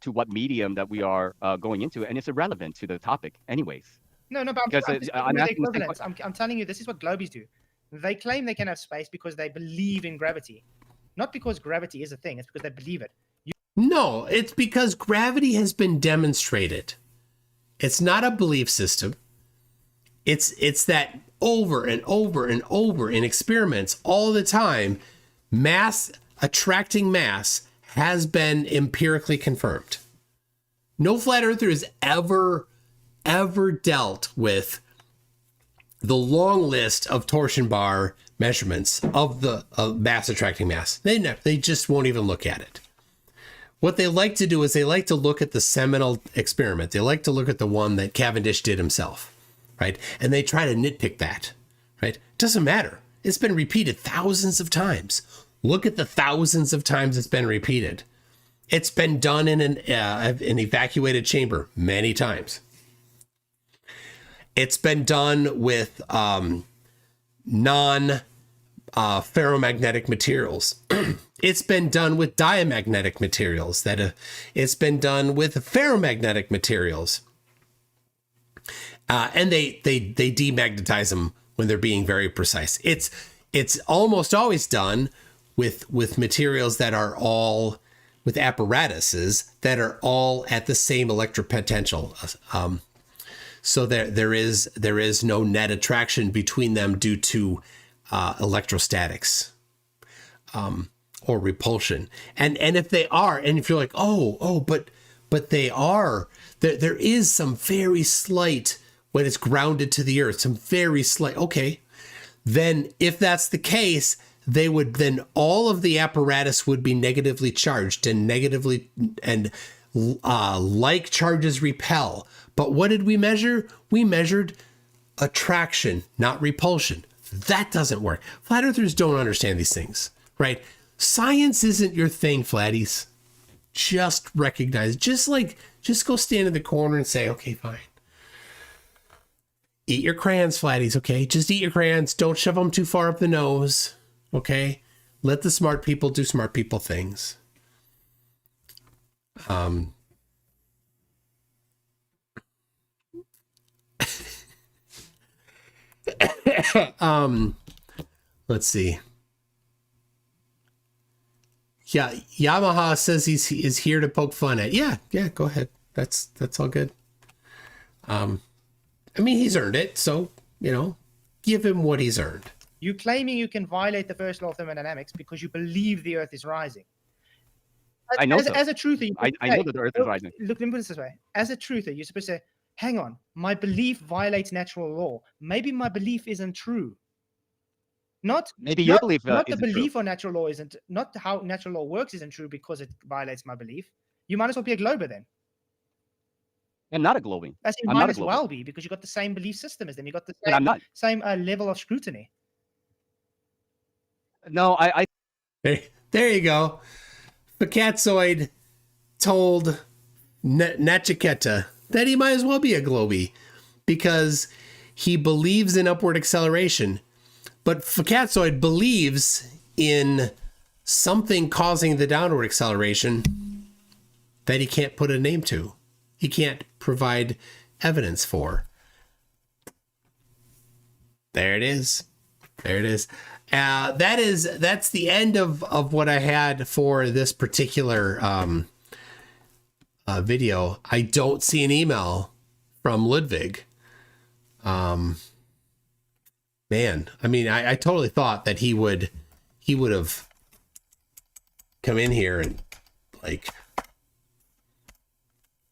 to what medium that we are going into, and it's irrelevant to the topic, anyways. No, but Because I'm just I'm talking about the asking the same equivalence. I'm telling you, this is what globies do. They claim they can have space because they believe in gravity. Not because gravity is a thing, it's because they believe it. No, it's because gravity has been demonstrated. It's not a belief system. It's that over and over and over in experiments all the time, mass attracting mass has been empirically confirmed. No flat earther has ever dealt with the long list of torsion bar measurements of the mass attracting mass. They just won't even look at it. What they like to do is they like to look at the seminal experiment. They like to look at the one that Cavendish did himself, right? And they try to nitpick that, right? Doesn't matter. It's been repeated thousands of times. Look at the thousands of times it's been repeated. It's been done in an evacuated chamber many times. It's been done with non-ferromagnetic materials. It's been done with diamagnetic materials. It's been done with ferromagnetic materials. And they demagnetize them when they're being very precise. It's almost always done with materials that are all, with apparatuses that are all at the same electropotential. So there is no net attraction between them due to electrostatics or repulsion. And if they are, and if you're like, but they are, there is some very slight, when it's grounded to the earth, some very slight, okay. Then if that's the case, then all of the apparatus would be negatively charged and like charges repel. But what did we measure? We measured attraction, not repulsion. That doesn't work. Flat earthers don't understand these things, right? Science isn't your thing, flatties. Just recognize, just go stand in the corner and say, okay, fine. Eat your crayons, flatties, okay? Just eat your crayons. Don't shove them too far up the nose, okay? Let the smart people do smart people things. Let's see. Yeah, Yamaha says is here to poke fun at. Yeah, go ahead. That's all good. I mean, he's earned it, so, give him what he's earned. You claiming you can violate the first law of thermodynamics because you believe the Earth is rising. I know. As a truther, I know that the Earth is rising. Look, let me put this way. As a truther, you're supposed to say, hang on, my belief violates natural law. Maybe my belief isn't true. Maybe your belief not the isn't belief true. on natural law isn't, not how natural law works isn't true because it violates my belief. You might as well be a glober then. I'm not a globing. As you I'm might not a as glober. well be because you've got the same belief system as them. You've got the But I'm not. same level of scrutiny. No, I There you go. Picazoid told Nachiketa that he might as well be a globy because he believes in upward acceleration. But Picazoid believes in something causing the downward acceleration that he can't put a name to. He can't provide evidence for. There it is. That's the end of what I had for this particular video. I don't see an email from Ludwig. Man, I mean, I totally thought that he would have come in here and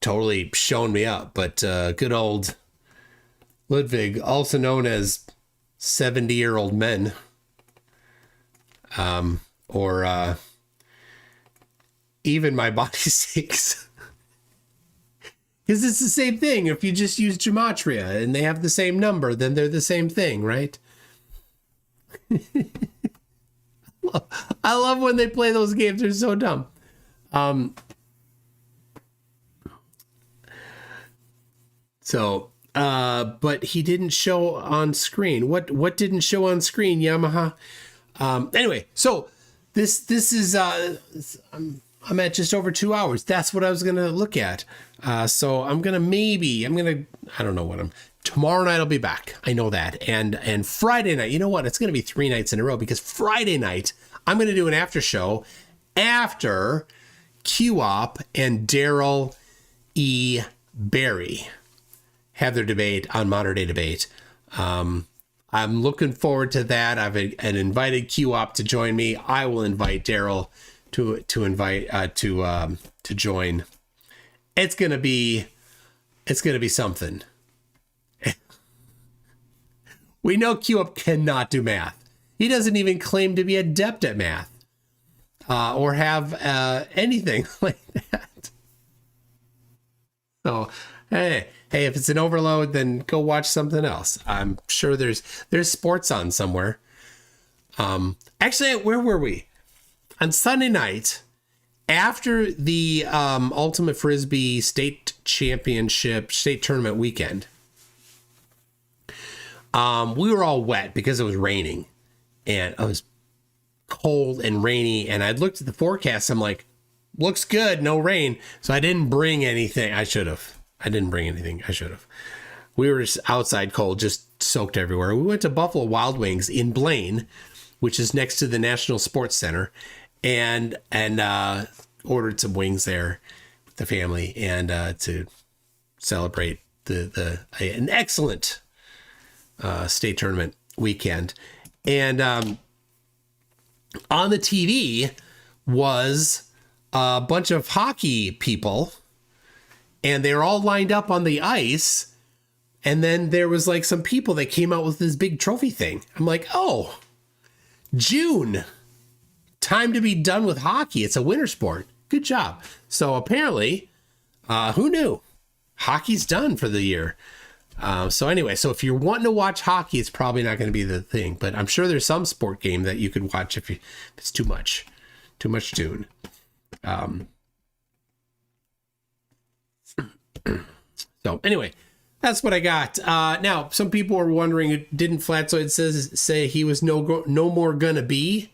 totally shown me up, but good old Ludwig, also known as 70-year-old men, or even my body sakes, because it's the same thing. If you just use gematria and they have the same number, then they're the same thing, right? I love when they play those games. They're so dumb. But he didn't show on screen. What didn't show on screen, Yamaha? Anyway, so this is I'm at just over 2 hours. That's what I was gonna look at. So I don't know what tomorrow night I'll be back. I know that. And Friday night, you know what? It's gonna be 3 nights in a row because Friday night I'm gonna do an after show after QOP and Daryl E. Barry have their debate on Modern Day Debate. I'm looking forward to that. I've invited QOP to join me. I will invite Daryl to join. It's gonna be something. We know QOP cannot do math. He doesn't even claim to be adept at math or have anything like that. So hey, if it's an overload, then go watch something else. I'm sure there's sports on somewhere. Actually, where were we? On Sunday night after the Ultimate Frisbee state tournament weekend, we were all wet because it was raining, and it was cold and rainy. And I'd looked at the forecast. I'm like, looks good, no rain. So I didn't bring anything. I didn't bring anything. I should have. We were just outside cold, just soaked everywhere. We went to Buffalo Wild Wings in Blaine, which is next to the National Sports Center, and ordered some wings there with the family and to celebrate an excellent state tournament weekend. And on the TV was a bunch of hockey people, and they were all lined up on the ice. And then there was like some people that came out with this big trophy thing. I'm like, oh, June, time to be done with hockey. It's a winter sport. Good job. So apparently, who knew? Hockey's done for the year. So anyway, so if you're wanting to watch hockey, it's probably not going to be the thing. But I'm sure there's some sport game that you could watch if it's too much Toon. So anyway, that's what I got. Now, some people are wondering, didn't Flatzoid say he was no more gonna be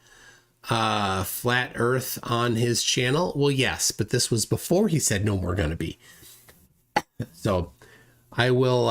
Flat Earth on his channel? Well, yes, but this was before he said no more gonna be. So I will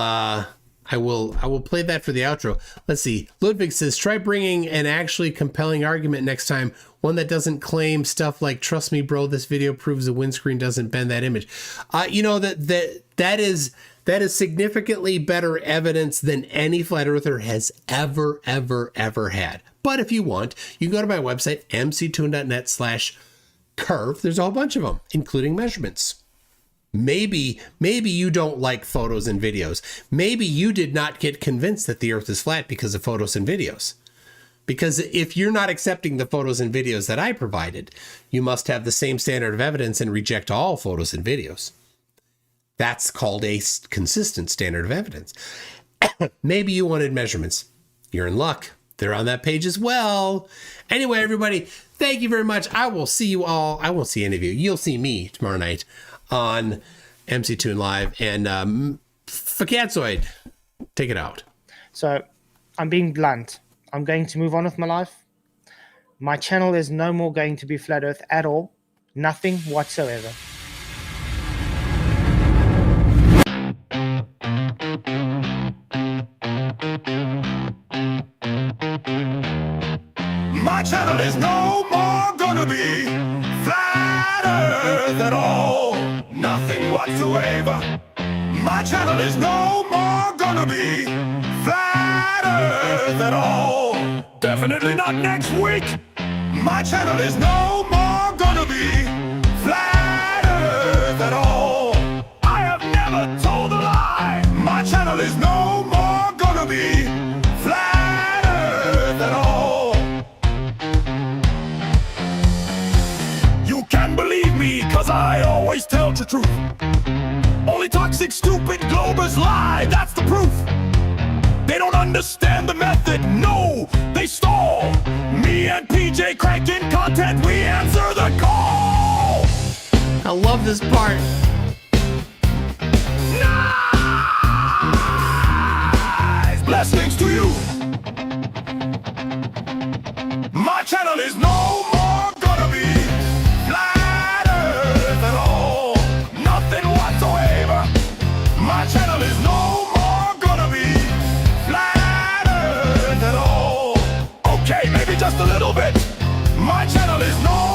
play that for the outro. Let's see. Ludwig says, try bringing an actually compelling argument next time. One that doesn't claim stuff like, trust me, bro, this video proves the windscreen doesn't bend that image. That is significantly better evidence than any flat earther has ever had. But if you want, you can go to my website, mctoon.net/curve. There's a whole bunch of them, including measurements. Maybe you don't like photos and videos. Maybe you did not get convinced that the earth is flat because of photos and videos. Because if you're not accepting the photos and videos that I provided, you must have the same standard of evidence and reject all photos and videos. That's called a consistent standard of evidence. Maybe you wanted measurements. You're in luck. They're on that page as well. Anyway, everybody, thank you very much. I will see you all. I won't see any of you. You'll see me tomorrow night on MCToon Live. And Fakatzoid, take it out. So I'm being blunt. I'm going to move on with my life. My channel is no more going to be Flat Earth at all. Nothing whatsoever. My channel is no more gonna be Flat Earth at all. Nothing whatsoever. My channel is no more gonna be Flat Earth at all. Definitely not next week. My channel is no more gonna be Flat Earth at all. I have never told a lie. My channel is no more gonna be Flat Earth at all. You can believe me, cause I always tell the truth. Only toxic, stupid globers lie, that's the proof. They don't understand the method, no, they stall. Me and PJ cranking content, we answer the call. I love this part. Nice! Blessings to you. My channel is no more gonna be Flat Earth at all. Nothing whatsoever. My channel is no more gonna be Flat Earth at all. Okay, maybe just a little bit. My channel is no